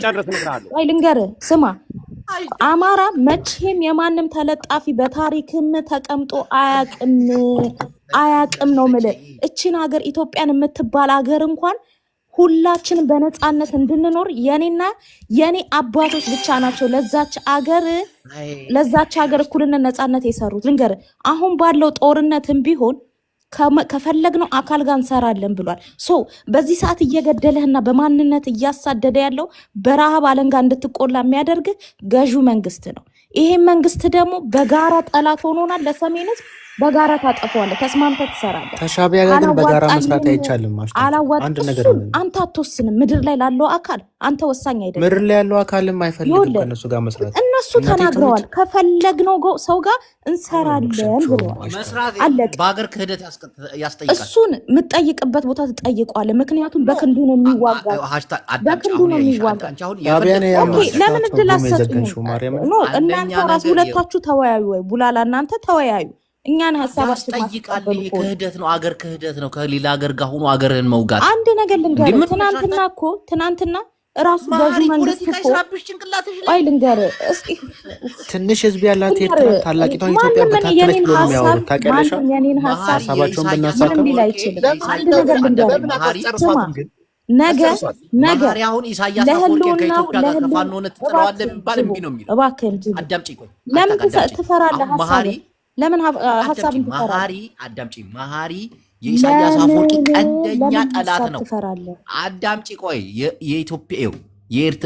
ጨርስ እነግርሃለሁ። ወይ ልንገር ስማ አማራ መቼም የማንም ተለጣፊ በታሪክም ተቀምጦ አያቅም ነው የምልህ። እቺን ሀገር ኢትዮጵያን የምትባል ሀገር እንኳን ሁላችንም በነፃነት እንድንኖር የኔና የኔ አባቶች ብቻ ናቸው ለዛች ሀገር እኩልነት ነፃነት የሰሩት። ልንገር አሁን ባለው ጦርነትም ቢሆን ከፈለግነው አካል ጋር እንሰራለን ብሏል። በዚህ ሰዓት እየገደለህና በማንነት እያሳደደ ያለው በረሃብ አለንጋ እንድትቆላ የሚያደርግ ገዢው መንግስት ነው። ይሄ መንግስት ደግሞ በጋራ ጠላት ሆኖናል። ለሰሜን ህዝብ በጋራ ታጠፈዋለህ፣ ተስማምተህ ትሰራለህ። ከሻቢያ ጋር ግን በጋራ መስራት አይቻልም። አንድ ነገር አንተ አትወስንም። ምድር ላይ ላለው አካል አንተ ወሳኝ አይደለም። ምድር ላይ ያለው አካልም አይፈልግም ከነሱ ጋር መስራት። እነሱ ተናግረዋል። ከፈለግነው ሰው ጋር እንሰራለን ብለዋል። በሀገር ክህደት ያስጠይቃል። እሱን የምትጠይቅበት ቦታ ትጠይቀዋለህ። ምክንያቱም በክንዱ ነው የሚዋጋ። ለምን እድል አትሰጡኝም? እናንተ ራሱ ሁለታችሁ ተወያዩ። ወይ ቡላላ እናንተ ተወያዩ። እኛን ሀሳባችን ያስጠይቃል። ይሄ ክህደት ነው፣ አገር ክህደት ነው። ከሌላ ሀገር ጋር ሆኖ አገርህን መውጋት። አንድ ነገር ልንገርህ፣ ትናንትና ራሱ ገዢ መንግስት እኮ አይ ልንገርህ እስኪ ትንሽ ህዝብ ያላት ኤርትራ ታላቂቷን ኢትዮጵያ በታተለች ብሎ ነው የሚያወሩት። ታውቂያለሽ? የኔን ሀሳባቸውን ብናሳካ ሊል አይችልም። አንድ ነገር ልንገርህ፣ ስማ ነገ አሁን ኢሳያስ አፈወርቂ ከኢትዮጵያ ጋር ከፋኖ ሆነ ትጥለዋለህ የሚባል እምቢ ነው የሚለው። እባክህን አዳምጪኝ። ቆይ ለምን ትፈራለህ? ለምን ሀሳብን ትፈራለህ? አዳምጪኝ። መሀሪ የኢሳያስ አፈወርቂ ቀንደኛ ጠላት ነው። አዳምጪ። ቆይ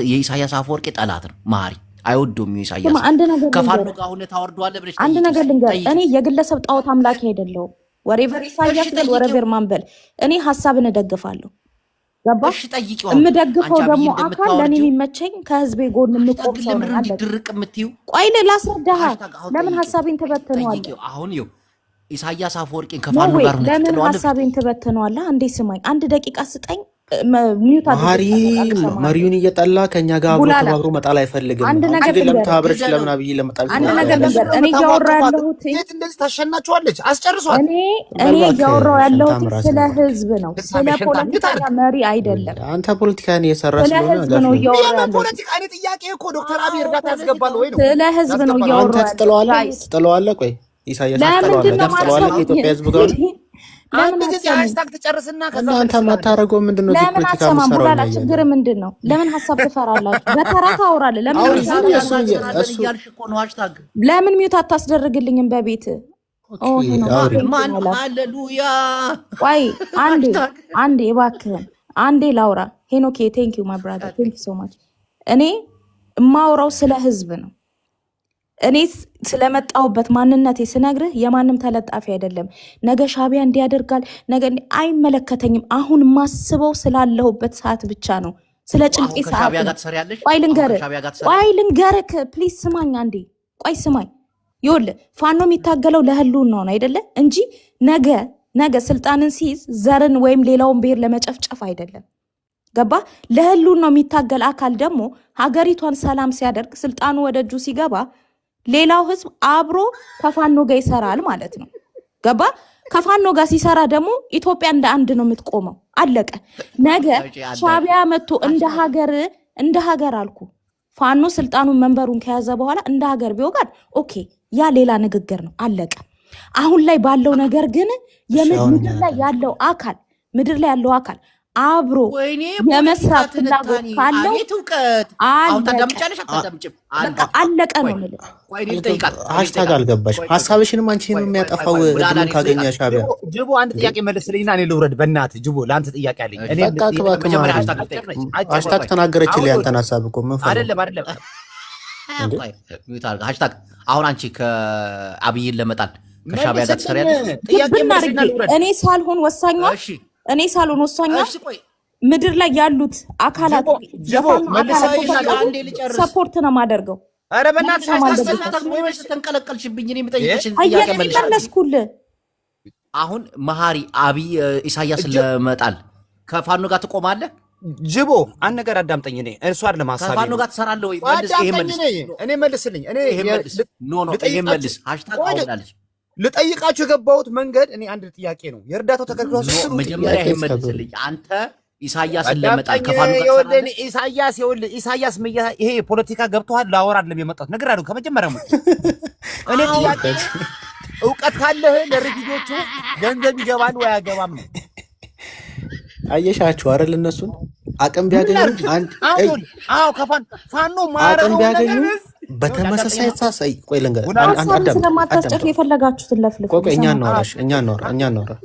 የኢሳያስ አፈወርቂ ጠላት ነው መሀሪ። አይወዱም ኢሳያስ። ከፋኖ ጋር ሆነ ታወርደዋለህ ብለሽ አንድ ነገር ልንገርህ፣ እኔ የግለሰብ ጣዖት አምላኪ አይደለሁም። ወሬቨር ኢሳያስ በል ወሬቨር ማንበል፣ እኔ ሀሳብን እደግፋለሁ። ገባሽ? የምደግፈው ደግሞ አካል ለኔ የሚመቸኝ ከህዝቤ ጎን የምቆም ሰው ነኝ። አለ ድርቅ የምትይው ቆይ ላስረዳህ። ለምን ሀሳቤን ትበትነዋለህ? አሁን ኢሳያስ አፈወርቂን ከፋኖ ጋር ነው ለምን ሀሳቤን ትበትነዋለህ? አንዴ ስማኝ፣ አንድ ደቂቃ ስጠኝ። መሪውን እየጠላ ከኛ ጋር አብሮ ተባብሮ መጣል አይፈልግም። አንድ ነገር ለምታብረሽ ለምን አብይ ለመጣል አንድ ነገር እኔ እያወራሁ ያለሁት እንደዚህ ታሸናቸዋለች። አስጨርሷል። እኔ እያወራሁ ያለሁት ስለ ህዝብ ነው፣ ስለ ፖለቲካ መሪ አይደለም። አንተ ፖለቲካን እየሰራህ ስለሆነ ህዝብ ነው እያወራሁ ያለሁት። ፖለቲካ እኔ ጥያቄ እኮ ዶክተር አብይ እርዳታ ያስገባል ወይ ነው? ስለ ህዝብ ነው እያወራሁ ያለሁት። ትጥለዋለህ? ቆይ ኢሳያስ ትጥለዋለህ ከኢትዮጵያ ህዝብ ጋር አንድ ጊዜ ሃሽታግ ትጨርስና ከዛ እናንተ ማታረገው ምንድነው? እዚህ ፖለቲካ ሙላ ችግር ምንድነው? ለምን ሀሳብ ትፈራላችሁ? በተራ ታወራለህ። ለምን ሚውት አታስደርግልኝም በቤት? ሃሌሉያ። ቆይ አንዴ እባክህን አንዴ ላውራ። ሄኖኬ ቴንክ ዩ ማይ ብራዘር ቴንክ ዩ ሶ ማች። እኔ እማወራው ስለ ህዝብ ነው። እኔ ስለመጣሁበት ማንነቴ ስነግርህ የማንም ተለጣፊ አይደለም። ነገ ሻቢያ እንዲያደርጋል ነገ አይመለከተኝም። አሁን ማስበው ስላለሁበት ሰዓት ብቻ ነው። ስለ ጭንቄ ሰዓት ቆይ ልንገርህ ፕሊዝ ስማኝ አንዴ። ቆይ ስማኝ። ይኸውልህ ፋኖ የሚታገለው ለህልውናው ነው አይደለ እንጂ ነገ ስልጣንን ሲይዝ ዘርን ወይም ሌላውን ብሔር ለመጨፍጨፍ አይደለም። ገባ? ለህልውናው የሚታገል አካል ደግሞ ሀገሪቷን ሰላም ሲያደርግ ስልጣኑ ወደ እጁ ሲገባ ሌላው ህዝብ አብሮ ከፋኖ ጋር ይሰራል ማለት ነው። ገባ? ከፋኖ ጋር ሲሰራ ደግሞ ኢትዮጵያ እንደ አንድ ነው የምትቆመው። አለቀ። ነገ ሻቢያ መጥቶ እንደ ሀገር አልኩ ፋኖ ስልጣኑን መንበሩን ከያዘ በኋላ እንደ ሀገር ቢወጋድ ኦኬ፣ ያ ሌላ ንግግር ነው። አለቀ። አሁን ላይ ባለው ነገር ግን ምድር ላይ ያለው አካል አብሮ የመስራት ፍላጎት ካለው አለቀ ነው የምልህ። ሃሽታግ አልገባሽ። ሀሳብሽንም አንቺ ነው የሚያጠፋው። እድሉን ካገኘ ሻቢያ ጅቦ አንድ ጥያቄ መልስልኝና እኔ ልውረድ። በእናትህ ጅቦ ለአንተ ጥያቄ አለኝ። ሃሽታግ ተናገረችልኝ ያንተን ሀሳብ እኮ ምን አይደለም ሃሽታግ አሁን አንቺ ከአብይን ለመጣል ከሻቢያ ጋር ትሰሪያለሽ? እኔ ሳልሆን ወሳኛ ምድር ላይ ያሉት አካላት ሰፖርት ነው የማደርገው። ኧረ በእናትሽ አስተናግሞሽ ተንቀለቀልሽብኝ። እኔ የምጠይቅሽን ጥያቄ መልሽ። መለስኩልህ። አሁን መሐሪ አብይ ኢሳያስን ለመጣል ከፋኖ ጋር ትቆማለህ? ጅቦ አንድ ነገር አዳምጠኝ። እኔ እርሱ አይደለም ሐሳቤ ከፋኖ ጋር ትሰራለህ ወይ? መልስ። ይሄ መልስ። እኔ መልስልኝ። እኔ ይሄ መልስ። ኖ ይሄ መልስ። ሃሽታግ አውላለች። ልጠይቃችሁ የገባሁት መንገድ እኔ አንድ ጥያቄ ነው። የእርዳታው ተከልክሏል። መጀመሪያ ይሄ መልስልኝ። አንተ ኢሳያስን ለመጣል ከፋኖ ጋር ትሰራለህ? ኢሳያስ ይሄ ፖለቲካ ገብቶሃል? ላወራ አይደለም የመጣሁት ነገር አይደለም። ከመጀመሪያው እኔ ጥያቄ እውቀት ካለህ ለሪቪዲዮቹ ገንዘብ ይገባል ወይ አያገባም ነው። አየሻቸው አይደል? እነሱን አቅም ቢያገኙ ፋኖ አቅም ቢያገኙ በተመሳሳይ ሳሳይ ቆይ ልንገር ስለማታስጨፍ የፈለጋችሁትን ለፍልፍ። ቆይ እኛ እናወራ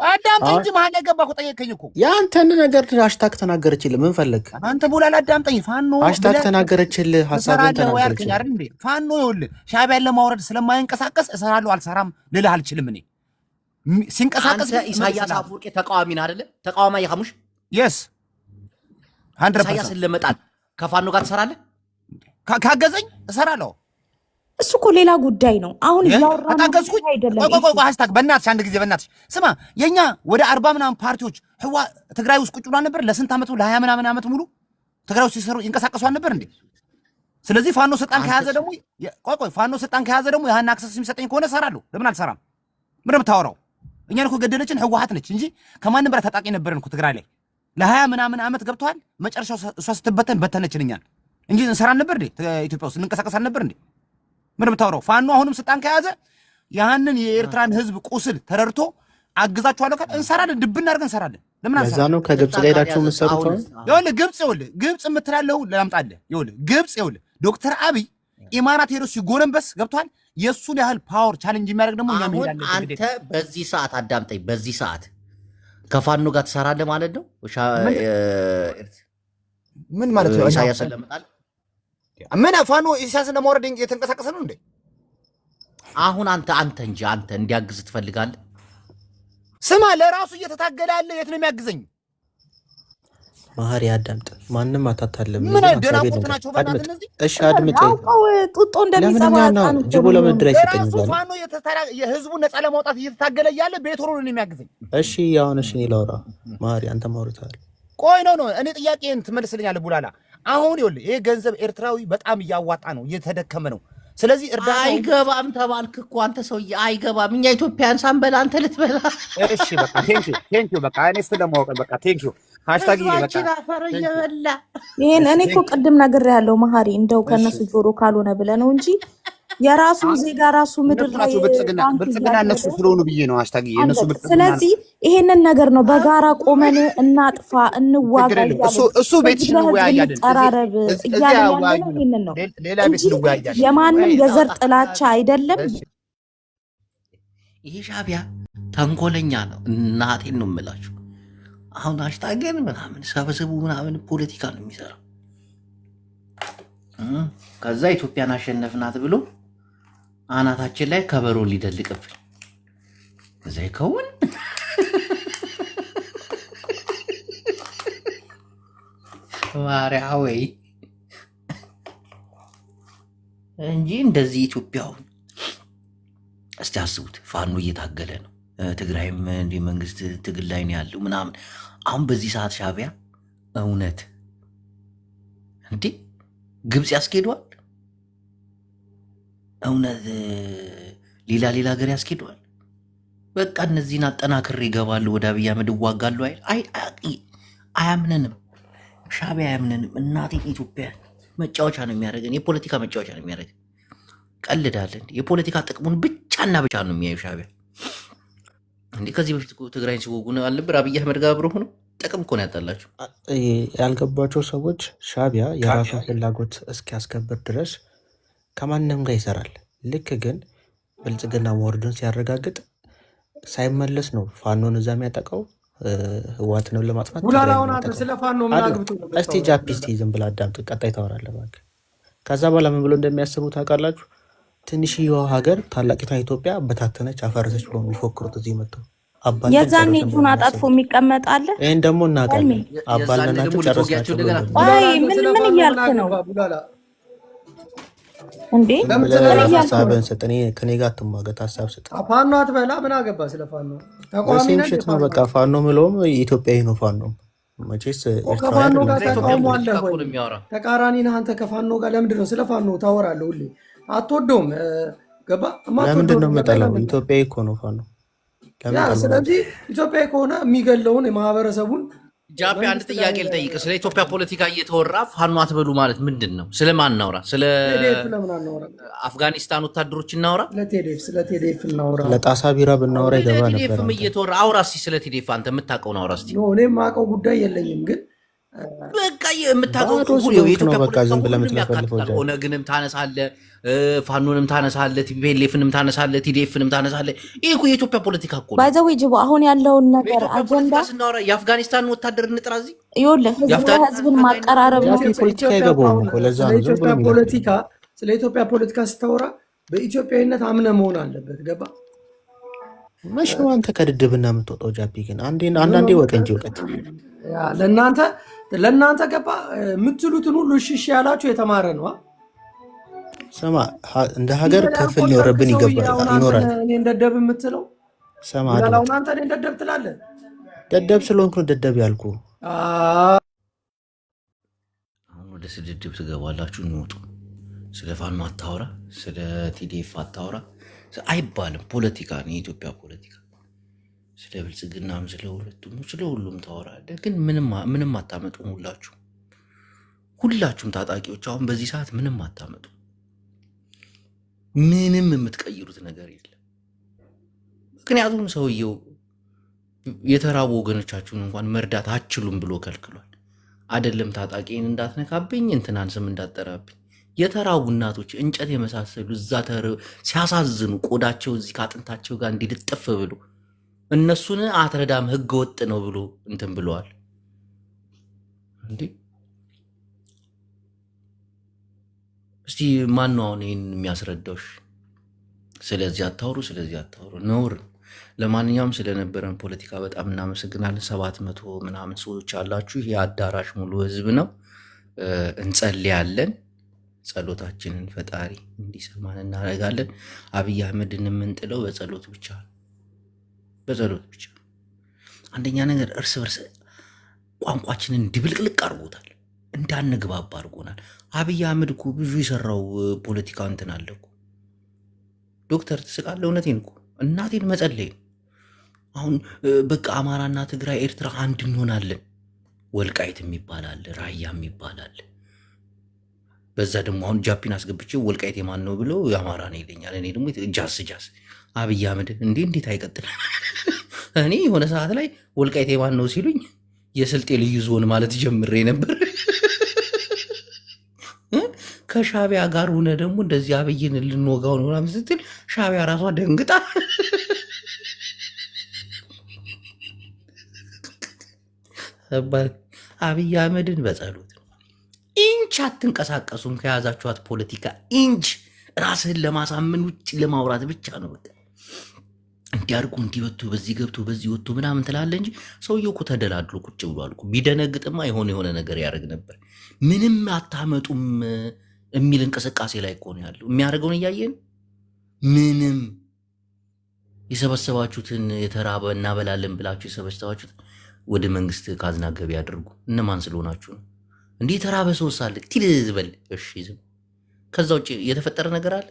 አዳምጠኝ እንጂ መሀል ገባ እኮ ጠየቀኝ እኮ ያንተን ነገር ሃሽታግ ተናገረችልህ። ምን ፈለግ አንተ ቦላል? አዳምጠኝ። ፋኖ ሃሽታግ ተናገረችልህ፣ ሐሳብን ተናገረችልህ። ፋኖ ይኸውልህ ሻዕቢያን ለማውረድ ስለማይንቀሳቀስ እሰራለሁ አልሰራም ልልህ አልችልም። እኔ ሲንቀሳቀስ ኢሳያስ አፈወርቂ ተቃዋሚ ነው አይደለ? ተቃዋሚ ያሙሽ የስ 100% ኢሳያስን ለመጣል ከፋኖ ጋር ትሰራለህ? ካገዘኝ እሰራለሁ። እሱ እኮ ሌላ ጉዳይ ነው። አሁን ታገዝኩኝ አይደለም። ቆይ ሃሽታግ በእናትሽ አንድ ጊዜ በእናትሽ ስማ። የኛ ወደ 40 ምናምን ፓርቲዎች ትግራይ ውስጥ ቁጭ ብሏል ነበር ለስንት ዓመት ለ20 ምናምን ዓመት ሙሉ ትግራይ ውስጥ ሲሰሩ ይንቀሳቀሱ ነበር እንዴ? ስለዚህ ፋኖ ስልጣን ከያዘ ደግሞ ፋኖ ስልጣን ከያዘ ደግሞ ያን አክሰስ የሚሰጠኝ ከሆነ እሰራለሁ። ለምን አልሰራም? ምንድን ነው የምታወራው? እኛን እኮ ገደለችን ህወሓት ነች እንጂ ከማንም በላይ ታጣቂ ነበርን እኮ ትግራይ ላይ ለ20 ምናምን ዓመት ገብቷል። መጨረሻው እሷ ስትበተን በተነችን እኛን እንጂ እንሰራን ነበር እንዴ? ኢትዮጵያ ውስጥ እንንቀሳቀሳል ነበር እንዴ? ምን ብታወራው? ፋኖ አሁንም ስልጣን ከያዘ ያንን የኤርትራን ህዝብ ቁስል ተረድቶ አግዛችኋለሁ ካለ እንሰራለን። ድብና አድርገን እንሰራለን። ለምን አንሰራ? ለዛ ነው ከግብጽ ጋር ሄዳችሁ የምትሰሩት። ይኸውልህ ግብጽ የምትላለሁ ላምጣልህ። ግብጽ ዶክተር አብይ ኢማራት ሄዶ ሲጎነበስ ገብቷል። የእሱን ያህል ፓወር ቻሌንጅ የሚያደርግ ደግሞ እኛ ምን ይላል? አንተ በዚህ ሰዓት አዳምጠኝ። በዚህ ሰዓት ከፋኖ ጋር ትሰራለህ ማለት ነው? ምን ማለት ነው? ኢሳያስን ለመጣል ምን ፋኖ ኢሳያስን ለማውረድ የተንቀሳቀሰ ነው እንዴ? አሁን አንተ እንዲያግዝ ትፈልጋለህ? ስማ፣ ለራሱ እየተታገለ ያለ የት ነው የሚያግዘኝ? መሐሪ አዳምጥ። ማንም አታታለም። ምን ደናቁት ናቸው በእናትህ እነዚህ። እሺ አድምጥ። ጡጦ እንደሚሰማ ጅቦ ለምን ድረስ ይተኛል? ለራሱ ፋኖ የህዝቡን ነፃ ለማውጣት እየተታገለ ያለ ቤት ሆኖ ነው የሚያግዘኝ። እሺ አሁን እኔ ላውራ። መሐሪ አንተ ማውራታል። ቆይ ነው እኔ ጥያቄን ትመልስልኛለህ ቡላላ። አሁን ይኸውልህ ይሄ ገንዘብ ኤርትራዊ በጣም እያዋጣ ነው፣ እየተደከመ ነው። ስለዚህ እርዳታ አይገባም ተባልክ እኮ አንተ ሰውዬ፣ አይገባም። እኛ ኢትዮጵያን ሳንበላ አንተ ልትበላ። እሺ በቃ ቴንኪው በቃ እኔ ስለማወቅ በቃ ቴንኪው ሃሽታግ በቃ ይሄን እኔ እኮ ቅድም ነግሬሃለሁ መሐሪ፣ እንደው ከነሱ ጆሮ ካልሆነ ብለህ ነው እንጂ የራሱ ዜጋ ራሱ ምድር ላይ ብልጽግና እነሱ ስለሆኑ ብዬ ነው ሃሽታግ የነሱ ብልጽግና። ስለዚህ ይሄንን ነገር ነው በጋራ ቆመን እናጥፋ፣ እንዋጋ። እሱ ቤትሽ ነው ያያለን ተራረብ እያለ ይሄንን ነው ሌላ ቤት ነው ያያለን። የማንም የዘር ጥላቻ አይደለም። ይሄ ሻዕቢያ ተንኮለኛ ነው። እናቴን ነው የምላችሁ። አሁን ሃሽታግን ምናምን ሰበስቡ ምናምን ፖለቲካ ነው የሚሰራው። ከዛ ኢትዮጵያን አሸነፍናት ብሎ አናታችን ላይ ከበሮ ሊደልቅብን እዛ ይከውን ማርያ ወይ እንጂ እንደዚህ ኢትዮጵያውን እስቲ አስቡት። ፋኖ እየታገለ ነው፣ ትግራይም እንዲህ መንግስት ትግል ላይ ነው ያለው ምናምን። አሁን በዚህ ሰዓት ሻዕቢያ እውነት እንዴ ግብጽ ያስኬዷል? እውነት ሌላ ሀገር ያስኬዷል? በቃ እነዚህን አጠናክሬ ይገባሉ፣ ወደ አብይ አህመድ እዋጋሉ አይል። አያምነንም፣ ሻዕቢያ አያምነንም። እናቴ ኢትዮጵያ መጫወቻ ነው የሚያደርገን፣ የፖለቲካ መጫወቻ ነው የሚያደርገን። ቀልዳለን። የፖለቲካ ጥቅሙን ብቻና ብቻ ነው የሚያዩ ሻዕቢያ። እንዴ ከዚህ በፊት ትግራይን ሲወጉ አልነበር? አብይ አህመድ ጋር አብሮ ሆነው ጥቅም እኮ ነው ያጣላቸው። ያልገባቸው ሰዎች ሻዕቢያ የራሱን ፍላጎት እስኪያስከብር ድረስ ከማንም ጋር ይሰራል። ልክ ግን ብልጽግና መወርዱን ሲያረጋግጥ ሳይመለስ ነው ፋኖን እዛ የሚያጠቃው ህወሓትን ለማጥፋት። ስለ ፋኖ ምን አግብቶ እስቲ ጃፒስቲ ዝም ብላ አዳምጥ፣ ቀጣይ ታወራለህ እባክህ። ከዛ በኋላ ምን ብሎ እንደሚያስቡ ታውቃላችሁ? ትንሽዬዋ ሀገር ታላቂቷ ኢትዮጵያ በታተነች አፈረሰች ብሎ የሚፎክሩት እዚህ መጥተው የዛን እጁን አጣጥፎ የሚቀመጥ አለ። ይህን ደግሞ እናውቃለን። አባልናቸው ጨረስናቸው። ምን እያልክ ነው? እንዴ ዝም ለምን ብለህ ምን ትላለህ? እያልኩ ነው? ሀሳብህን ስጥ። ከኔ ጋር አትሟገት፣ ሀሳብ ስጥ። ፋኖ አትበላ። ምን አገባ ስለ ፋኖ? ተቃዋሚ ሴም ነህ እንዴ? ሽት ነው ፋኖ በቃ። ፋኖ ምለውም ኢትዮጵያዊ ነው። ፋኖ መቼስ እኮ ኤርትራዊ ከፋኖ አይደለም። ጋር ስለ ኢትዮጵያ ተቃውሞ ፖለቲካ አለህ እኮ ወይ? ነው የሚያወራ። ተቃራኒ ነህ አንተ ከፋኖ ጋር። ለምንድን ነው ስለ ፋኖ ታወራለህ ሁሌ? አትወደውም። ገባ? ለምንድን የማትወደው ነው ነገር ላይ የምጠላው? ለምን? ኢትዮጵያዊ እኮ ነው ፋኖ። ለምን ያ ጠላዋለሁ? ስለዚህ ኢትዮጵያዊ ከሆነ የሚገለውን የማህበረሰቡን ጃፒ አንድ መንግስት ጋር ጥያቄ ልጠይቅ። ስለ ኢትዮጵያ ፖለቲካ እየተወራ ፋኖ አትበሉ ማለት ምንድን ነው? ስለማን እናውራ? ስለ ቴዴፍ ለምን አናወራ? አፍጋኒስታን ወታደሮች እናውራ? ስለ ቴዴፍ እናውራ። ለጣሳ ቢራ ብናወራ ስለ ይገባ ነበር። ቲዴፍም አንተ እየተወራ አውራ እስኪ። ስለ ቲዴፍ አንተ የምታውቀውን አውራ እስኪ። ኖ እኔ የማውቀው ጉዳይ የለኝም፣ ግን በቃ የምታውቀው ባዶ ሁሉ ስለሆንክ የኢትዮጵያ ነው በቃ ፖለቲካ ዝም ብለህ ሁሉንም የምትለፈልፈው። ያካትታል። ጃፒ ኦነግንም ታነሳለ፣ ፋኖንም ታነሳለ፣ ቲፒኤልኤፍንም ታነሳለ፣ ቲዴፍንም ታነሳለ። ይህ እኮ የኢትዮጵያ ፖለቲካ እኮ ነው። ባይዘዌ ጅቦ አሁን ያለውን ነገር በኢትዮጵያ አጀንዳ ፖለቲካ ስናወራ የአፍጋኒስታን ወታደር እንጥራ እዚህ ይኸውልህ፣ ህዝብ የአፍጋኒስታን ለህዝብን ታጋይ ማቀራረብ ነው። ጃፒ ፖለቲካ አይገባውም እኮ ለዛ ነው ዝም ብሎ የሚለፈልፈው። ስለ ኢትዮጵያ ፖለቲካ ስታወራ በኢትዮጵያዊነት አምነ መሆን አለበት። ገባ? መቼ ነው አንተ ከድድብና የምትወጣው? ጃፒ ግን አንዳንዴ ወቅ እንጂ እውቀት ያ ለእናንተ ገባ የምትሉትን ሁሉ እሺ ያላችሁ የተማረ ነው። ስማ፣ እንደ ሀገር ክፍል ሊኖርብን ይኖራል። እኔ እንደደብ የምትለው ስማ፣ ሌላውን አንተ እኔ እንደደብ ትላለህ። ደደብ ስለሆንኩ ነው ደደብ ያልኩ። አሁን ወደ ስድድብ ትገባላችሁ። እንውጡ። ስለ ፋኖ አታወራ፣ ስለ ቲዲኤፍ አታወራ አይባልም። ፖለቲካ ነው የኢትዮጵያ ፖለቲካ። ስለ ብልጽግናም ስለ ሁለቱም ስለ ሁሉም ታወራለህ፣ ግን ምንም አታመጡም። ሁላችሁም ታጣቂዎች አሁን በዚህ ሰዓት ምንም አታመጡ። ምንም የምትቀይሩት ነገር የለም። ምክንያቱም ሰውየው የተራቡ ወገኖቻችሁን እንኳን መርዳት አችሉም ብሎ ከልክሏል። አይደለም ታጣቂን እንዳትነካብኝ እንትናን ስም እንዳትጠራብኝ። የተራቡ እናቶች እንጨት የመሳሰሉ እዛ ሲያሳዝኑ ቆዳቸው እዚህ ከአጥንታቸው ጋር እንዲልጥፍ ብሎ እነሱን አትረዳም ህገ ወጥ ነው ብሎ እንትን ብለዋል። እንዲህ እስቲ ማን ነው አሁን ይህን የሚያስረዳውሽ? ስለዚህ አታውሩ፣ ስለዚህ አታውሩ፣ ነውር። ለማንኛውም ስለነበረን ፖለቲካ በጣም እናመሰግናለን። 700 ምናምን ሰዎች አላችሁ። ይህ አዳራሽ ሙሉ ህዝብ ነው። እንጸልያለን። ጸሎታችንን ፈጣሪ እንዲሰማን እናደርጋለን። አብይ አህመድን የምንጥለው በጸሎት ብቻ ነው። በጸሎት ብቻ። አንደኛ ነገር እርስ በርስ ቋንቋችንን ድብልቅልቅ አድርጎታል፣ እንዳንግባባ አድርጎናል። አብይ አህመድ እኮ ብዙ የሰራው ፖለቲካ እንትን አለ እኮ። ዶክተር ትስቃለህ? እውነቴን እኮ እናቴን መጸለይ ነው። አሁን በቃ አማራና ትግራይ ኤርትራ አንድ እንሆናለን። ወልቃይት የሚባል አለ፣ ራያ የሚባል አለ። በዛ ደግሞ አሁን ጃፒን አስገብቼ ወልቃይት የማን ነው ብለው የአማራ ነው ይለኛል። እኔ ደግሞ ጃስ አብይ አህመድ እንዴት አይቀጥል? እኔ የሆነ ሰዓት ላይ ወልቃይት የማን ነው ሲሉኝ የስልጤ ልዩ ዞን ማለት ጀምሬ ነበር። ከሻቢያ ጋር ሆነ ደግሞ እንደዚህ አብይን ልንወጋው ነው ምናምን ስትል ሻቢያ ራሷ ደንግጣ አብይ አህመድን በጸሎት ነው። ኢንች አትንቀሳቀሱም ከያዛችኋት ፖለቲካ ኢንች ራስህን ለማሳመን ውጭ ለማውራት ብቻ ነው። በቃ እንዲያርጉ እንዲወጡ በዚህ ገብቶ በዚህ ወጥቶ ምናምን ትላለህ እንጂ ሰውየው እኮ ተደላድሎ ቁጭ ብሏል እኮ። ቢደነግጥማ የሆነ ነገር ያደርግ ነበር። ምንም አታመጡም የሚል እንቅስቃሴ ላይ እኮ ነው ያለው። የሚያደርገውን እያየን ምንም የሰበሰባችሁትን የተራበ እናበላለን ብላችሁ የሰበሰባችሁትን ወደ መንግስት ካዝና ገቢ አድርጉ። እነማን ስለሆናችሁ ነው? እንዲህ የተራበ ሰው ሳለ ትልዝበል። እሺ ዝም። ከዛ ውጭ የተፈጠረ ነገር አለ?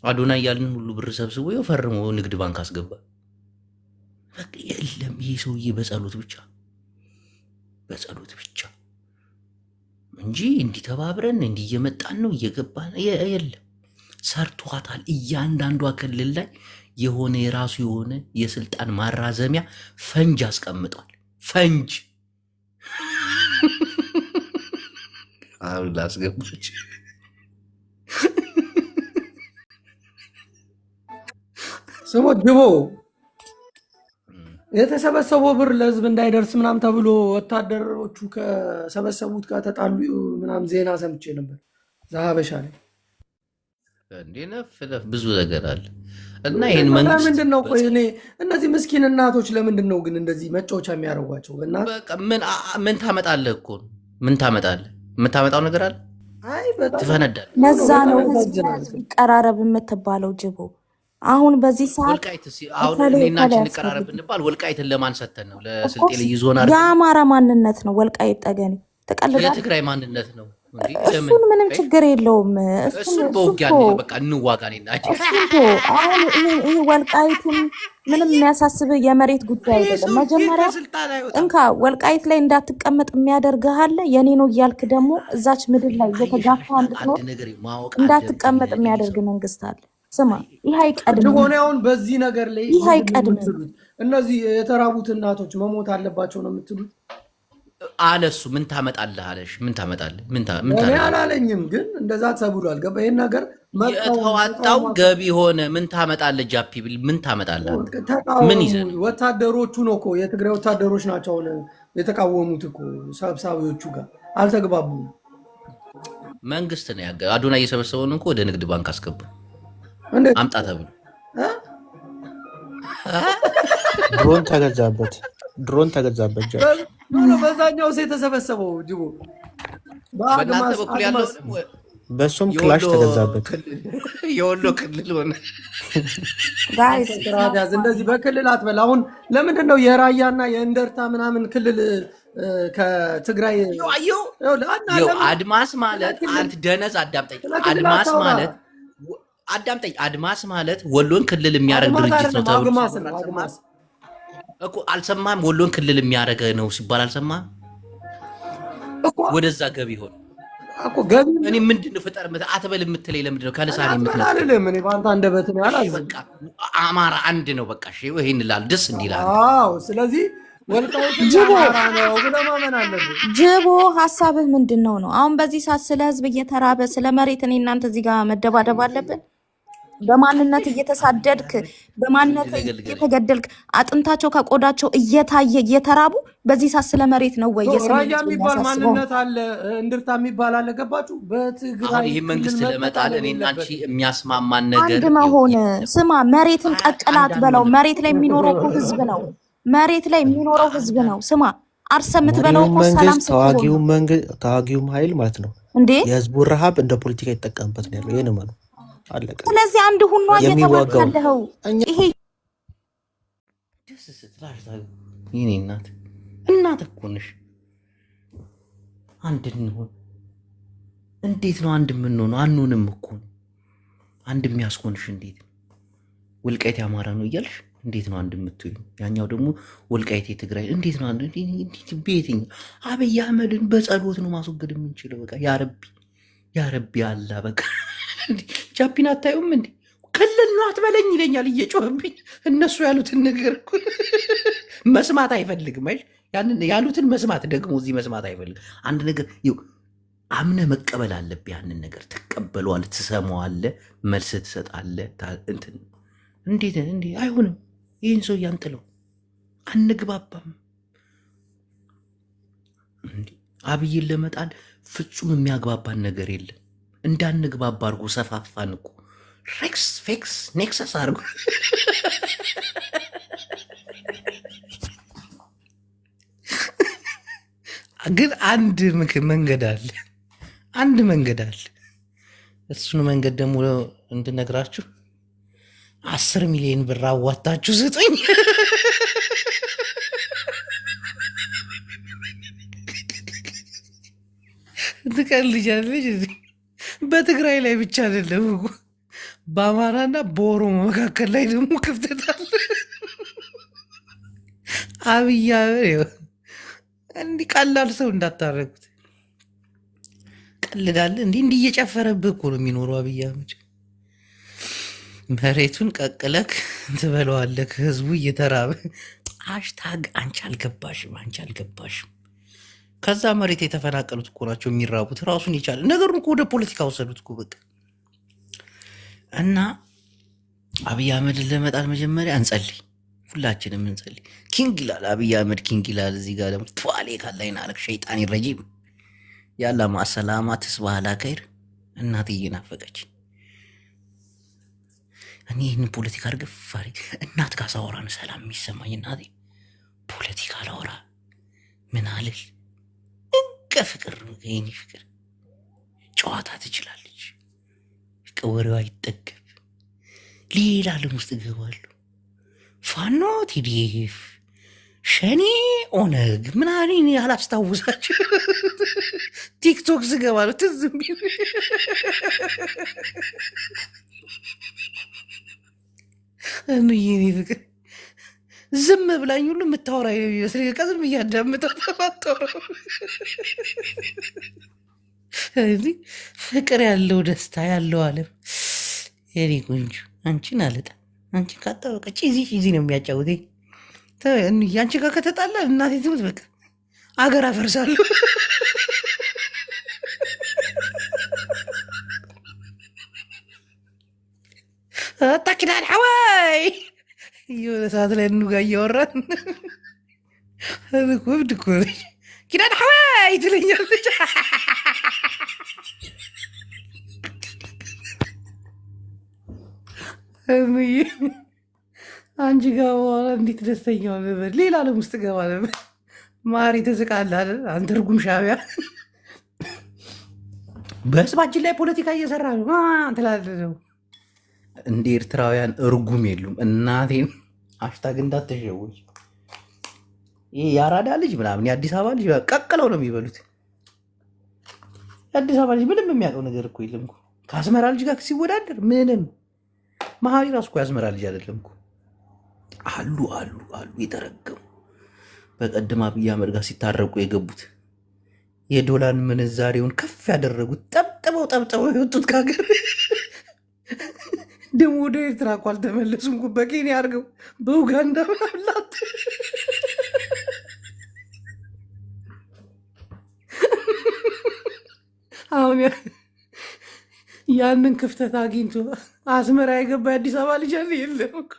አዶናይ ያልን ሁሉ ብር ሰብስቦ ፈርሞ ንግድ ባንክ አስገባ። በቃ የለም። ይሄ ሰውዬ በጸሎት ብቻ እንጂ እንዲተባብረን እንዲየመጣን ነው እየገባን የለም። ሰርቷታል። እያንዳንዷ ክልል ላይ የሆነ የራሱ የሆነ የስልጣን ማራዘሚያ ፈንጅ አስቀምጧል። ፈንጅ አሁን ላስገባች ስሞት ግቦ የተሰበሰበው ብር ለህዝብ እንዳይደርስ ምናምን ተብሎ ወታደሮቹ ከሰበሰቡት ጋር ተጣሉ ምናምን ዜና ሰምቼ ነበር። ዛሀበሻ ላይ እንዴ ነፍ ብዙ ነገር አለ እና ይሄን መንግስት ምንድን ነው? ቆይ እኔ እነዚህ ምስኪን እናቶች ለምንድን ነው ግን እንደዚህ መጫወቻ የሚያደርጓቸው? በቃ ምን ታመጣለህ እኮ ምን ታመጣለህ? የምታመጣው ነገር አለ? አይ ትፈነዳለህ። ለዛ ነው ህዝብ ለህዝብ ይቀራረብ የምትባለው ጅቦ። አሁን በዚህ ሰዓት ወልቃይት አሁን እኔና አንቺ እንቀራረብ ብንባል ወልቃይትን ለማን ሰተን ነው? ለስልጤ ልዩ ዞን አይደል? የአማራ ማንነት ነው ወልቃይት ጠገኔ። ተቀልዳል። የትግራይ ማንነት ነው። እሱን ምንም ችግር የለውም። እሱን በውጊያ በቃ እንዋጋ ነኝ ናቸው። አሁን ይሄ ወልቃይትን ምንም የሚያሳስብ የመሬት ጉዳይ አይደለም። መጀመሪያ እንካ ወልቃይት ላይ እንዳትቀመጥ የሚያደርግህ አለ። የኔ ነው እያልክ ደግሞ እዛች ምድር ላይ እየተጋፋ እንድትኖር እንዳትቀመጥ የሚያደርግ መንግስት አለ። ስማ ይህ አይቀድም ሆነ። አሁን በዚህ ነገር ላይ ይህ አይቀድም። እነዚህ የተራቡት እናቶች መሞት አለባቸው ነው የምትሉት? አለሱ ምን ታመጣለህ አለሽ? ምን ታመጣለህ? እኔ አላለኝም፣ ግን እንደዛ ተብሏል። ገባ? ይሄን ነገር የተዋጣው ገቢ ሆነ። ምን ታመጣለህ? ጃፒ ብል ምን ታመጣለህ? ምን ይዘህ ወታደሮቹ ነው እኮ የትግራይ ወታደሮች ናቸው አሁን የተቃወሙት እኮ ሰብሳቢዎቹ ጋር አልተግባቡም። መንግስት ነው ያገ አዶና እየሰበሰበውን እኮ ወደ ንግድ ባንክ አስገቡ አምጣ ተብሎ ድሮን ተገዛበት። በዛኛው የተሰበሰበው ጅቦ በእናንተ በኩል ያለው በሱም ክላሽ ተገዛበት። የወሎ ክልል ሆነ። ጋይስ እንደዚህ በክልል አትበል። አሁን ለምንድን ነው የራያና የእንደርታ ምናምን ክልል ከትግራይ አድማስ ማለት አንተ ደነዝ አዳምጠኝ። አድማስ ማለት ወሎን ክልል የሚያደርግ ድርጅት ነው ተብሎ እኮ አልሰማህም? ወሎን ክልል የሚያደርግ ነው ሲባል አልሰማህም? ወደዛ ገቢ ሆነ እኮ ገቢ። እኔ ምንድነው ፍጠር አትበል የምትለኝ ለምንድን ነው? ከልሳኔ የምትነግረኝ አይደለም። እኔ ባንተ አንደበት ነው ያላዝ። በቃ አማራ አንድ ነው። በቃ እሺ ይሄን ላል ደስ እንዲላል። አዎ ስለዚህ ጅቦ ሀሳብህ ምንድን ነው? አሁን በዚህ ሰዓት ስለ ህዝብ እየተራበ ስለ መሬት እኔ እናንተ እዚህ ጋር መደባደብ አለብን? በማንነት እየተሳደድክ በማንነት እየተገደልክ አጥንታቸው ከቆዳቸው እየታየ እየተራቡ በዚህ ሰዓት ስለ መሬት ነው ወይ? ራያ የሚባል ማንነት አለ፣ እንድርታ የሚባል አለ። ገባችሁ? በትግራይ ይህ መንግስት ለመጣል እኔና አንቺ የሚያስማማን ነገር አንድ መሆን። ስማ መሬትን ቀቅላት በለው። መሬት ላይ የሚኖረው እኮ ህዝብ ነው። መሬት ላይ የሚኖረው ህዝብ ነው። ስማ አርሰ የምትበላው እኮ ሰላም ተዋጊውም ኃይል ማለት ነው እንዴ የህዝቡ ረሃብ እንደ ፖለቲካ ይጠቀምበት ነው ያለው። ይሄን ማለት አለቀ። ስለዚህ አንድ ሁሉ እየተባካለኸው ይሄ ደስ ስትላሽ ይኔ እናት እኮ ነሽ። አንድ እንሆን። እንዴት ነው አንድ የምንሆነው? አንሆንም እኮ አንድ የሚያስኮንሽ እንዴት ነው? ወልቃይት አማራ ነው እያልሽ እንዴት ነው አንድ የምትዩ? ያኛው ደግሞ ወልቃይት ትግራይ እንዴት ነው አንድ? እንዴት ቤትኝ አብይ አህመድን በጸሎት ነው ማስወገድ የምንችለው። በቃ ያ ረቢ አላ በቃ ጃፒን አታዩም እንዴ? ክልል ነው አትበለኝ ይለኛል እየጮህብኝ። እነሱ ያሉትን ነገር እኮ መስማት አይፈልግም። ያሉትን መስማት ደግሞ እዚህ መስማት አይፈልግም። አንድ ነገር አምነህ መቀበል አለብህ። ያንን ነገር ትቀበለዋለህ፣ ትሰማዋለህ፣ መልስ ትሰጣለህ። እንትን እንዴት አይሆንም። ይህን ሰው እያንጥለው አንግባባም። አብይን ለመጣል ፍጹም የሚያግባባን ነገር የለም። እንዳንግባባ አድርጎ ሰፋፋን እኮ ሬክስ ፌክስ ኔክሰስ አድርጎ ግን አንድ መንገድ አለ። እሱን መንገድ ደግሞ እንድነግራችሁ 10 ሚሊዮን ብር አዋጣችሁ ስጡኝ። ትቀልጃለሽ። በትግራይ ላይ ብቻ አይደለም እኮ በአማራና በኦሮሞ መካከል ላይ ደግሞ ክፍተት አለ። አብይ እንዲህ ቀላል ሰው እንዳታረጉት። ቀልዳለ እንዲህ እየጨፈረብህ እኮ ነው የሚኖረው አብይ አህመድ። መሬቱን ቀቅለክ ትበለዋለክ፣ ህዝቡ እየተራበ ሃሽታግ አንቺ አልገባሽም። ከዛ መሬት የተፈናቀሉት እኮ ናቸው የሚራቡት። ራሱን የቻለ ነገሩን እኮ ወደ ፖለቲካ ወሰዱት እኮ በቃ። እና አብይ አህመድን ለመጣል መጀመሪያ እንጸልይ፣ ሁላችንም እንጸልይ። ኪንግ ይላል አብይ አህመድ፣ ኪንግ ይላል። እዚህ ጋር ደግሞ ትዋሌ ካላይና አለክ ሸይጣን ረጂም ያላ ማሰላማ ትስባላ ከይር እናትዬ ናፈቀች። እኔ ይህን ፖለቲካ አርግፍ ፋሪ እናት ጋር ሳወራ ነው ሰላም የሚሰማኝ። እናቴ ፖለቲካ ላወራ ምን አልል ፍቅር ነው ይሄኔ ፍቅር ጨዋታ ትችላለች። ወሬዋ አይጠገብ። ሌላ ዓለም ውስጥ እገባለሁ። ፋኖ ቲዲኤፍ ሸኔ ኦነግ ምናምን አላስታውሳቸው። ቲክቶክ ስገባለሁ ትዝ የሚል የኔ ፍቅር ዝም ብላኝ ሁሉ የምታወራ የሚመስል ቀዝም እያዳምጠው ተፋጠረው። ፍቅር ያለው ደስታ ያለው ዓለም የኔ ቆንጆ አንቺን አልጣ አንቺን ካጣበቀ ቺዚ ነው የሚያጫውተኝ። አንቺ ጋር ከተጣላ እናቴ ትሙት በቃ አገር አፈርሳለሁ። ታኪዳን ሐዋይ የሆነ ሰዓት ላይ እንጋ እያወራን እብድ እኮ ነች። ኪዳን ሐዋይ ትለኛለች። አንቺ ጋር በኋላ እንዴት ደስተኛ ነበር። ሌላ ዓለም ውስጥ ገባ ነበር። ማሪ ተስቃለህ አንተ እርጉም ሻቢያ። በህዝባችን ላይ ፖለቲካ እየሰራ ነው ትላለህ ነው። እንደ ኤርትራውያን እርጉም የሉም። እናቴን አሽታግ እንዳትሸወች። ይህ የአራዳ ልጅ ምናምን የአዲስ አበባ ልጅ ቀቅለው ነው የሚበሉት። የአዲስ አበባ ልጅ ምንም የሚያውቀው ነገር እኮ የለም እኮ ከአስመራ ልጅ ጋር ሲወዳደር ምንም። መሀሪ ራሱ እኮ የአስመራ ልጅ አይደለም እኮ። አሉ የተረገሙ በቀደም አብይ አህመድ ጋር ሲታረቁ የገቡት የዶላር ምንዛሬውን ከፍ ያደረጉት ጠብጥበው የወጡት ከሀገር ደግሞ ወደ ኤርትራ እኮ አልተመለሱም እኮ። በኬንያ አድርገው በኡጋንዳ ምናምላት አሁን ያንን ክፍተት አግኝቶ አስመራ የገባ የአዲስ አበባ ልጅ አለ የለም እኮ።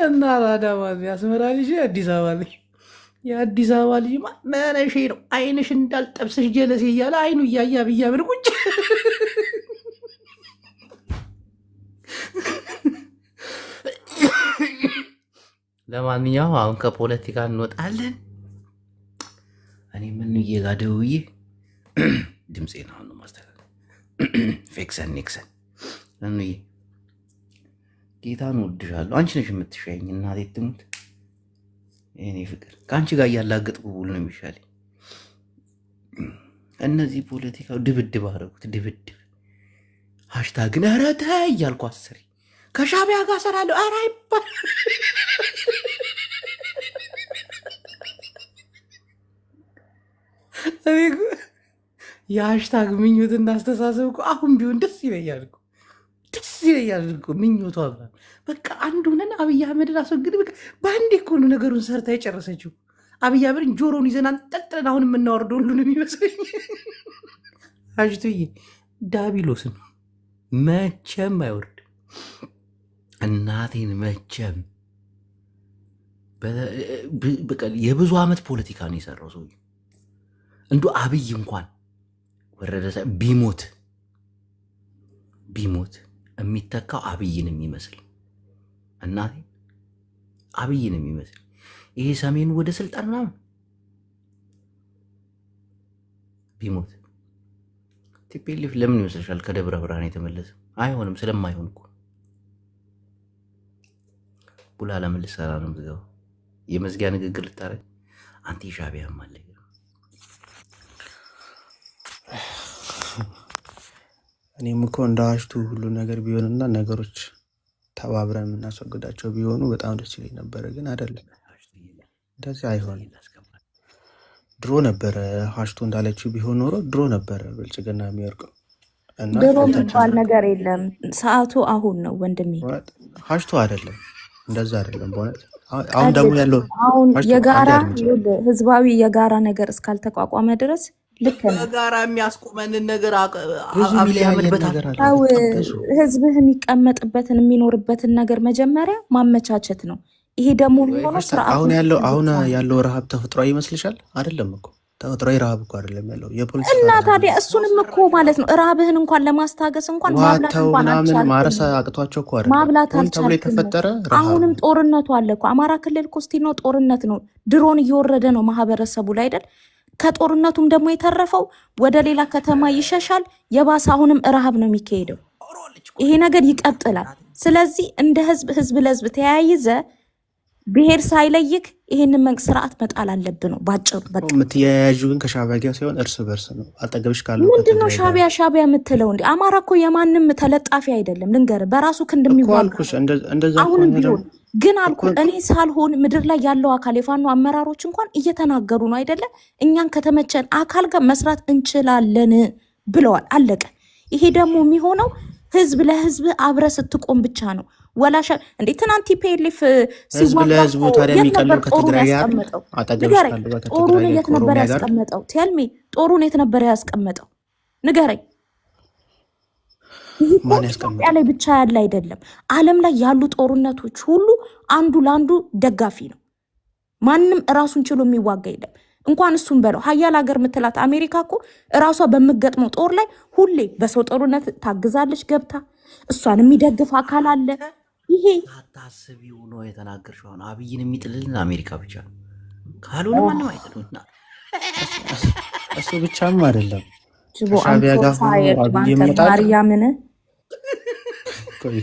እና ራዳማ የአስመራ ልጅ የአዲስ አበባ ልጅ የአዲስ አበባ ልጅ መነሼ ነው። አይንሽ እንዳልጠብስሽ ጀለሴ እያለ አይኑ እያያ ብያምር ቁጭ። ለማንኛውም አሁን ከፖለቲካ እንወጣለን። እኔ ምን እየጋደውዬ ድምፄን አሁን ማስተካከል ፌክሰን ኔክሰን እንዬ ጌታን ወድሻለሁ። አንቺ ነሽ የምትሻኝ እናቴ ትሙት። እኔ ፍቅር ከአንቺ ጋር እያላገጥኩ ብውል ነው የሚሻለኝ። እነዚህ ፖለቲካው ድብድብ አደረጉት። ድብድብ ሃሽታግን ኧረ ተይ እያልኩ አስሬ ከሻቢያ ጋር ሰራለሁ ኧረ ይባል የሃሽታግ ምኞት እናስተሳሰብ እኮ አሁን ቢሆን ደስ ይለኛል እኮ ደስ ይለኛል እኮ ምኞቷ በቃ አንዱ ነን። አብይ አህመድን አስወግድ በቃ በአንዴ እኮ ነው ነገሩን ሰርታ የጨረሰችው። አብይ አህመድን ጆሮውን ይዘን አንጠልጥለን አሁን የምናወርደው ሁሉ ነው የሚመስለኝ። አጅቱዬ ዳቢሎስ ነው መቼም አይወርድ እናቴን መቼም። በቃ የብዙ ዓመት ፖለቲካ ነው የሰራው ሰው። እንዱ አብይ እንኳን ወረደ ቢሞት የሚተካው አብይን የሚመስል እናቴ አብይን የሚመስል ይሄ ሰሜኑ ወደ ስልጣን ምናምን ቢሞት ቲፒኤልኤፍ ለምን ይመስልሻል ከደብረ ብርሃን የተመለሰ? አይሆንም። ስለማይሆን እኮ ቡላ ለምን ልትሰራ ነው የምትገባው? የመዝጊያ ንግግር ልታረግ አንተ ሻቢያም አለ። እኔም እኮ እንደ አሽቱ ሁሉ ነገር ቢሆንና ነገሮች ተባብረን የምናስወግዳቸው ቢሆኑ በጣም ደስ ይለኝ ነበረ። ግን አይደለም፣ እንደዚህ አይሆንም። ድሮ ነበረ ሀሽቱ እንዳለችው ቢሆን ኖሮ ድሮ ነበረ ብልጽግና የሚወርቀው። እና ድሮ የሚባል ነገር የለም። ሰዓቱ አሁን ነው ወንድሜ። ሀሽቱ አይደለም፣ እንደዛ አይደለም። በእውነት አሁን ደግሞ ያለው አሁን ሀሽቱ የጋራ አንድ እርምጃ ህዝባዊ የጋራ ነገር እስካልተቋቋመ ድረስ ልክ ነው። በጋራ የሚያስቆመንን ነገር ብዙ አብይ አህመድ የሚለያየን በታ ነገር አለ። ሰው ብዙ ህዝብህ የሚቀመጥበትን የሚኖርበትን ነገር መጀመሪያ ማመቻቸት ነው። ይሄ ደግሞ የሚሆነው አሁን ስርዓቱን ያለው ስትጠብቅ ነው። ያለው ረሃብ ተፈጥሯዊ ይመስልሻል? አይደለም እኮ ተፈጥሯዊ ረሃብ እኮ አይደለም ያለው የፖለቲካ እና ረሃብ ታዲያ ነው። እሱንም እኮ ማለት ነው ራብህን እንኳን ለማስታገስ እንኳን ማብላት ዋተው እንኳን ምናምን ማረሳ አልቻልክም። አቅቷቸው እኮ አይደለም ማብላት ሆን ተብሎ አልቻልክም። የተፈጠረ ረሃብ አሁንም ነው። ጦርነቱ አለ እኮ አማራ ክልል እኮ ስቲል ነው ጦርነት ነው። ድሮን እየወረደ ነው ማህበረሰቡ ላይ አይደል? ከጦርነቱም ደግሞ የተረፈው ወደ ሌላ ከተማ ይሸሻል። የባሰ አሁንም ረሃብ ነው የሚካሄደው። ይሄ ነገር ይቀጥላል። ስለዚህ እንደ ህዝብ ለህዝብ ተያይዘ ብሔር ሳይለይክ ይሄንን መንግስት ስርዓት መጣል አለብን ነው ባጭሩ። በቃ የምትያያዡ ግን ከሻዕቢያ ጋር ሲሆን እርስ በርስ ነው። አጠገብሽ ካለው ምንድነው ከትግራይ ጋር ሻዕቢያ የምትለው እንዴ? አማራ እኮ የማንም ተለጣፊ አይደለም። ልንገርህ በራሱ ክንድ እኮ የሚዋጋ አልኩሽ። እንደዛ አሁንም ከሆነ ቢሆን ደግሞ ግን አልኩ እኮ እኔ ሳልሆን ምድር ላይ ያለው አካል የፋኖ አመራሮች እንኳን እየተናገሩ ነው አይደለ? እኛን ከተመቸን አካል ጋር መስራት እንችላለን ብለዋል። አለቀ። ይሄ ደግሞ የሚሆነው ህዝብ ለህዝብ አብረ ስትቆም ብቻ ነው። ወላሻ እንዴ ትናንት ቲፒኤልኤፍ ህዝብ ሲዋጋ ለህዝቡ እኮ ታዲያ የት የሚቀለው ነበር ጦሩን ከትግራይ ጋር ያስቀመጠው? አጠገብሽ ንገረኝ። ካለው ጋር ጦሩን ከትግራይ ጋር የት ነበር ከኦሮሚያ ጋር ያስቀመጠው? ቴልሚ ጦሩን የት ነበር ያስቀመጠው? ንገረኝ። ይህ እኮ ማን ኢትዮጵያ ያስቀምጠው? ላይ ብቻ ያለ አይደለም። ዓለም ላይ ያሉ ጦርነቶች ሁሉ አንዱ ለአንዱ ደጋፊ ነው። ማንም ራሱን ችሎ የሚዋጋ የለም። እንኳን እሱን በለው ሀያል ሀገር ምትላት አሜሪካ እኮ እራሷ በምገጥመው ጦር ላይ ሁሌ በሰው ጦርነት ታግዛለች ገብታ። እሷን የሚደግፍ አካል አለ። ይሄ አታስቢው ነው የተናገርሽው። አሁን አብይን የሚጥልልን አሜሪካ ብቻ ነው፣ ካልሆነ ማንም አይጥሉና። እሱ ብቻም አይደለም ጅቦ ከሻዕቢያ አንሶ ጋር ሆኖ ታየድ አብይ ባንተ ይመጣል። ማርያምን ቆይ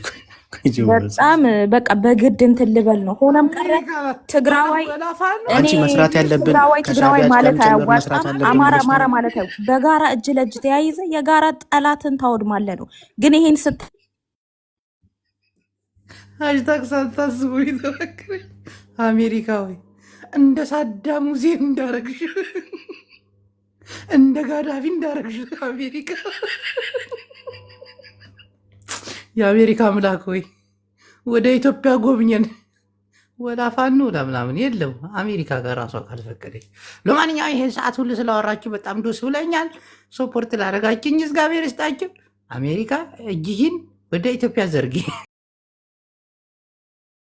ጅቦ በጣም በቃ በግድ እንትን ልበል ነው። ሆነም ቀረ ትግራዋይ እኔ አንቺ መስራት ያለብን ትግራዋይ ከሻዕቢያ ማለት ጋርም ጭምር መስራት አያዋጣም። አለብን አማራ ብለሽ አማራ ነው። ማለት በጋራ እጅ ለእጅ ተያይዘ የጋራ ጠላትን ታወድማለ ነው። ግን ይሄን ስት ሃሽታግ ሳታስቡ ይተፈክር አሜሪካዊ እንደ ሳዳም ሁሴን እንዳረግሽ እንደ ጋዳፊ እንዳረግሽ አሜሪካ የአሜሪካ አምላክ ሆይ ወደ ኢትዮጵያ ጎብኘን። ወደ አፋኑ ለምናምን የለም አሜሪካ ጋር ራሷ ካልፈቀደች። ለማንኛውም ይሄን ሰዓት ሁሉ ስላወራችሁ በጣም ደስ ብለኛል። ሶፖርት ላደረጋችኝ እግዚአብሔር ይስጣችሁ። አሜሪካ እጅሽን ወደ ኢትዮጵያ ዘርጊ።